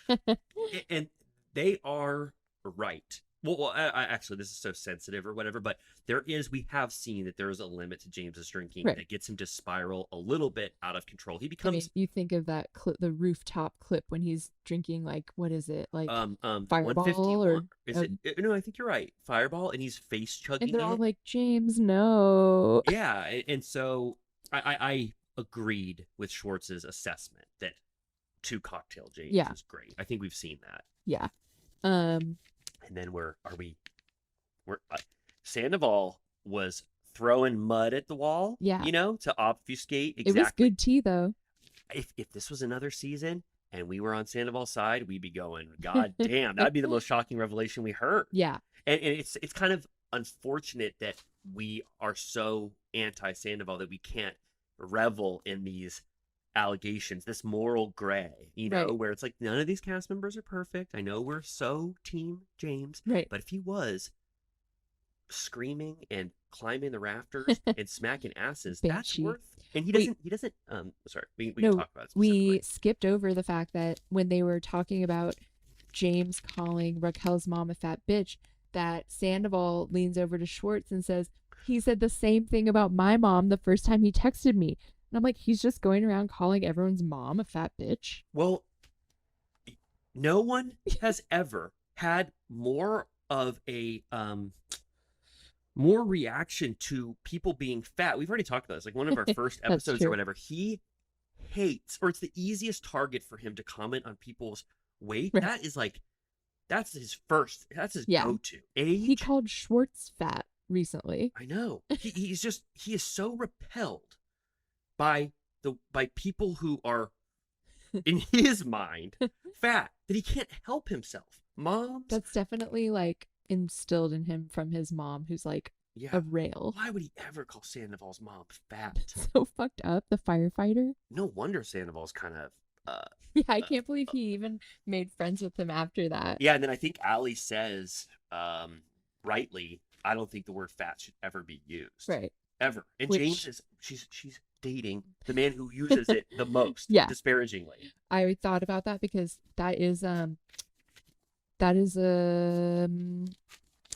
And they are right. Well, I actually, this is so sensitive or whatever, but we have seen that there is a limit to James's drinking that gets him to spiral a little bit out of control. He becomes. You think of that clip, the rooftop clip when he's drinking, like, what is it, like Fireball or is it? No, I think you're right. Fireball, and he's face chugging. And they're all like, James, no. Yeah, and so I agreed with Schwartz's assessment that 2 cocktail James is great. I think we've seen that. Yeah. And then Sandoval was throwing mud at the wall, to obfuscate. Exactly. It was good tea, though. If this was another season and we were on Sandoval's side, we'd be going, God damn, that'd be the most shocking revelation we heard. Yeah. And it's kind of unfortunate that we are so anti-Sandoval that we can't revel in these allegations, this moral gray, where it's like none of these cast members are perfect. I know we're so team James, but if he was screaming and climbing the rafters and smacking asses, that's worth. And he doesn't. Sorry, we can talk about it. We skipped over the fact that when they were talking about James calling Raquel's mom a fat bitch, that Sandoval leans over to Schwartz and says, he said the same thing about my mom the first time he texted me. And I'm like, he's just going around calling everyone's mom a fat bitch. Well, no one has ever had more of a more reaction to people being fat. We've already talked about this. Like one of our first episodes true. or whatever. He hates, or it's the easiest target for him to comment on people's weight. Right. That is like, that's his Yeah. go-to. Age. He called Schwartz fat recently. I know. He is so repelled by people who are, in his mind, fat, that he can't help himself. Moms. That's definitely like instilled in him from his mom, who's like Yeah. a rail. Why would he ever call Sandoval's mom fat? So fucked up, the firefighter. No wonder Sandoval's kind of Yeah, I can't believe he even made friends with him after that. yeah. And then I think Allie says, rightly, I don't think the word fat should ever be used. Right. Ever. And Which- James is she's dating the man who uses it the most. Yeah. Disparagingly. I thought about that because that is a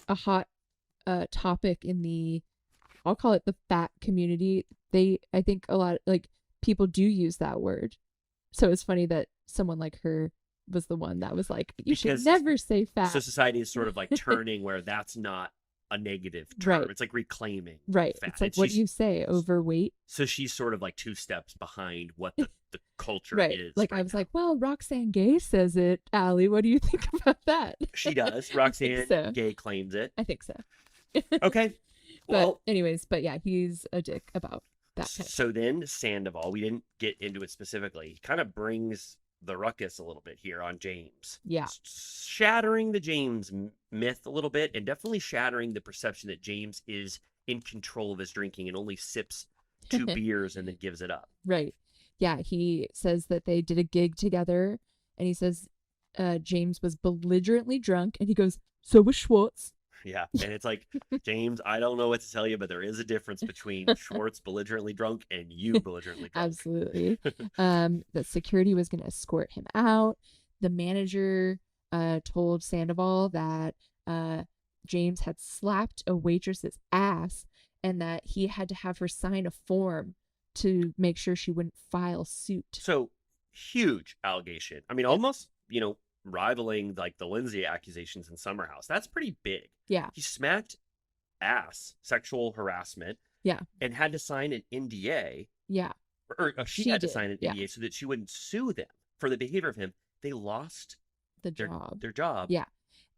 hot topic in the, I'll call it the fat community. I think a lot, like, people do use that word. So it's funny that someone like her was the one that was like, you should Because- never say fat. So society is sort of like turning where that's not a negative term. Right. It's like reclaiming Right. fat. It's like, And what do she's- you say? Overweight? So she's sort of like 2 steps behind what the culture Right. is. Like, right I was now. like, well, Roxanne Gay says it. Allie, what do you think about that? She does. Roxanne so. Gay claims it. I think so. Okay. But Well, anyways, but yeah, he's a dick about that kind of so then Sandoval, we didn't get into it specifically. He kind of brings the ruckus a little bit here on James. Yeah. Shattering the James myth a little bit, and definitely shattering the perception that James is in control of his drinking and only sips 2 beers and then gives it up. Right. Yeah, he says that they did a gig together, and he says James was belligerently drunk, and he goes, so was Schwartz. Yeah. And it's like, James, I don't know what to tell you, but there is a difference between Schwartz belligerently drunk and you belligerently drunk. Absolutely. That security was going to escort him out. The manager told Sandoval that James had slapped a waitress's ass and that he had to have her sign a form to make sure she wouldn't file suit. So huge allegation. I mean, almost, rivaling like the Lindsay accusations in Summer House. That's pretty big. Yeah. He smacked ass, sexual harassment. Yeah. And had to sign an NDA, Yeah. or she She had to did, sign an yeah. NDA so that she wouldn't sue them for the behavior of him. They lost The their job. their job. Yeah.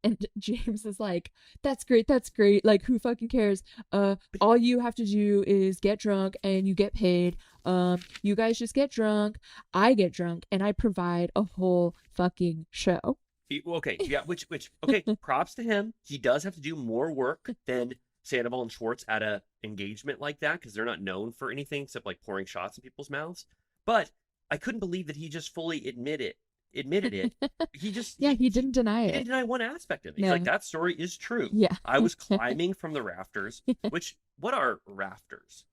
And James is like, that's great. Like, who fucking cares? All you have to do is get drunk and you get paid. You guys just get drunk. I get drunk and I provide a whole fucking show. Okay, yeah, okay, props to him. He does have to do more work than Sandoval and Schwartz at a engagement like that because they're not known for anything except like pouring shots in people's mouths. But I couldn't believe that he just fully admitted it. He just Yeah, he didn't deny he it. didn't deny one aspect of it. He's No. like, that story is true. Yeah. I was climbing from the rafters, what are rafters?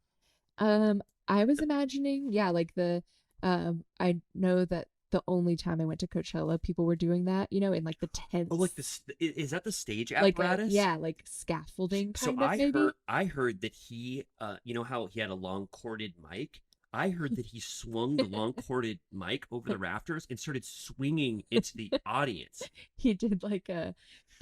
I was imagining, yeah, like I know that the only time I went to Coachella, people were doing that, in like the tents. Oh, like this, is that the stage like apparatus? yeah, like scaffolding So kind of maybe. I heard that he, how he had a long corded mic. I heard that he swung the long corded mic over the rafters and started swinging into the audience. He did like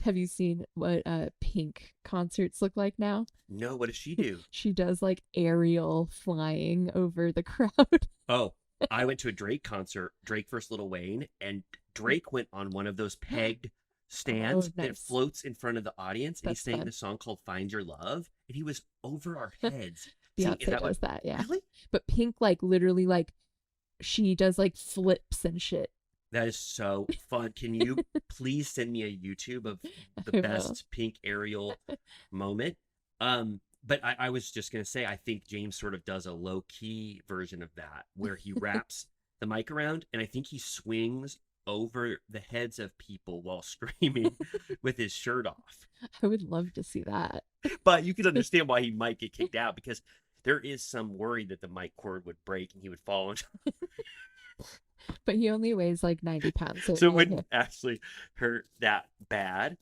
have you seen what Pink concerts look like now? No, what does she do? She does like aerial flying over the crowd. Oh, I went to a Drake concert, Drake vs. Lil Wayne, and Drake went on one of those pegged stands that nice. floats in front of the audience, and That's he sang fun. the song called "Find Your Love," and he was over our heads. Beyonce does that, yeah. Really? But Pink like literally like she does like flips and shit. That is so fun. Can you please send me a YouTube of I the will. best Pink aerial moment? But I was just gonna say, I think James sort of does a low key version of that, where he wraps the mic around, and I think he swings over the heads of people while screaming with his shirt off. I would love to see that. But you can understand why he might get kicked out, because there is some worry that the mic cord would break and he would fall. But he only weighs like 90 pounds. So, So it wouldn't actually hurt that bad.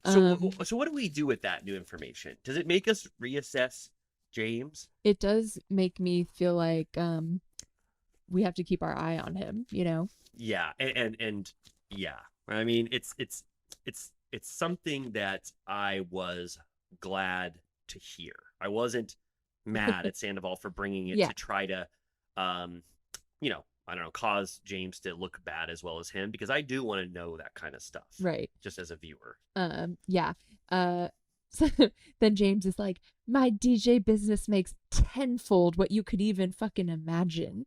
So what do we do with that new information? Does it make us reassess James? it does make me feel like we have to keep our eye on him, Yeah, and yeah, I mean it's something that I was glad to hear. I wasn't mad at Sandoval for bringing it Yeah. to try to, I don't know, cause James to look bad as well as him, because I do want to know that kind of stuff, Right. just as a viewer. Yeah. So then James is like, my DJ business makes tenfold what you could even fucking imagine.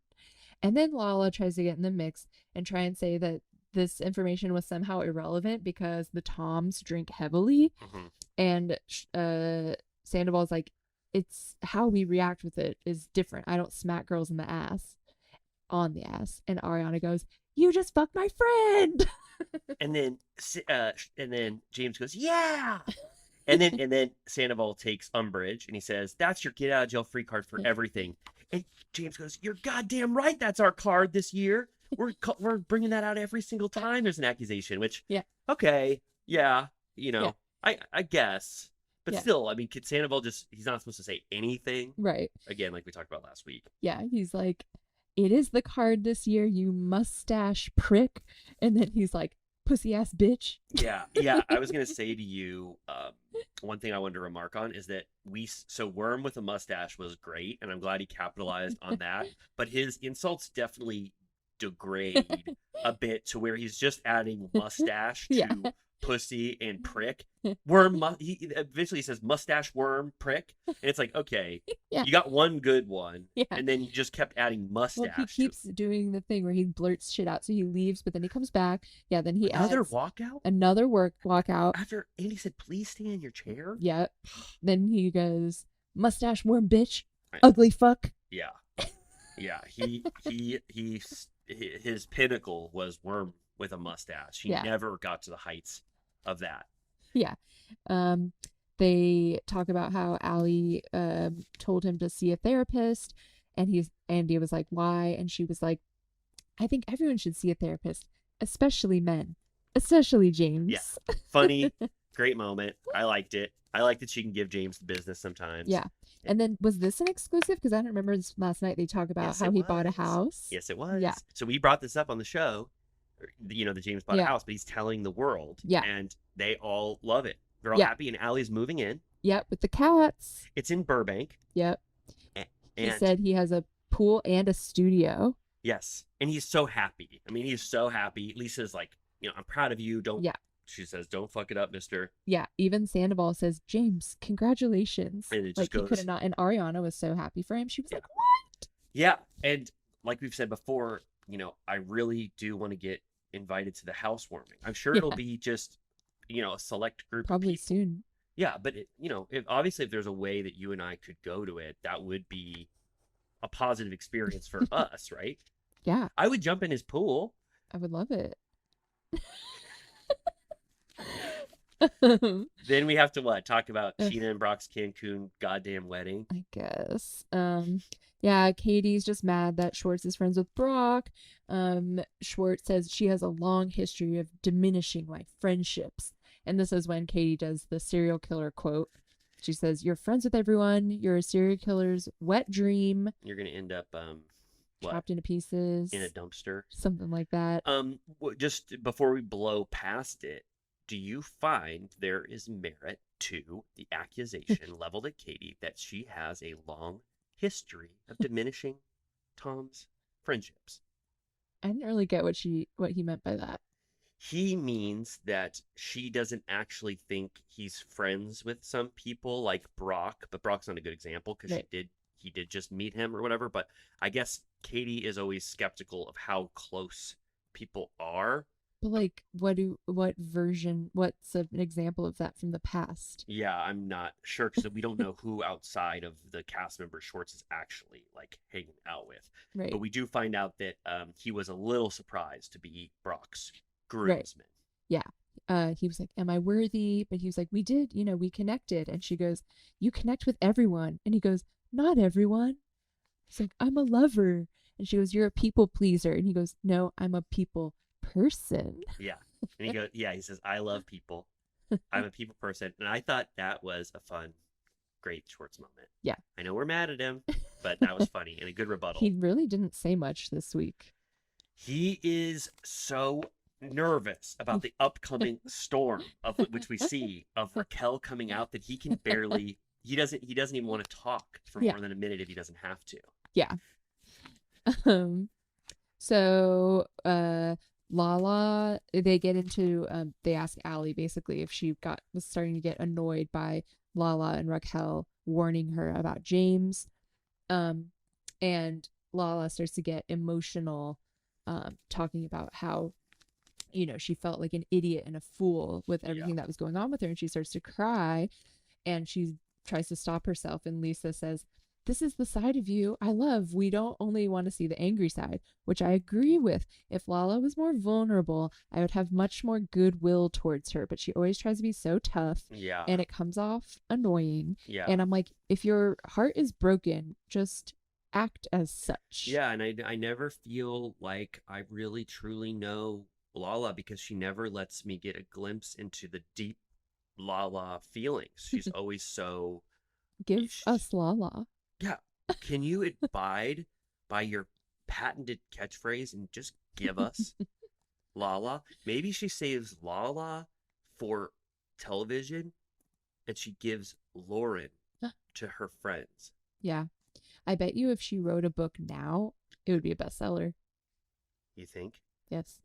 And then Lala tries to get in the mix and try and say that this information was somehow irrelevant because the Toms drink heavily. Mhm. And Sandoval's like, it's how we react with it is different. I don't smack girls in the ass, on the ass. And Ariana goes, you just fucked my friend. And then James goes, yeah. And then Sandoval takes umbrage and he says, that's your get out of jail free card for everything. And James goes, you're goddamn right. That's our card this year. We're bringing that out every single time there's an accusation, which, Yeah. Okay. Yeah. Yeah. I guess, but Yeah. still, I mean, could Sandoval he's not supposed to say anything. Right. Again, like we talked about last week. Yeah. He's like, it is the card this year, you mustache prick. And then he's like, pussy ass bitch. Yeah. I was gonna say to you, one thing I wanted to remark on is that Worm with a mustache was great, and I'm glad he capitalized on that. But his insults definitely degrade a bit to where he's just adding mustache to Yeah. pussy and prick. Worm. He eventually says mustache, worm, prick, and it's like, okay, Yeah. you got one good one, Yeah. and then you just kept adding mustache. Well, he keeps doing the thing where he blurts shit out. So he leaves, but then he comes back. Yeah, then he another adds walkout another walkout. after Andy said, "Please stay in your chair." Yeah. Then he goes, mustache worm bitch, Right. ugly fuck. Yeah. His pinnacle was Worm with a mustache. He Yeah. never got to the heights of that. Yeah. They talk about how Allie told him to see a therapist, and Andy was like, why? And she was like, I think everyone should see a therapist, especially men, especially James. Yeah. Funny, great moment. I liked it. I like that she can give James the business sometimes. Yeah. And then was this an exclusive? Because I don't remember this last night. They talk about Yes, how it he bought a was. house. Yes, it was. Yeah. So we brought this up on the show, that James bought a Yeah. house, but he's telling the world. Yeah. And they all love it. They're all Yeah. happy, and Allie's moving in. Yep, with the cats. It's in Burbank. Yep. And He said he has a pool and a studio. yes. And he's so happy. I mean, he's so happy. Lisa's like, I'm proud of you. Yeah. She says, don't fuck it up, mister. Yeah, even Sandoval says, James, congratulations. And it just Like, he goes- could have not. And Ariana was so happy for him. She was Yeah. like, what? Yeah. And like we've said before, I really do want to get invited to the housewarming. I'm sure it'll Yeah. be just, a select group Probably of people. soon. Yeah. But, obviously, if there's a way that you and I could go to it, that would be a positive experience for us, right? Yeah, I would jump in his pool. I would love it. Then we have to talk about Scheana and Brock's Cancun goddamn wedding. I guess. Yeah, Katie's just mad that Schwartz is friends with Brock. Schwartz says she has a long history of diminishing my friendships. And this is when Katie does the serial killer quote. She says, you're friends with everyone. You're a serial killer's wet dream. You're gonna end up Chopped into pieces. in a dumpster. Something like that. Just before we blow past it, do you find there is merit to the accusation leveled at Katie that she has a long history of diminishing Tom's friendships? I didn't really get what he meant by that. He means that she doesn't actually think he's friends with some people like Brock, but Brock's not a good example because Right. he did just meet him or whatever. But I guess Katie is always skeptical of how close people are. But like, what's an example of that from the past? Yeah, I'm not sure because we don't know who outside of the cast member Schwartz is actually hanging out with. Right. But we do find out that he was a little surprised to be Brock's groomsman. He was like, am I worthy? But he was like, we did, we connected. And she goes, you connect with everyone. And he goes, not everyone. He's like, I'm a lover. And she goes, "You're a people pleaser." And he goes, "No, I'm a people person." Yeah. And he goes, he says, "I love people. I'm a people person." And I thought that was a fun, great Schwartz moment. Yeah. I know we're mad at him, but that was funny and a good rebuttal. He really didn't say much this week. He is so nervous about the upcoming storm of which we see of Raquel coming out that he can barely he doesn't even want to talk for more than a minute if he doesn't have to. Yeah. So Lala, they get into they ask Allie basically if she was starting to get annoyed by Lala and Raquel warning her about James. And Lala starts to get emotional, talking about how, you know, she felt like an idiot and a fool with everything that was going on with her, and she starts to cry, and she tries to stop herself, and Lisa says, "This is the side of you I love. We don't only want to see the angry side," which I agree with. If Lala was more vulnerable, I would have much more goodwill towards her, but she always tries to be so tough, and it comes off annoying. And I'm like, if your heart is broken, just act as such. Yeah, and I never feel like I really truly know Lala because she never lets me get a glimpse into the deep Lala feelings. She's always so... Give us Lala. Yeah. Can you abide by your patented catchphrase and just give us Lala? Maybe she saves Lala for television and she gives Lauren to her friends. Yeah. I bet you if she wrote a book now, it would be a bestseller. You think? Yes.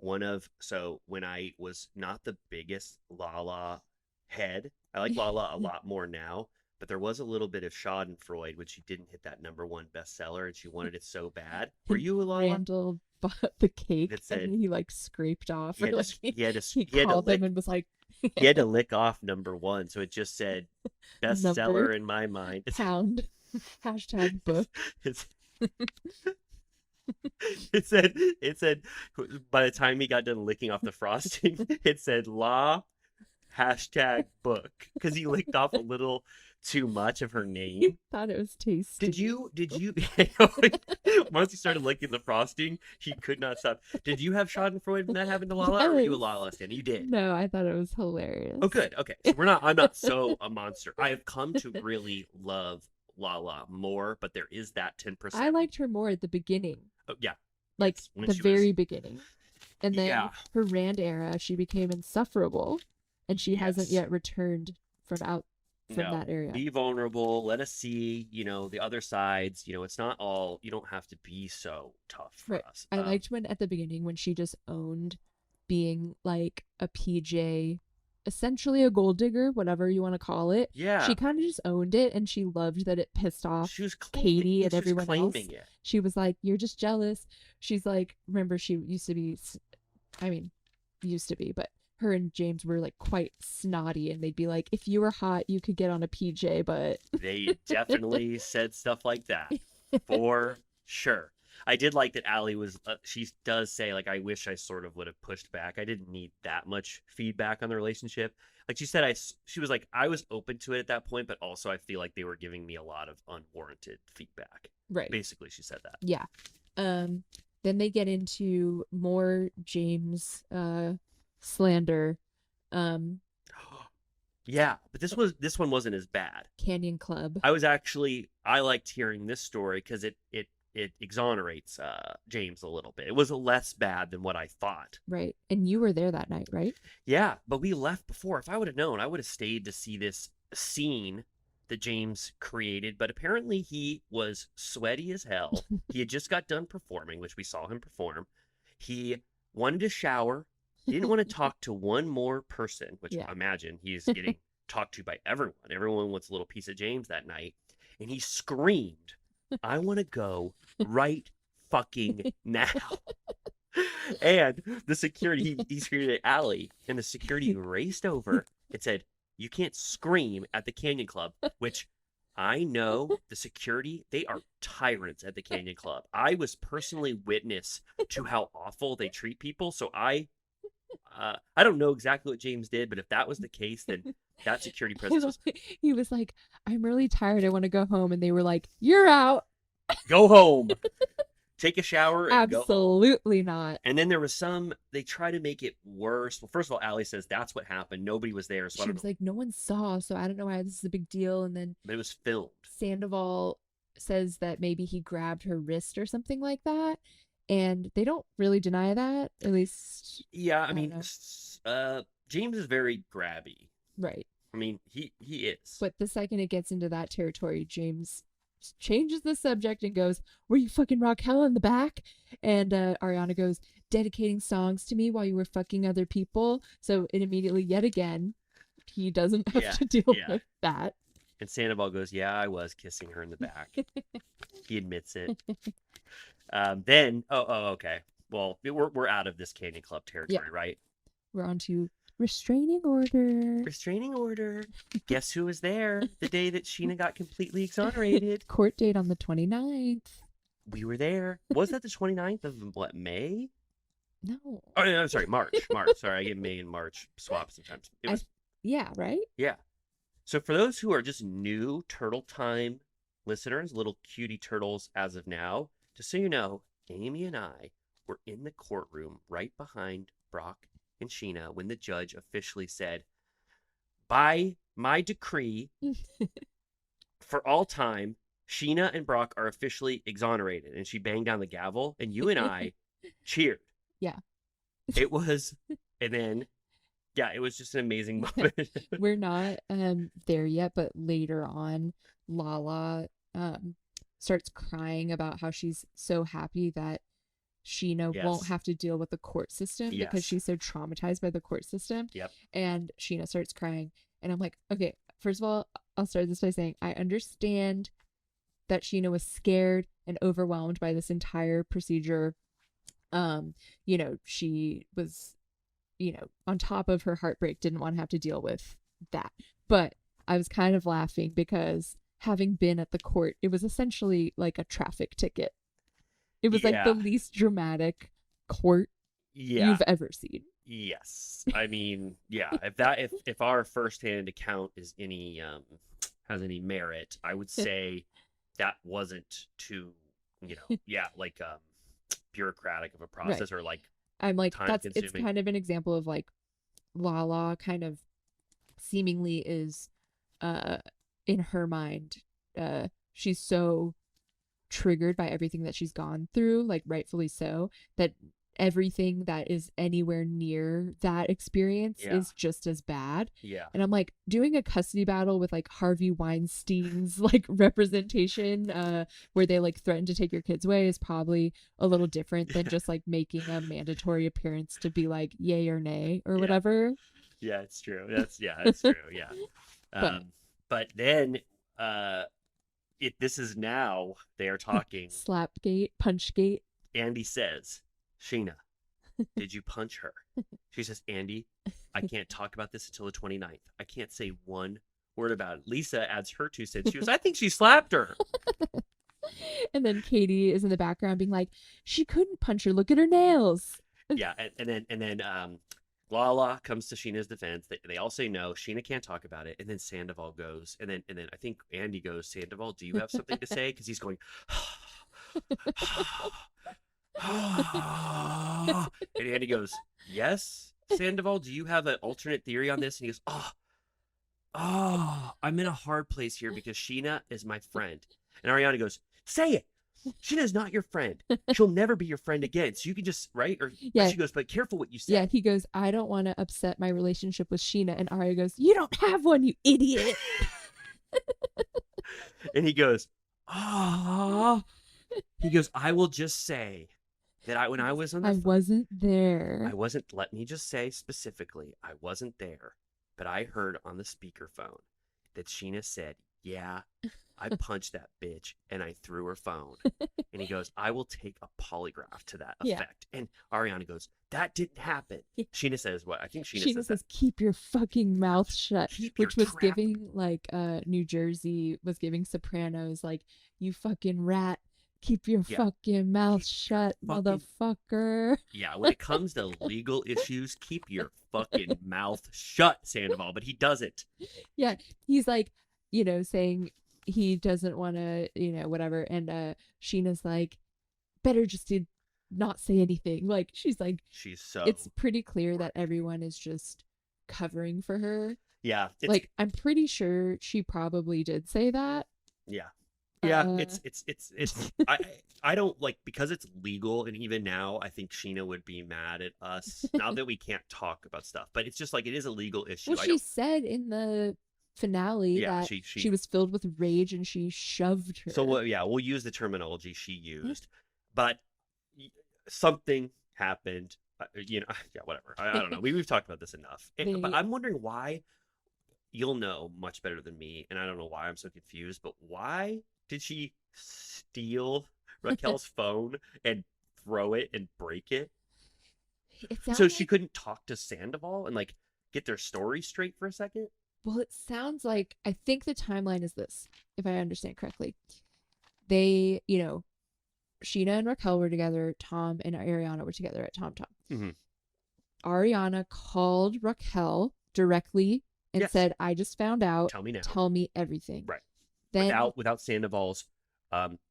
So when I was not the biggest Lala head, I like Lala a lot more now, but there was a little bit of Schadenfreude when she didn't hit that #1 bestseller and she wanted it so bad. Were you a Lala? Randall bought the cake That said, and he like scraped off. He Called them and was like, he had to lick off #1, so it just said bestseller in my mind. Pound. #book. It said by the time he got done licking off the frosting, it said #book because he licked off a little too much of her name. He thought it was tasty. Did you once he started licking the frosting, he could not stop. Did you have Schadenfreude when that happened to Lala? Or were you a Lala stan? You did. No, I thought it was hilarious. Oh, good. Okay, so I'm not so a monster. I have come to really love Lala more, but there is that 10%. I liked her more at the beginning. Oh, yeah. Like when the very was... beginning. And then her Rand era, she became insufferable. And she hasn't yet returned from that area. Be vulnerable. Let us see, the other sides. It's not all, you don't have to be so tough for us. I liked at the beginning when she just owned being like a PJ, essentially a gold digger, whatever you want to call it. Yeah. She kind of just owned it, and she loved that it pissed off Katie and everyone else. She was like, "You're just jealous." She's like, remember she used to be, but her and James were like quite snotty, and they'd be like, "If you were hot, you could get on a PJ," but they definitely said stuff like that for sure. I did like that Allie was, she does say, like, I wish I sort of would have pushed back. I didn't need that much feedback on the relationship. Like she said, she was like, I was open to it at that point, but also I feel like they were giving me a lot of unwarranted feedback. Right. Basically, she said that. Yeah. Then they get into more James slander. Yeah, but this one wasn't as bad. Canyon Club. I liked hearing this story because it exonerates James a little bit. It was less bad than what I thought. Right. And you were there that night, right? Yeah, but we left before. If I would have known, I would have stayed to see this scene that James created. But apparently he was sweaty as hell. He had just got done performing, which we saw him perform. He wanted to shower. He didn't want to talk to one more person, which I imagine he's getting talked to by everyone. Everyone wants a little piece of James that night. And he screamed, "I want to go right fucking now." And the security, he screamed at Allie, and the security raced over and said, "You can't scream at the Canyon Club," which I know the security, they are tyrants at the Canyon Club. I was personally witness to how awful they treat people. So I don't know exactly what James did, but if that was the case, then that security presence was... He was like, "I'm really tired. I want to go home." And they were like, "You're out. Go home." take a shower and go home. Absolutely not. And then there was they try to make it worse. Well, first of all, Allie says that's what happened. Nobody was there. So I She don't was know. like, no one saw, so I don't know why this is a big deal. And then But it was filmed. Sandoval says that maybe he grabbed her wrist or something like that. And they don't really deny that, at least. Yeah, I don't mean, James is very grabby. Right. I mean, he is. But the second it gets into that territory, James changes the subject and goes, were you fucking Raquel in the back? And Ariana goes, dedicating songs to me while you were fucking other people. So it immediately, yet again, he doesn't have to deal with that. And Sandoval goes, yeah, I was kissing her in the back. He admits it. Then, okay. Well, we're out of this Canyon Club territory, right? We're on to restraining order. Restraining order. Guess who was there the day that Scheana got completely exonerated? Court date on the 29th. We were there. Was that the 29th of what, May? No. Oh, no, I'm sorry, March. Sorry, I get May and March swapped sometimes. It was, yeah, right? yeah. So for those who are just new Turtle Time listeners, little cutie turtles as of now, just so you know, Amy and I were in the courtroom right behind Brock and Scheana when the judge officially said, by my decree, for all time, Scheana and Brock are officially exonerated. And she banged down the gavel, and you and I cheered. Yeah. It was, and then, yeah, it was just an amazing moment. We're not there yet, but later on, Lala starts crying about how she's so happy that Scheana won't have to deal with the court system because she's so traumatized by the court system. Yep. And Scheana starts crying. And I'm like, okay, first of all, I'll start this by saying I understand that Scheana was scared and overwhelmed by this entire procedure. You know, she was, you know, on top of her heartbreak, didn't want to have to deal with that. But I was kind of laughing because having been at the court, it was essentially like a traffic ticket. It was like the least dramatic court you've ever seen. Yes. I mean, yeah, if our firsthand account is any has any merit, I would say that wasn't too, you know, like bureaucratic of a process or like I'm like it's consuming. kind of an example of like Lala kind of seemingly is in her mind she's so triggered by everything that she's gone through, like rightfully so, that everything that is anywhere near that experience is just as bad. Yeah. And I'm like, doing a custody battle with like Harvey Weinstein's like representation where they like threaten to take your kids away is probably a little different than just like making a mandatory appearance to be like yay or nay or whatever. Yeah, it's true. That's true. Yeah. But then this is now they are talking Slapgate, Punchgate. Andy says, Scheana, did you punch her? She says, Andy, I can't talk about this until the 29th. I can't say one word about it. Lisa adds her 2 cents. She goes, I think she slapped her. And then Katie is in the background being like, she couldn't punch her. Look at her nails. Yeah. And then Lala comes to Sheena's defense. They all say no. Scheana can't talk about it. And then Sandoval goes. And then I think Andy goes, Sandoval, do you have something to say? Because he's going, and Andy goes, yes, Sandoval, do you have an alternate theory on this? And he goes, I'm in a hard place here because Scheana is my friend. And Ariana goes, say it. Scheana's not your friend. She'll never be your friend again. So you can just, right? Or she goes, but careful what you say. Yeah, he goes, I don't want to upset my relationship with Scheana. And Aria goes, you don't have one, you idiot. And he goes, he goes, I will just say that when I was on the phone, wasn't there. Let me just say specifically, I wasn't there, but I heard on the speakerphone that Scheana said, yeah, I punched that bitch and I threw her phone. And he goes, I will take a polygraph to that effect. And Ariana goes, that didn't happen. Scheana says what? I think Scheana says keep your fucking mouth shut. Which was trap. giving like New Jersey was giving Sopranos like, you fucking rat. Keep your fucking mouth shut, motherfucker. Yeah, when it comes to legal issues, keep your fucking mouth shut, Sandoval. But he doesn't. Yeah, he's like, saying he doesn't want to, whatever. And Sheena's like, better just to not say anything. Like, she's like, She's so it's pretty clear that everyone is just covering for her. yeah. It's Like, I'm pretty sure she probably did say that. yeah. Yeah, Uh, it's I don't like, because it's legal, and even now I think Scheana would be mad at us now that we can't talk about stuff. But it's just like, it is a legal issue. Well, I she don't said in the finale yeah, that she she was filled with rage and she shoved her. so yeah, we'll use the terminology she used. But something happened, yeah, whatever. I don't know. We've talked about this enough. But They- I'm wondering why. You'll know much better than me, and I don't know why I'm so confused, but why did she steal Raquel's phone and throw it and break it? It sounds So she like- couldn't talk to Sandoval and like get their story straight for a second? Well, it sounds like, I think the timeline is this, if I understand correctly. They, Scheana and Raquel were together, Tom and Ariana were together at Tom Tom. Mhm. Ariana called Raquel directly and Yes. said, I just found out. Tell me now. Tell me everything. Right. Then, Without Sandoval's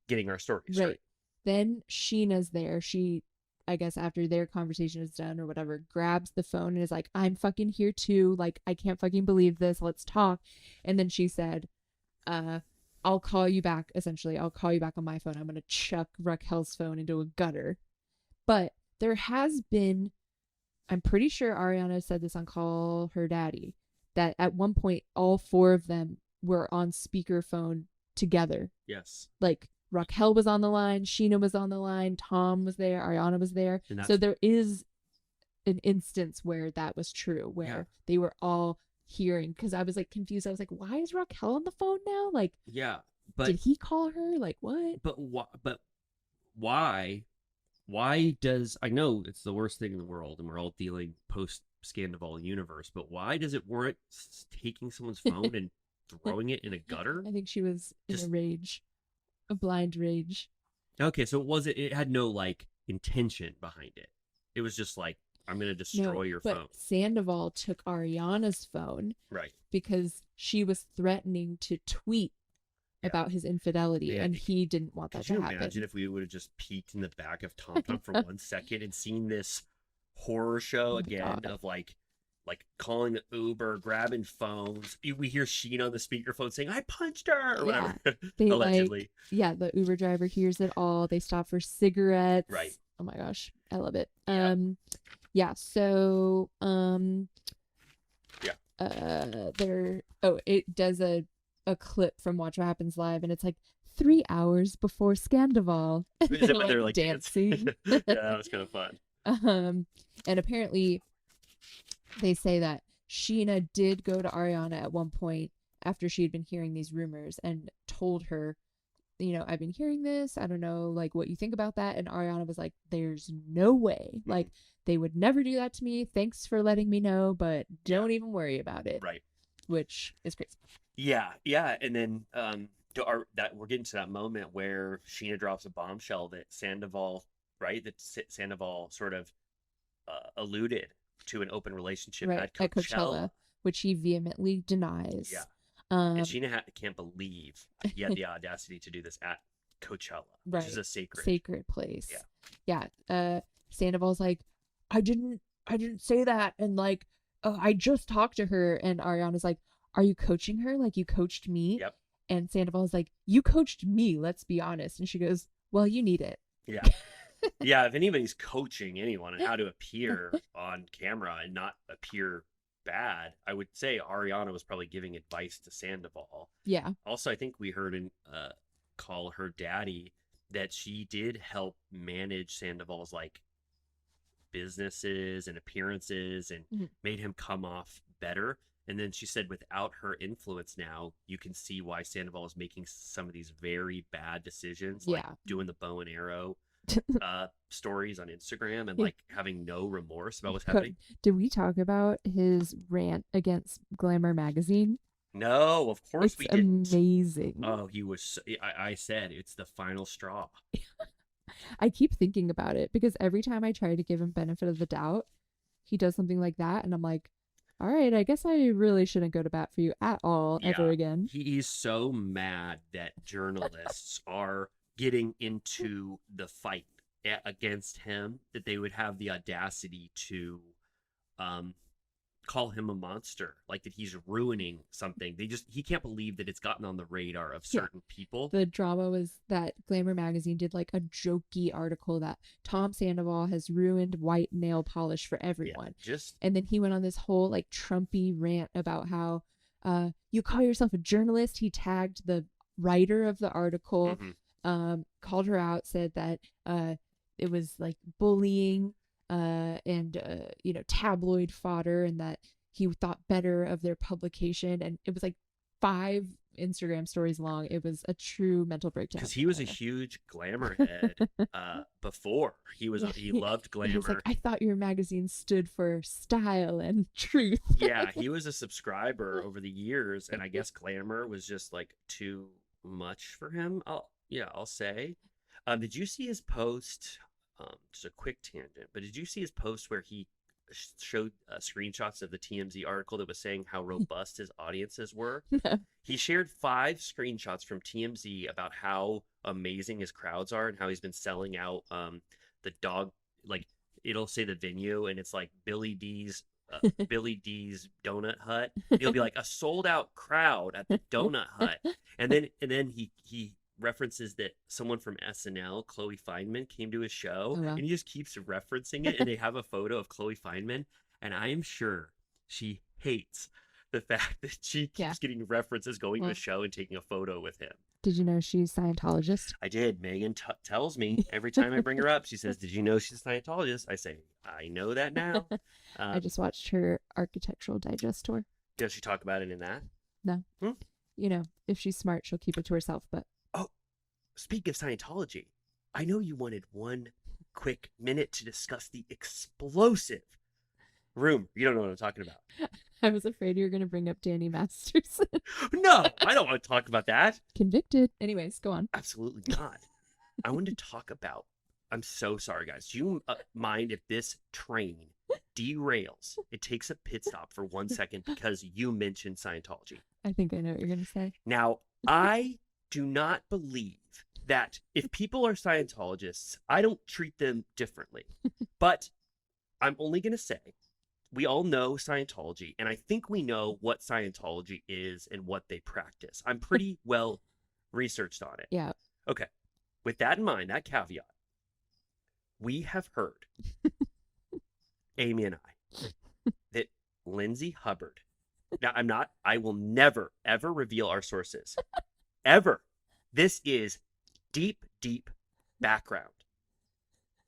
getting our story right. straight. Then Sheena's there. She, I guess after their conversation is done or whatever, grabs the phone and is like, I'm fucking here too. Like, I can't fucking believe this. Let's talk. And then she said, I'll call you back. Essentially, I'll call you back on my phone. I'm going to chuck Raquel's phone into a gutter. But there has been, I'm pretty sure Ariana said this on Call Her Daddy, that at one point all four of them were on speakerphone together. Yes. Like, Raquel was on the line, Scheana was on the line, Tom was there, Ariana was there. And that's- So there is an instance where that was true, where Yeah. they were all hearing. Because I was like confused. I was like, why is Raquel on the phone now? Like, Yeah, did he call her? Like, what? But why? Why does, I know it's the worst thing in the world, and we're all dealing post Scandival universe, but why does it warrant taking someone's phone and throwing it in a gutter? I think she was in Just- a rage, a blind rage. Okay, so it had no like intention behind it. It was just like, I'm gonna destroy your but phone. Sandoval took Ariana's phone Right. because she was threatening to tweet Yeah. about his infidelity, Yeah. and he didn't want that Could to you happen. imagine if we would have just peeked in the back of Tom Tom for 1 second and seen this horror show Oh my again God. of like calling the Uber, grabbing phones. We hear Scheana on the speakerphone saying, "I punched her," or whatever. They, Allegedly. Yeah, the Uber driver hears it all. They stop for cigarettes. Right. Oh my gosh, I love it. Yeah. Yeah. So, Yeah. it does a clip from Watch What Happens Live, and it's like 3 hours before Scandival. Is it when they're like dancing? yeah, that was kind of fun. And apparently they say that Scheana did go to Ariana at one point after she had been hearing these rumors and told her, I've been hearing this. I don't know, like, what you think about that. And Ariana was like, there's no way. Like, they would never do that to me. Thanks for letting me know, but don't even worry about it. Right. Which is crazy. Yeah. And then that we're getting to that moment where Scheana drops a bombshell that Sandoval, right? That Sandoval sort of alluded to an open relationship Right. at At Coachella, which he vehemently denies. Yeah. Um, And Scheana can't believe he had the audacity to do this at Coachella, which is Right. a sacred. place. Yeah. Yeah. Sandoval's like, I didn't say that, and like, I just talked to her, and Ariana's like, are you coaching her like you coached me? Yep. And Sandoval's like, you coached me, let's be honest. And she goes, well, you need it. Yeah. Yeah. If anybody's coaching anyone on how to appear on camera and not appear bad, I would say Ariana was probably giving advice to Sandoval. Yeah. Also, I think we heard in Call Her Daddy that she did help manage Sandoval's like businesses and appearances and Mhm. made him come off better. And then she said without her influence now, you can see why Sandoval is making some of these very bad decisions, like Yeah. doing the bow and arrow stories on Instagram and Yeah. like having no remorse about what's Co- happening. Did we talk about his rant against Glamour magazine? No, of course It's we didn't. amazing. Oh, he was. I said it's the final straw. I keep thinking about it because every time I try to give him benefit of the doubt, he does something like that, and I'm like, all right, I guess I really shouldn't go to bat for you at all ever Yeah. again. He's so mad that journalists are getting into the fight against him that they would have the audacity to call him a monster, like that he's ruining something. He can't believe that it's gotten on the radar of certain people. The drama was that Glamour magazine did like a jokey article that Tom Sandoval has ruined white nail polish for everyone. And then he went on this whole like Trumpy rant about how you call yourself a journalist. He tagged the writer of the article, called her out, said that it was like bullying and tabloid fodder, and that he thought better of their publication. And it was like 5 Instagram stories long. It was a true mental breakdown, because he was a huge Glamour head before. He loved Glamour. He was like, I thought your magazine stood for style and truth. Yeah, he was a subscriber over the years, and I guess Glamour was just like too much for him. I'll say. Did you see his post? Just a quick tangent, but did you see his post where he showed screenshots of the TMZ article that was saying how robust his audiences were? No. He shared 5 screenshots from TMZ about how amazing his crowds are and how he's been selling out the dog, like it'll say the venue and it's like Billy D's Donut Hut. It'll be like a sold out crowd at the Donut Hut, and then he references that someone from SNL, Chloe Fineman, came to his show, and he just keeps referencing it, and they have a photo of Chloe Fineman, and I am sure she hates the fact that she keeps getting references going to a show and taking a photo with him. Did you know she's Scientologist? I did. Megan tells me every time I bring her up, she says, did you know she's a Scientologist? I say, I know that now. I just watched her Architectural Digest tour. Does she talk about it in that? No. If she's smart, she'll keep it to herself, but speak of Scientology, I know you wanted one quick minute to discuss the explosive rumor. You don't know what I'm talking about. I was afraid you were going to bring up Danny Masterson. No, I don't want to talk about that. Convicted. Anyways, go on. Absolutely not. I wanted to talk about, I'm so sorry, guys. Do you mind if this train derails? It takes a pit stop for 1 second because you mentioned Scientology. I think I know what you're going to say. Now, I do not believe that if people are Scientologists, I don't treat them differently. But I'm only going to say, we all know Scientology, and I think we know what Scientology is and what they practice. I'm pretty well researched on it. Yeah. Okay. With that in mind, that caveat, we have heard, Amy and I, that Lindsay Hubbard, now I will never, ever reveal our sources. Ever. This is deep, deep background.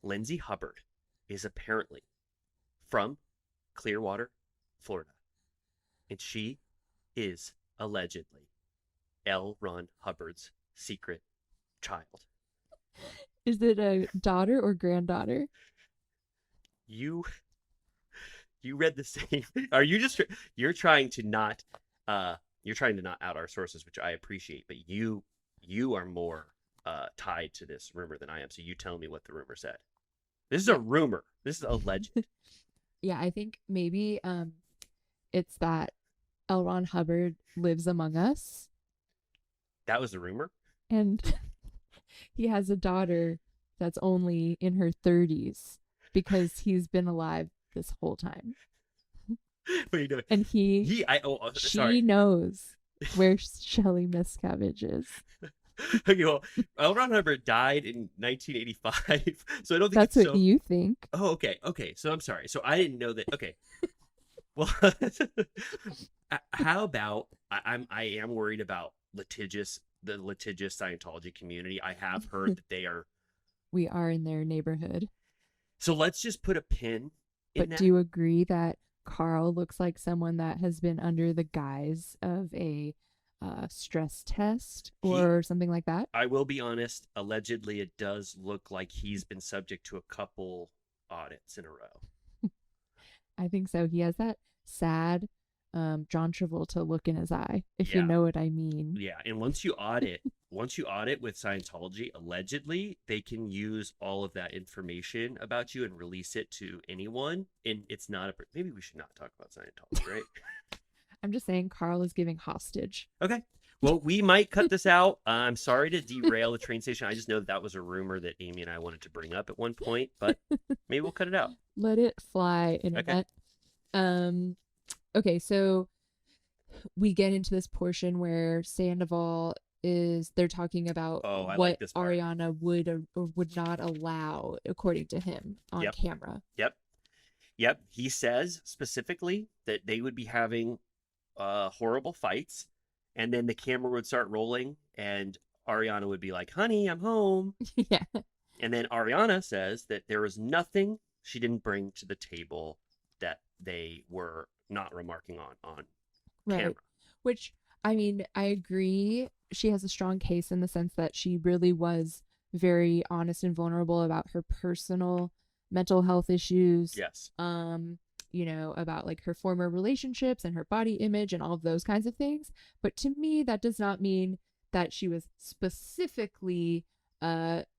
Lindsay Hubbard is apparently from Clearwater, Florida. And she is allegedly L. Ron Hubbard's secret child. Is it a daughter or granddaughter? You read the same. Are you just, you're trying to not out our sources, which I appreciate, but you are more tied to this rumor than I am. So you tell me what the rumor said. This is a rumor. This is alleged. Yeah, I think maybe it's that L. Ron Hubbard lives among us. That was the rumor? And he has a daughter that's only in her 30s because he's been alive this whole time. What are you doing? And she knows where Shelly Miscavige is. Okay, well, L. Ron Hubbard died in 1985, so I don't think that's what you think. Oh, okay. So I'm sorry. So I didn't know that. Okay. Well, how about I am worried about the litigious Scientology community. I have heard that they are. We are in their neighborhood. So let's just put a pin in that. Do you agree that Carl looks like someone that has been under the guise of a stress test or something like that? I will be honest. Allegedly, it does look like he's been subject to a couple audits in a row. I think so. He has that sad John Travolta look in his eye, if you know what I mean. Yeah, and once you audit with Scientology, allegedly, they can use all of that information about you and release it to anyone. And it's not maybe we should not talk about Scientology, right? I'm just saying Carl is giving hostage. Okay. Well, we might cut this out. I'm sorry to derail the train station. I just know that was a rumor that Amy and I wanted to bring up at one point, but maybe we'll cut it out. Let it fly, internet. Okay, so we get into this portion where Sandoval they're talking about I what like this part. Ariana would or would not allow, according to him, on Yep. camera. Yep. He says specifically that they would be having horrible fights, and then the camera would start rolling, and Ariana would be like, "Honey, I'm home." Yeah. And then Ariana says that there was nothing she didn't bring to the table that they were not remarking on Right. camera. Which, I mean, I agree. She has a strong case in the sense that she really was very honest and vulnerable about her personal mental health issues. Yes. About like her former relationships and her body image and all of those kinds of things. But to me, that does not mean that she was specifically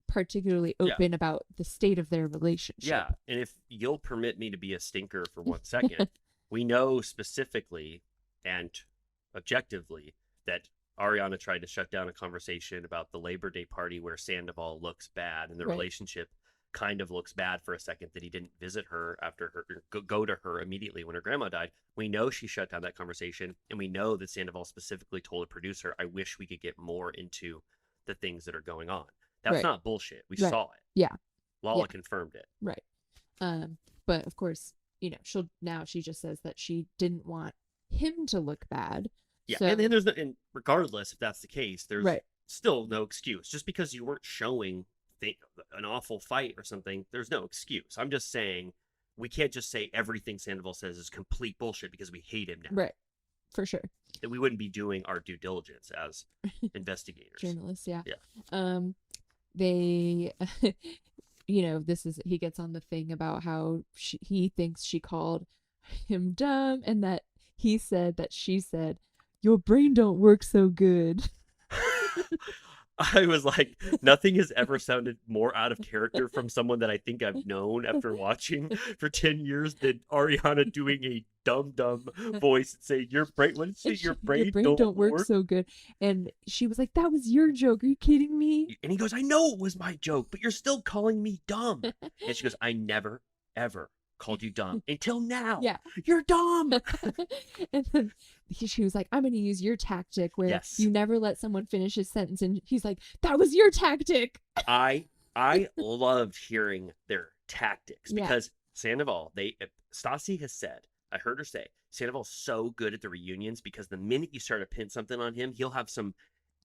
particularly open about the state of their relationship. Yeah. And if you'll permit me to be a stinker for 1 second, we know specifically and objectively that Ariana tried to shut down a conversation about the Labor Day party where Sandoval looks bad and the Right. relationship kind of looks bad for a second, that he didn't visit her after go to her immediately when her grandma died. We know she shut down that conversation, and we know that Sandoval specifically told a producer, "I wish we could get more into the things that are going on." That's Right. not bullshit. We Right. saw it. Yeah. Lala Yeah. confirmed it. Right. But of course, she just says that she didn't want him to look bad. Yeah, So, and then and regardless if that's the case, there's right. still no excuse. Just because you weren't showing an awful fight or something, there's no excuse. I'm just saying we can't just say everything Sandoval says is complete bullshit because we hate him now. Right. For sure. That we wouldn't be doing our due diligence as investigators. Journalists, yeah. Yeah. They he gets on the thing about how he thinks she called him dumb, and that he said that she said, "Your brain don't work so good." I was like, nothing has ever sounded more out of character from someone that I think I've known after watching for 10 years than Ariana doing a dumb voice and saying, "Your brain, what did you say? Your brain don't work so good." And she was like, "That was your joke. Are you kidding me?" And he goes, "I know it was my joke, but you're still calling me dumb." And she goes, "I never, ever called you dumb until now. Yeah. You're dumb." And then she was like, "I'm going to use your tactic where Yes. you never let someone finish his sentence." And he's like, "That was your tactic." I loved hearing their tactics Yeah. because Sandoval, Stassi has said, I heard her say, Sandoval's so good at the reunions because the minute you start to pin something on him, he'll have some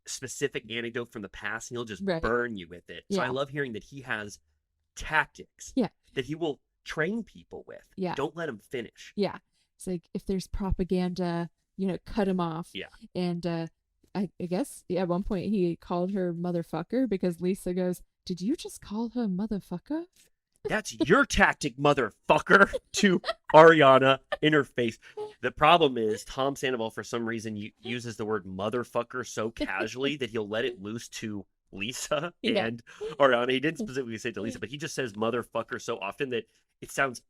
specific anecdote from the past and he'll just Right. burn you with it. So I Yeah. love hearing that he has tactics Yeah. that he will train people with. Yeah. Don't let him finish. Yeah. It's like, if there's propaganda, cut him off. Yeah. And I guess at one point he called her motherfucker because Lisa goes, "Did you just call her motherfucker?" That's your tactic, motherfucker, to Ariana in her face. The problem is Tom Sandoval, for some reason, uses the word motherfucker so casually that he'll let it loose to Lisa Yeah. and Ariana. He didn't specifically say it to Lisa, but he just says motherfucker so often that it sounds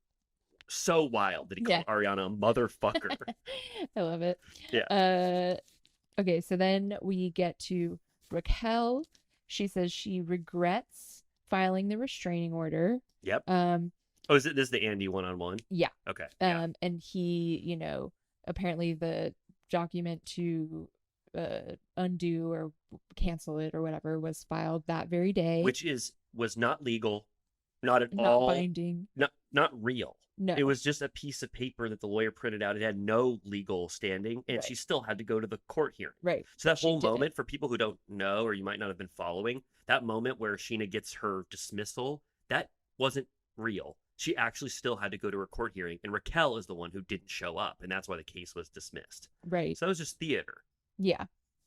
so wild that he called Ariana a motherfucker. I love it. Yeah. Okay, so then we get to Raquel. She says she regrets filing the restraining order. Yep. Oh, this is the Andy one-on-one? Yeah. Okay. Yeah. And he, apparently the document to undo or cancel it or whatever was filed that very day. Which was not legal, not at not all binding. not real. No. It was just a piece of paper that the lawyer printed out. It had no legal standing, and Right. she still had to go to the court hearing. Right. So that She whole didn't. moment, for people who don't know or you might not have been following, that moment where Scheana gets her dismissal, that wasn't real. She actually still had to go to her court hearing, and Raquel is the one who didn't show up, and that's why the case was dismissed. Right. So it was just theater. Yeah.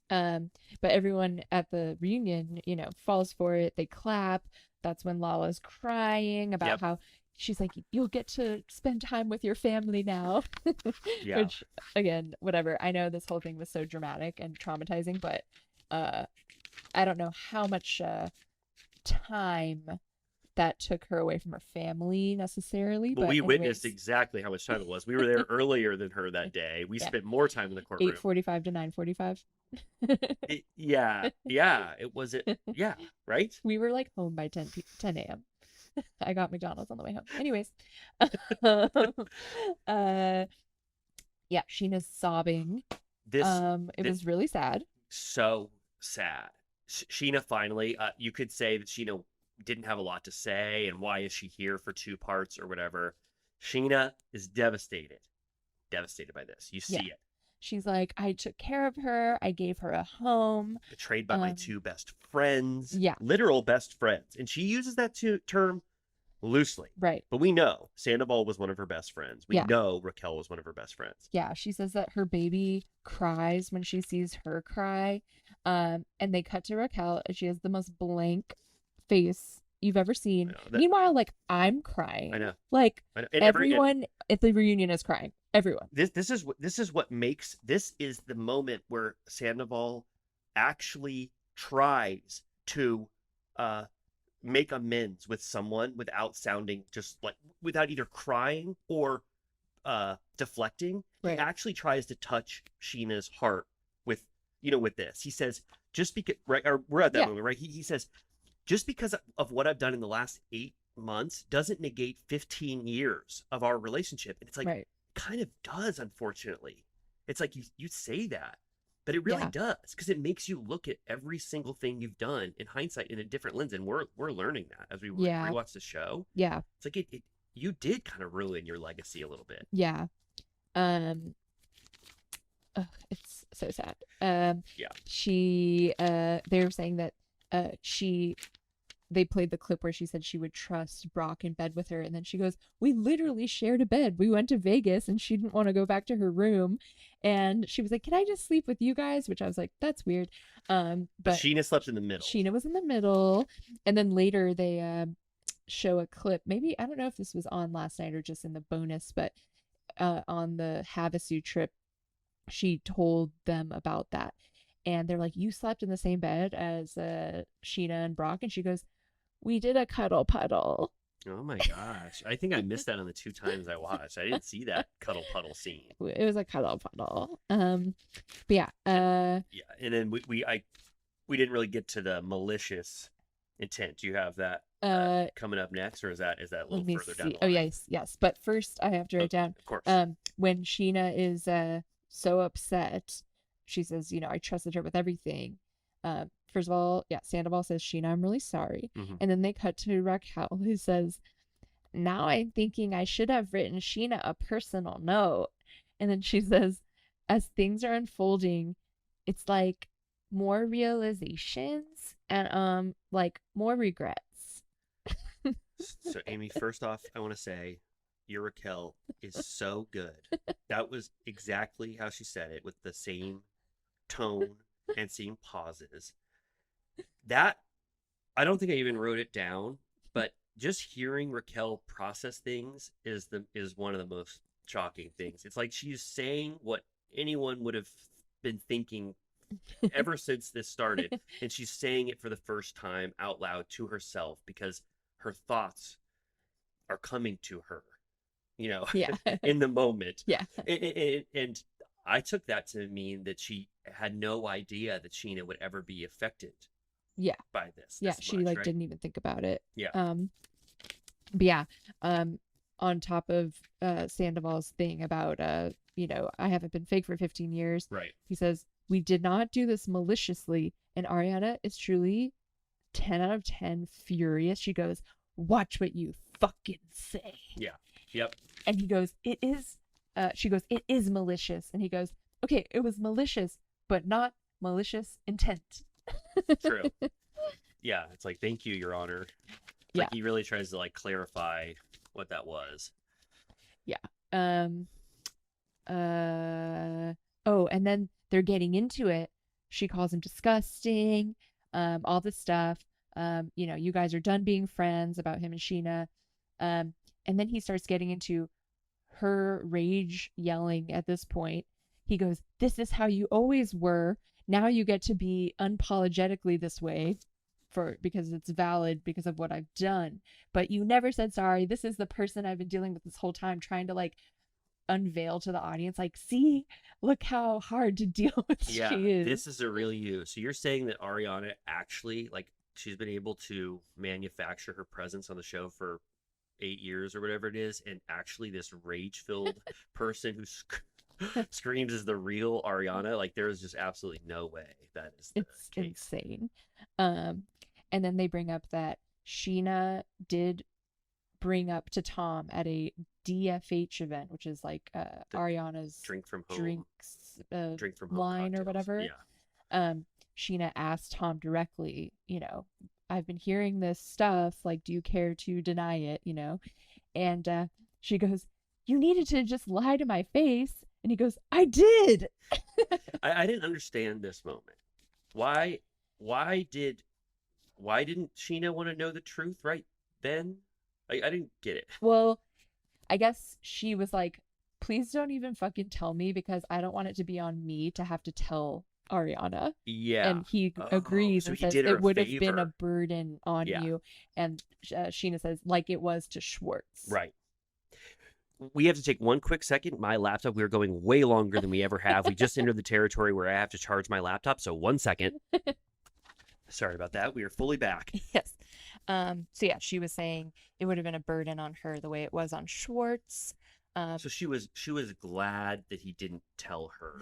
But everyone at the reunion, falls for it. They clap. That's when Lala's crying about Yep. how she's like, "You'll get to spend time with your family now." Yeah. Which, again, whatever. I know this whole thing was so dramatic and traumatizing, but I don't know how much time that took her away from her family necessarily. Well, But we witnessed anyways, exactly how much time it was. We were there earlier than her that day. We Yeah. spent more time in the courtroom. 8:45 to 9:45. Yeah, it was it. Yeah, right. We were like home by 10 a.m. I got McDonald's on the way home. Anyways, yeah, Sheena's sobbing. This It was really sad. so sad. Scheana finally, you could say that Scheana didn't have a lot to say, and why is she here for 2 parts or whatever. Scheana is devastated by this. You see it. She's like, I took care of her. I gave her a home. Betrayed by my 2 best friends. Yeah. Literal best friends. And she uses that term loosely. Right. But we know Sandoval was one of her best friends. We Yeah. know Raquel was one of her best friends. Yeah, she says that her baby cries when she sees her cry. And they cut to Raquel, and she has the most blank face you've ever seen. Meanwhile, like, I'm crying. I know. Like, I know. And everyone at the reunion is crying. Everyone. This is what makes this is the moment where Sandoval actually tries to make amends with someone without sounding just like without either crying or deflecting. Right. He actually tries to touch Sheena's heart with with this. He says, just because we're at that moment, right? He says, just because of what I've done in the last 8 months doesn't negate 15 years of our relationship. And it's like, Right. kind of does, unfortunately. It's like you say that, but it really Yeah. does, because it makes you look at every single thing you've done in hindsight in a different lens, and we're learning that as we Yeah. rewatch the show. Yeah. It's like it you did kind of ruin your legacy a little bit. Yeah. It's so sad. Yeah. She they were saying that they played the clip where she said she would trust Brock in bed with her, and then she goes, we literally shared a bed. We went to Vegas and she didn't want to go back to her room, and she was like, can I just sleep with you guys? Which I was like, that's weird. But Scheana slept in the middle. Scheana was in the middle, and then later they show a clip. Maybe, I don't know if this was on last night or just in the bonus, but on the Havasu trip, she told them about that, and they're like, you slept in the same bed as Scheana and Brock? And she goes, we did a cuddle puddle. Oh my gosh. I think I missed that on the 2 times I watched. I didn't see that cuddle puddle scene. It was a cuddle puddle. But yeah. Yeah, and then we didn't really get to the malicious intent. Do you have that coming up next, or is that a little Let me further down see. the line? Yes. But first I have to write down, Of course. when Scheana is so upset, she says, I trusted her with everything. First of all, Sandoval says, Scheana, I'm really sorry. Mhm. And then they cut to Raquel, who says, now I'm thinking I should have written Scheana a personal note. And then she says, as things are unfolding, it's like more realizations and like more regrets. So, Amy, first off, I want to say your Raquel is so good. That was exactly how she said it, with the same tone and same pauses. That, I don't think I even wrote it down, but just hearing Raquel process things is one of the most shocking things. It's like she's saying what anyone would have been thinking ever since this started, and she's saying it for the first time out loud to herself, because her thoughts are coming to her, Yeah. in the moment. Yeah. And I took that to mean that she had no idea that Scheana would ever be affected Yeah. by this. Yeah. this She much, like right? didn't even think about it. Yeah. But yeah, on top of Sandoval's thing about I haven't been fake for 15 years. Right. He says, we did not do this maliciously. And Ariana is truly 10 out of 10 furious. She goes, watch what you fucking say. Yeah. Yep. And he goes, it is she goes, it is malicious. And he goes, okay, it was malicious, but not malicious intent. True. Yeah. It's like, thank you, Your Honor. It's like he really tries to clarify what that was. Yeah. Oh, and then they're getting into it. She calls him disgusting, all this stuff. You guys are done being friends, about him and Scheana. And then he starts getting into her rage yelling at this point. He goes, this is how you always were. Now you get to be unapologetically this way. because it's valid because of what I've done. But you never said sorry. This is the person I've been dealing with this whole time, trying to like unveil to the audience, like, see, look how hard to deal with Yeah, she is. this is a real you. So you're saying that Ariana actually, like, she's been able to manufacture her presence on the show for 8 years or whatever it is, and actually this rage-filled person who screams is the real Ariana. Like, there is just absolutely no way that is the It's case. insane. And then they bring up that Scheana did bring up to Tom at a DFH event, which is like Ariana's Drink from home, drinks drink from home line or cocktails. whatever. Yeah. Scheana asked Tom directly, I've been hearing this stuff, like, do you care to deny it, And she goes, you needed to just lie to my face. And he goes, I did. I didn't understand this moment. Why didn't Scheana want to know the truth right then? I didn't get it. Well, I guess she was like, please don't even fucking tell me, because I don't want it to be on me to have to tell Ariana. Yeah. And he agrees so and he says did her it a would have been a favor. burden on Yeah. you. And Scheana says, like it was to Schwartz. Right. We have to take one quick second. My laptop, we're going way longer than we ever have. We just entered the territory where I have to charge my laptop. So 1 second. Sorry about that. We are fully back. Yes. So yeah, she was saying it would have been a burden on her the way it was on Schwartz. So she was glad that he didn't tell her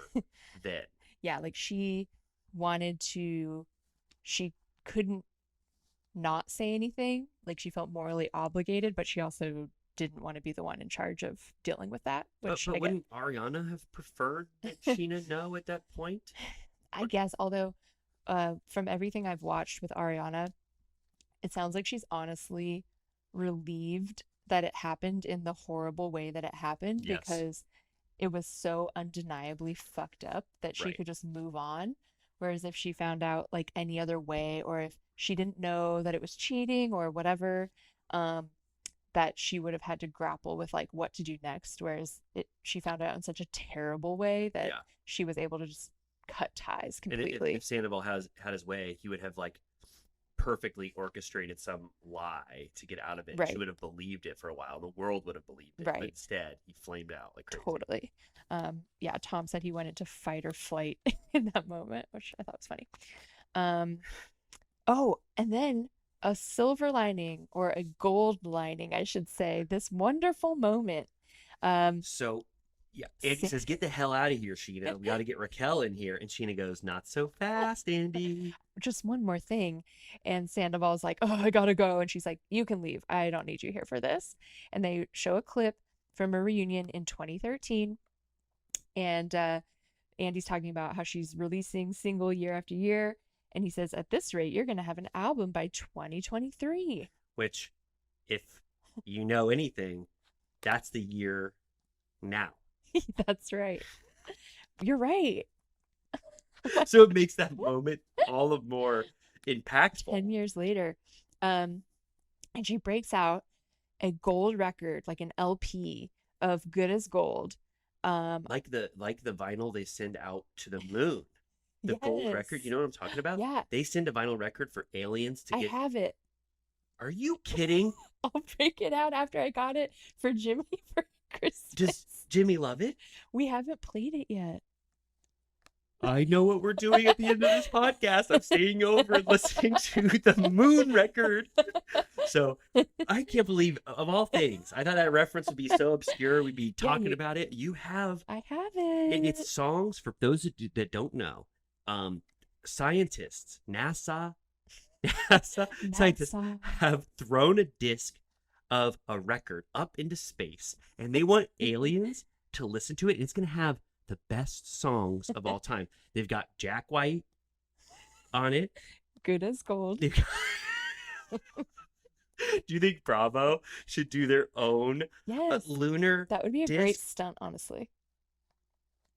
then. Yeah, like she couldn't not say anything. Like she felt morally obligated, but she also didn't want to be the one in charge of dealing with that. Which But wouldn't Ariana have preferred that Scheana know at that point? I guess, although from everything I've watched with Ariana, it sounds like she's honestly relieved that it happened in the horrible way that it happened, Yes. because it was so undeniably fucked up that she Right. could just move on. Whereas if she found out like any other way, or if she didn't know that it was cheating or whatever, that she would have had to grapple with like what to do next. Whereas she found out in such a terrible way that Yeah. she was able to just cut ties And completely. if Sandoval had his way, he would have like perfectly orchestrated some lie to get out of it. Right. She would have believed it for a while. The world would have believed it. Right. But instead, he flamed out like crazy. Totally. Yeah, Tom said he went into fight or flight in that moment, which I thought was funny. Oh, and then a silver lining, or a gold lining, I should say, this wonderful moment. So, yeah, Andy says, "Get the hell out of here, Scheana. We got to get Raquel in here." And Scheana goes, "Not so fast, Andy." Just one more thing. And Sandoval's like, oh, I gotta go. And she's like, you can leave. I don't need you here for this. And they show a clip from a reunion in 2013. And Andy's talking about how she's releasing single year after year. And he says, at this rate, you're going to have an album by 2023. Which, if you know anything, that's the year now. That's right. You're right. So it makes that moment all the more impactful. 10 years later. And she breaks out a gold record, like an LP of Good as Gold. Like the vinyl they send out to the moon. The gold Yes. record, you know what I'm talking about? Yeah. They send a vinyl record for aliens to I get. have it. Are you kidding? I'll break it out after I got it for Jimmy for Christmas. Does Jimmy love it? We haven't played it yet. I know what we're doing at the end of this podcast. I'm staying over and listening to the moon record. So I can't believe, of all things, I thought that reference would be so obscure. We'd be talking you- about it. You have, I have it. and it's songs for those that don't know. Scientists, NASA scientists NASA. have thrown a disc of a record up into space, and they want aliens to listen to it. And it's going to have the best songs of all time. They've got Jack White on it. Good as Gold. They've got- Do you think Bravo should do their own Yes. lunar That would be a great disc? stunt, honestly.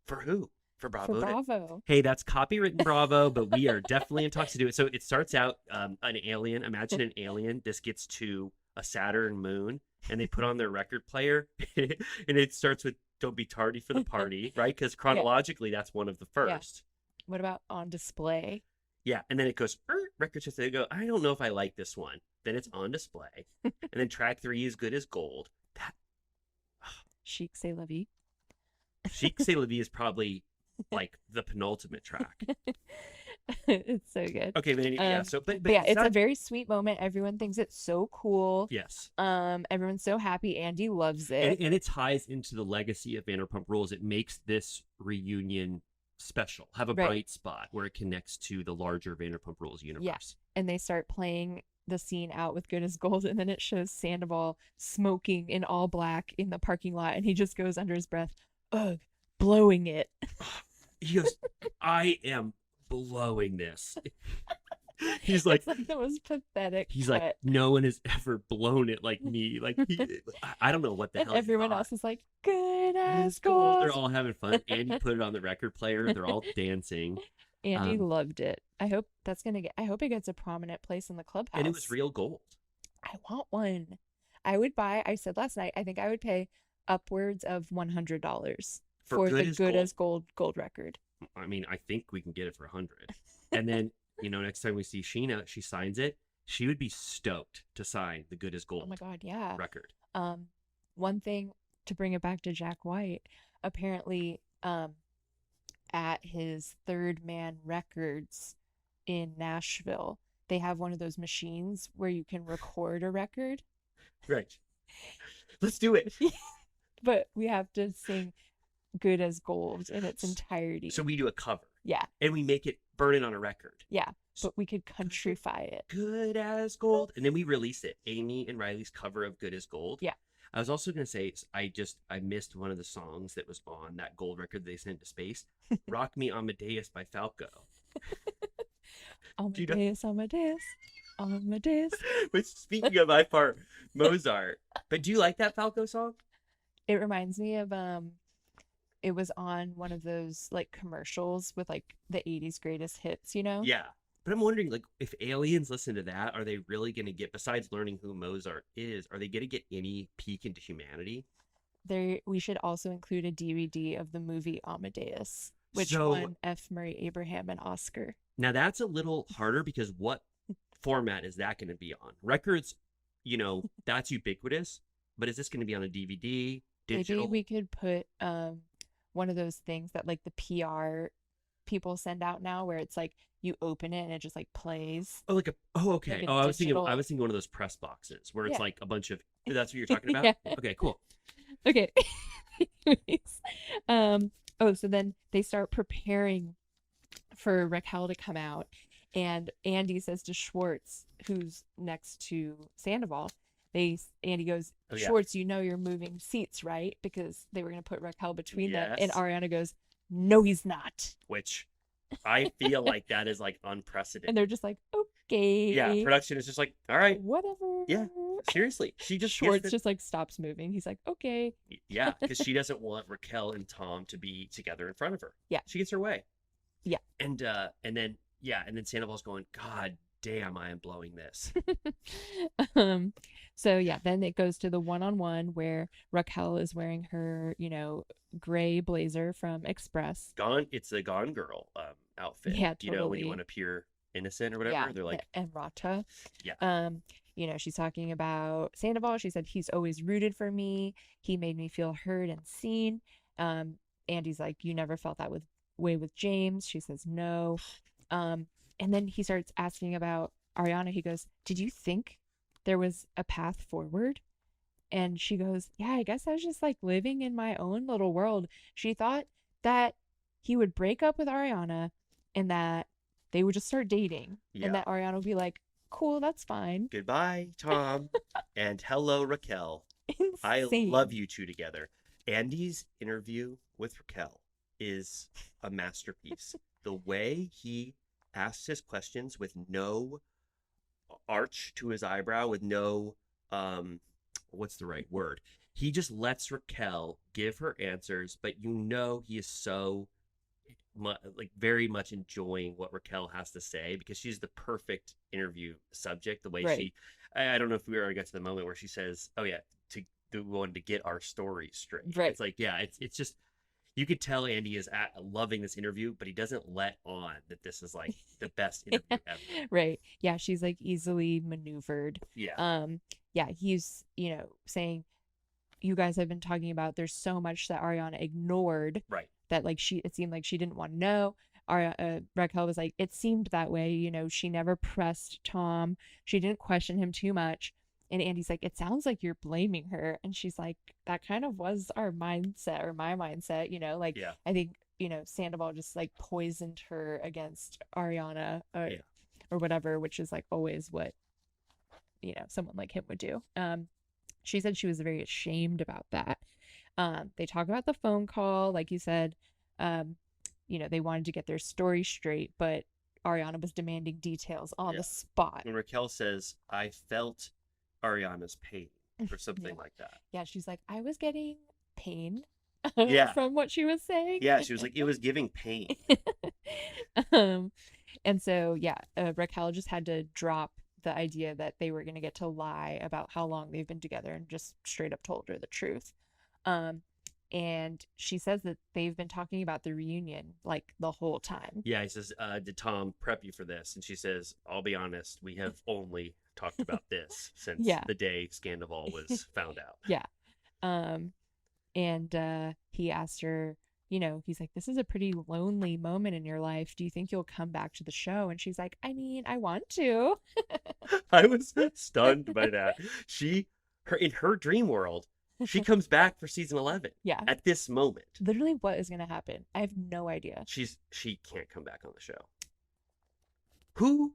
For who? For Bravo? For Bravo. Hey, that's copywritten Bravo, but we are definitely in talks to do it. So it starts out an alien. Imagine an alien. This gets to a Saturn moon, and they put on their record player, and it starts with "Don't Be Tardy for the Party," right? Because chronologically, that's one of the first. What about On Display? Yeah, and then it goes record shift. They go, I don't know if I like this one. Then it's on display, and then track 3 is Good as Gold. That Chic C'est La Vie. Chic C'est La Vie is probably like the penultimate track. It's so good. Okay, but yeah. So, but yeah, it's not... a very sweet moment. Everyone thinks it's so cool. Yes. Everyone's so happy. Andy loves it, and it ties into the legacy of Vanderpump Rules. It makes this reunion special. Have a bright spot where it connects to the larger Vanderpump Rules universe. Yeah, and they start playing the scene out with Good as Gold, and then it shows Sandoval smoking in all black in the parking lot, and he just goes under his breath, ugh, blowing it. He goes, I am blowing this. He's like, it's like the most pathetic. He's like, no one has ever blown it like me. Like, I don't know what the and hell. Everyone else is like, Good as Gold. They're all having fun. Andy put it on the record player. They're all dancing. Andy loved it. I hope it gets a prominent place in the clubhouse. And it was real gold. I want one. I said last night, I think I would pay upwards of $100 for the Good as Gold record. I mean, I think we can get it for 100. And then, next time we see Scheana, she signs it. She would be stoked to sign the Good as Gold. Oh my God, yeah. Record. One thing to bring it back to Jack White, apparently, at his Third Man Records in Nashville, they have one of those machines where you can record a record. Right. Let's do it. But we have to sing Good as Gold in its entirety. So we do a cover. Yeah. And we make it, burn it on a record. Yeah. But we could countrify it. Good as Gold. And then we release it. Amy and Riley's cover of Good as Gold. Yeah. I was also going to say, I missed one of the songs that was on that gold record they sent to space. Rock Me Amadeus by Falco. Amadeus, Amadeus. Which, speaking of my part, Mozart. But do you like that Falco song? It reminds me of, it was on one of those like commercials with like the 80s greatest hits, Yeah. But I'm wondering, like, if aliens listen to that, are they really going to get, besides learning who Mozart is, are they going to get any peek into humanity? We should also include a DVD of the movie Amadeus, which won F. Murray Abraham an Oscar. Now, that's a little harder because what format is that going to be on? Records, that's ubiquitous, but is this going to be on a DVD, digital? Maybe we could put one of those things that like the PR people send out now where it's like you open it and it just like plays. Oh, okay. Like I was thinking one of those press boxes where it's like a bunch of, that's what you're talking about? Yeah. Okay, cool. Okay. So then they start preparing for Raquel to come out, and Andy says to Schwartz, who's next to Sandoval, Andy goes, Schwartz, you're moving seats, right? Because they were going to put Raquel between them. And Ariana goes, no, he's not. Which I feel like that is like unprecedented. And they're just like, okay. Yeah, production is just like, all right. Whatever. Yeah, seriously. She just Schwartz just like stops moving. He's like, okay. Yeah, because she doesn't want Raquel and Tom to be together in front of her. Yeah. She gets her way. Yeah. And then Sandoval's going, God damn, I am blowing this. So yeah, then it goes to the one-on-one where Raquel is wearing her, gray blazer from Express. It's a Gone Girl outfit. Yeah, totally. When you want to appear innocent or whatever. Yeah, they're like, and Rata. Yeah. She's talking about Sandoval. She said, he's always rooted for me. He made me feel heard and seen. Andy's like, you never felt that way with James. She says no. And then he starts asking about Ariana. He goes, did you think there was a path forward? And she goes, yeah, I guess I was just like living in my own little world. She thought that he would break up with Ariana and that they would just start dating. Yeah. And that Ariana would be like, cool, that's fine. Goodbye, Tom. And hello, Raquel. Insane. I love you two together. Andy's interview with Raquel is a masterpiece. The way he asks his questions with no arch to his eyebrow, with no what's the right word? He just lets Raquel give her answers, but he is so very much enjoying what Raquel has to say because she's the perfect interview subject. The way I don't know if we already got to the moment where she says, "Oh yeah, we wanted to get our story straight." Right. It's like, yeah, it's just You could tell Andy is loving this interview, but he doesn't let on that this is like the best interview ever. Right. Yeah, she's like easily maneuvered. Yeah. Yeah, he's, saying you guys have been talking about there's so much that Ariana ignored Right. that like it seemed like she didn't want to know. Raquel was like, it seemed that way, she never pressed Tom. She didn't question him too much. And Andy's like, it sounds like you're blaming her. And she's like, that kind of was our mindset or my mindset, like Yeah. I think, Sandoval just like poisoned her against Ariana or whatever, which is like always what, someone like him would do. She said she was very ashamed about that. They talk about the phone call, like you said, they wanted to get their story straight, but Ariana was demanding details on the spot. And Raquel says, I felt Ariana's pain or something like that. Yeah, she's like, I was getting pain from what she was saying. Yeah, she was like, it was giving pain. And so, Raquel just had to drop the idea that they were going to get to lie about how long they've been together and just straight up told her the truth. And she says that they've been talking about the reunion like the whole time. Yeah, he says, did Tom prep you for this? And she says, I'll be honest, we have only talked about this since the day Scandoval was found out. Yeah. And he asked her, he's like, this is a pretty lonely moment in your life. Do you think you'll come back to the show? And she's like, I mean, I want to. I was stunned by that. In her dream world, she comes back for season 11. Yeah. At this moment. Literally, what is going to happen? I have no idea. She can't come back on the show. Who?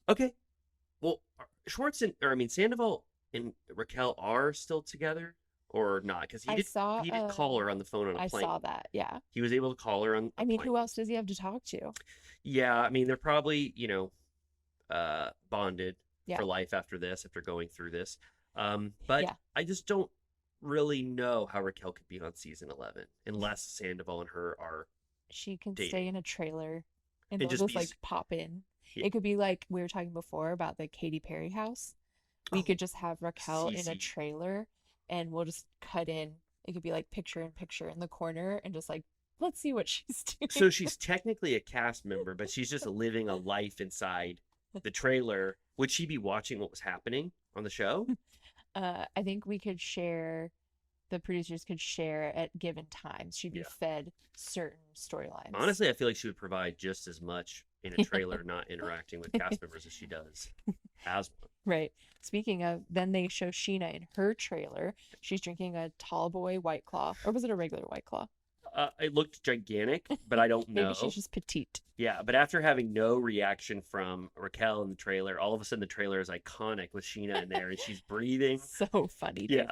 Okay. Well, Sandoval and Raquel are still together or not? Because he did call her on the phone on a plane. I saw that. Yeah. He was able to call her on. Who else does he have to talk to? Yeah, they're probably bonded for life after going through this. But I just don't really know how Raquel could be on season 11 unless Sandoval and her are. She can dating. stay in a trailer and they'll just like pop in. Yeah. It could be like we were talking before about the Katy Perry house. We could just have Raquel in a trailer and we'll just cut in. It could be like picture in picture in the corner and just like, let's see what she's doing. So she's technically a cast member, but she's just living a life inside the trailer. Would she be watching what was happening on the show? I think the producers could share at given times. She'd be fed certain storylines. Honestly, I feel like she would provide just as much in a trailer, not interacting with cast members as she does as one. Right. Speaking of, then they show Scheana in her trailer. She's drinking a tall boy White Claw. Or was it a regular White Claw? It looked gigantic, but I don't know. Maybe she's just petite. Yeah, but after having no reaction from Raquel in the trailer, all of a sudden the trailer is iconic with Scheana in there and she's breathing. So funny. Dude.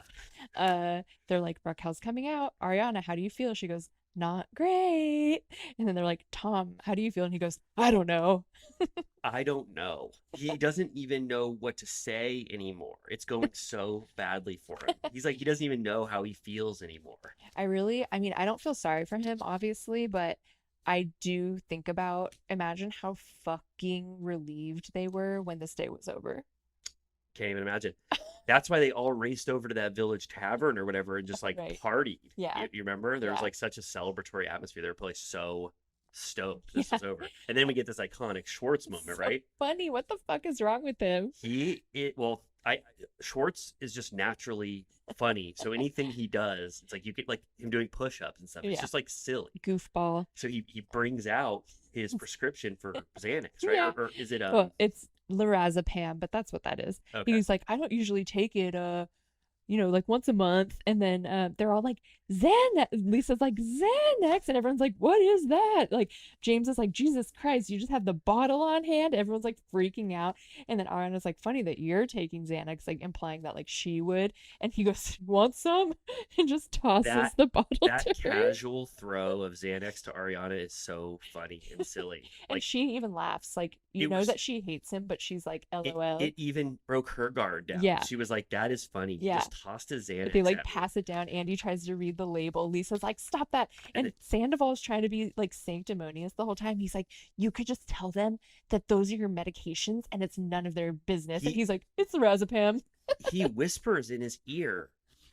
Yeah. They're like, Raquel's coming out. Ariana, how do you feel? She goes, not great. And then they're like, Tom, how do you feel? And he goes, I don't know. I don't know. He doesn't even know what to say anymore. It's going so badly for him. He's like, he doesn't even know how he feels anymore. I don't feel sorry for him, obviously, but I do think about, imagine how fucking relieved they were when this day was over. Can't even imagine. That's why they all raced over to that village tavern or whatever and just like partied. Yeah. You remember? There was like such a celebratory atmosphere. They were probably so stoked this was over. And then we get this iconic Schwartz moment, right? Funny. What the fuck is wrong with him? Schwartz is just naturally funny. So anything he does, it's like you get like him doing push-ups and stuff. It's just like silly. Goofball. So he brings out his prescription for Xanax, right? Yeah. Or is it it's lorazepam, but that's what that is. Okay. He's like, I don't usually take it like once a month. And then they're all like, Xanax. Lisa's like, Xanax. And everyone's like, what is that? Like, James is like, Jesus Christ, you just have the bottle on hand. Everyone's like freaking out. And then Ariana's like, funny that you're taking Xanax, like implying that like she would. And he goes, want some? And just tosses the bottle that to her. Casual throw of Xanax to Ariana is so funny and silly. And she even laughs. Like, you know that she hates him, but she's like, LOL. It even broke her guard down. Yeah. She was like, that is funny. He just tossed his Xanax. They like pass it down. Andy tries to read the label. Lisa's like, stop that. And Sandoval is trying to be like sanctimonious the whole time. He's like, you could just tell them that those are your medications and it's none of their business. And he's like, it's lorazepam. He whispers in his ear,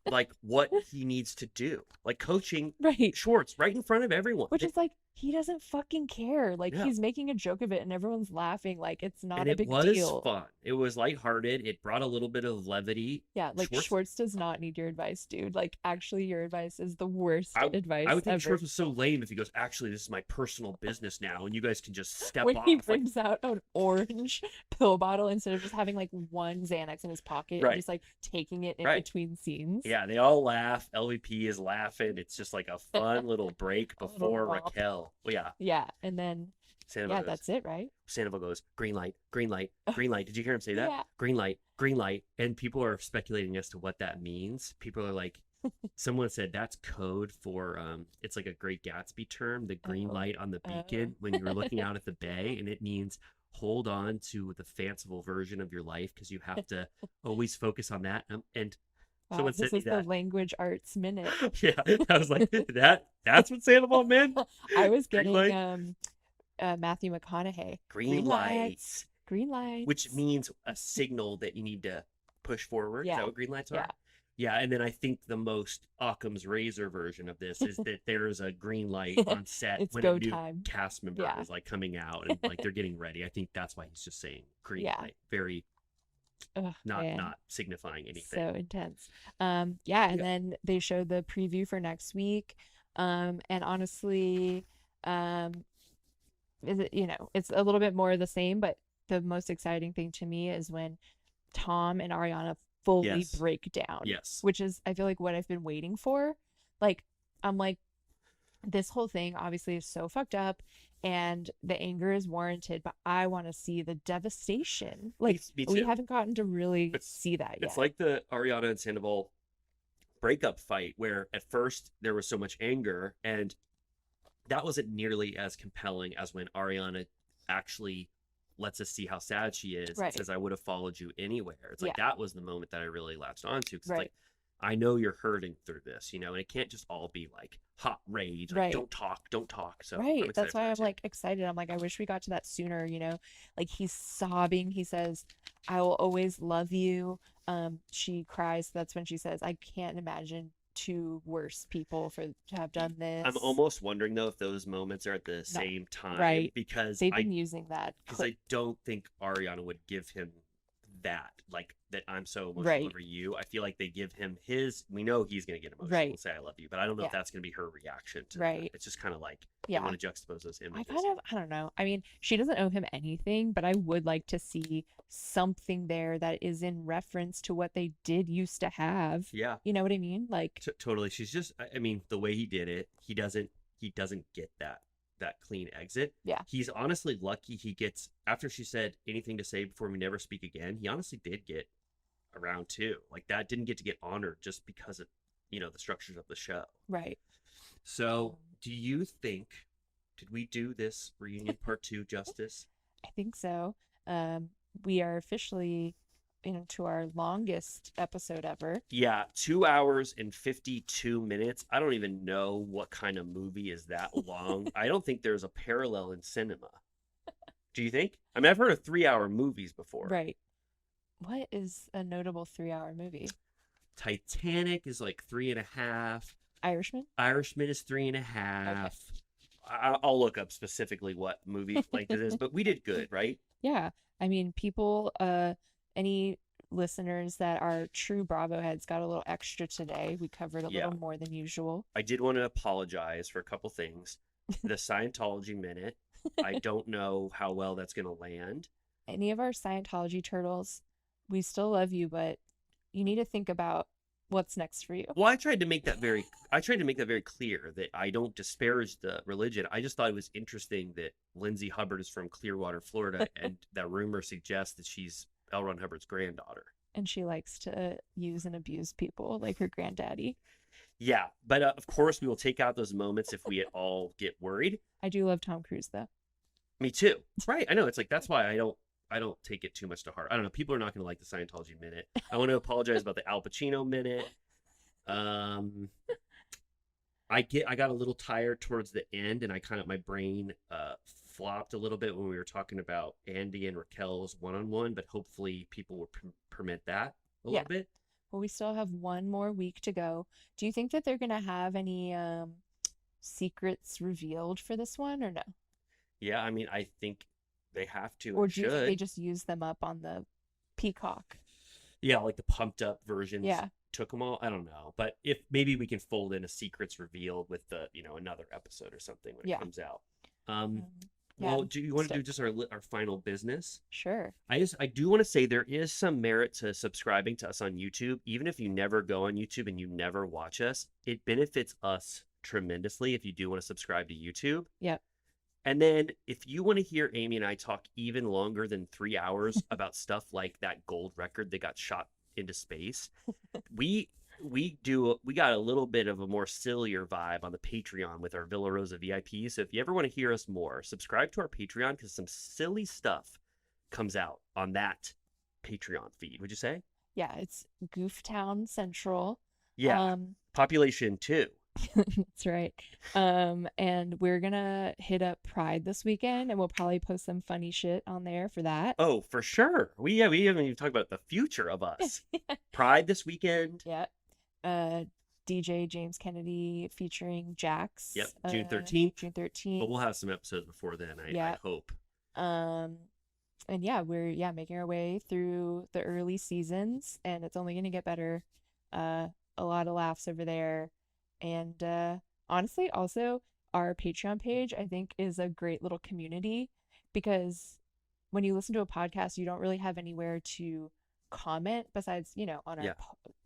like what he needs to do, like coaching Right. Schwartz right in front of everyone. Which is like, he doesn't fucking care. Like, Yeah. he's making a joke of it and everyone's laughing. Like, it's not And a it big was deal. fun. It was lighthearted. It brought a little bit of levity. Yeah, like Schwartz does not need your advice, dude. Like, actually, your advice is the worst advice I would think ever. Schwartz was so lame if he goes, actually, this is my personal business now, and you guys can just step When off. he Like, brings out an orange pill bottle instead of just having like one Xanax in his pocket Right. and just like taking it in Right. between scenes. yeah, they all laugh. LVP is laughing. It's just like a fun little break A little before romp. Raquel. Well, yeah. Yeah, and then Sandoval yeah, goes, that's it, right? Sandoval goes, green light, green light, green light. Did you hear him say that? Yeah. Green light, green light. And people are speculating as to what that means. People are like, someone said that's code for, it's like a Great Gatsby term, the green Oh. light on the beacon when you're looking out at the bay. And it means hold on to the fanciful version of your life because you have to always focus on that. And Wow, someone this sent me is the that. language arts minute. Yeah, I was like, that's what Sandoval meant? I was Green getting light? Matthew McConaughey. Green lights. Green lights. Which means a signal that you need to push forward. Is Yeah. that what green lights are? Yeah. Yeah, and then I think the most Occam's razor version of this is that there is a green light on set It's when go a new time. cast member Yeah. is like coming out and like they're getting ready. I think that's why he's just saying green Yeah. light. Very Ugh, man. not signifying anything. So intense. And Yeah. then they showed the preview for next week. And honestly, is it, it's a little bit more of the same, but the most exciting thing to me is when Tom and Ariana fully Yes. break down. Yes. Which is, I feel like, what I've been waiting for. Like, I'm like, this whole thing obviously is so fucked up and the anger is warranted, but I want to see the devastation. Like, Me we too. haven't gotten to really It's- see that yet. It's like the Ariana and Sandoval breakup fight where at first there was so much anger and that wasn't nearly as compelling as when Ariana actually lets us see how sad she is Right. and says, I would have followed you anywhere. It's like Yeah. that was the moment that I really latched onto because Right. it's like, I know you're hurting through this, and it can't just all be like hot rage, like Right. don't talk. So I'm Right. excited That's for why that I'm too. like excited. I'm like, I wish we got to that sooner, Like, he's sobbing. He says, I will always love you. She cries. That's when she says, I can't imagine two worse people to have done this. I'm almost wondering though if those moments are at the same time, right. because They've been using that I don't think Ariana would give him that, like that I'm so emotional Right. over you. I feel like they give him his. We know he's gonna get emotional Right. and say I love you, but I don't know if Yeah. that's gonna be her reaction to Right. that. It's just kind of like Yeah. I want to juxtapose those images. I don't know. I mean, she doesn't owe him anything, but I would like to see something there that is in reference to what they did used to have. Yeah, You know what I mean? Like, totally. She's just. I mean, the way he did it, he doesn't get that clean exit. Yeah. He's honestly lucky he gets after she said anything to say before we never speak again. He honestly did get around two. Like that didn't get to get honored just because of the structures of the show. right. So, do you think did we do this reunion part 2 justice? I think so. We are officially, to our longest episode ever. Yeah, 2 hours and 52 minutes. I don't even know what kind of movie is that long. I don't think there's a parallel in cinema. Do you think? I mean, I've heard of 3-hour movies before. Right. What is a notable 3-hour movie? Titanic is like 3.5. Irishman? Irishman is 3.5. I'll look up specifically what movie length it is, but we did good, right? Yeah. I mean, people, any listeners that are true Bravo heads got a little extra today. We covered a Yeah. little more than usual. I did want to apologize for a couple things. The Scientology minute, I don't know how well that's going to land. Any of our Scientology turtles, we still love you, but you need to think about what's next for you. Well, I tried to make that very clear that I don't disparage the religion. I just thought it was interesting that Lindsay Hubbard is from Clearwater, Florida, and that rumor suggests that she's L. Ron Hubbard's granddaughter. And she likes to use and abuse people like her granddaddy. Yeah, but of course we will take out those moments if we at all get worried. I do love Tom Cruise though. Me too. Right. I know. It's like that's why I don't take it too much to heart. I don't know. People are not going to like the Scientology minute. I want to apologize about the Al Pacino minute. I got a little tired towards the end, and my brain flopped a little bit when we were talking about Andy and Raquel's one-on-one. But hopefully, people will permit that a little bit. Well, we still have one more week to go. Do you think that they're gonna have any secrets revealed for this one or no? Yeah, I mean, I think they have to Or and do you think they should. just use them up on the Peacock? Yeah, like the pumped up versions Yeah. took them all. I don't know, but if maybe we can fold in a secrets revealed with the another episode or something when it Yeah. comes out. Um, yeah, Well, do you want to do stoked. just our final business? Sure. I do want to say there is some merit to subscribing to us on YouTube. Even if you never go on YouTube and you never watch us, it benefits us tremendously if you do want to subscribe to YouTube. Yep. And then if you want to hear Amy and I talk even longer than 3 hours about stuff like that gold record that got shot into space, we we got a little bit of a more sillier vibe on the Patreon with our Villa Rosa VIP. So if you ever want to hear us more, subscribe to our Patreon because some silly stuff comes out on that Patreon feed. Would you say? Yeah, it's Gooftown Central. Yeah. Population 2. That's right. And we're gonna hit up Pride this weekend, and we'll probably post some funny shit on there for that. Oh, for sure. We haven't even talked about the future of us. Pride this weekend. Yeah. DJ James Kennedy featuring Jax. Yep, June 13th. June But 13th. we'll have some episodes before then, I Yeah. hope. And yeah, we're making our way through the early seasons, and it's only gonna get better. A lot of laughs over there. And honestly, also our Patreon page, I think, is a great little community because when you listen to a podcast, you don't really have anywhere to comment besides, on our Yeah.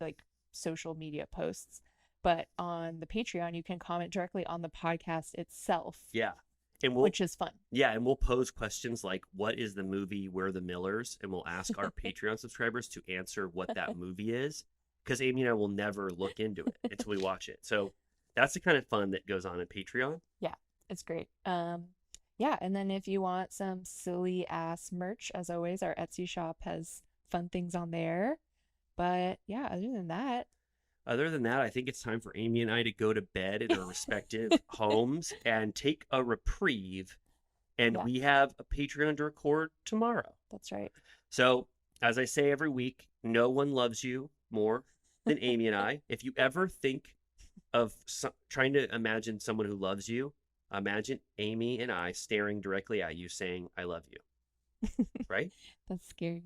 like social media posts. But on the Patreon, you can comment directly on the podcast itself, Yeah. And we'll which is fun. pose questions like, what is the movie We're the Millers? And we'll ask our Patreon subscribers to answer what that movie is. Because Amy and I will never look into it until we watch it. So that's the kind of fun that goes on in Patreon. Yeah, it's great. Yeah, and then if you want some silly ass merch, as always, our Etsy shop has fun things on there. But yeah, Other than that, I think it's time for Amy and I to go to bed in our respective homes and take a reprieve. And Yeah. we have a Patreon to record tomorrow. that's right. So, as I say every week, no one loves you more than Amy and I. If you ever think of trying to imagine someone who loves you, imagine Amy and I staring directly at you saying, I love you. Right? That's scary.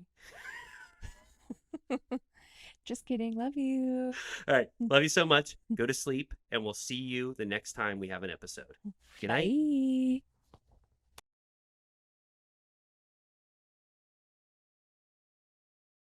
Just kidding. Love you. All right. Love you so much. Go to sleep, and we'll see you the next time we have an episode. Good night. Bye.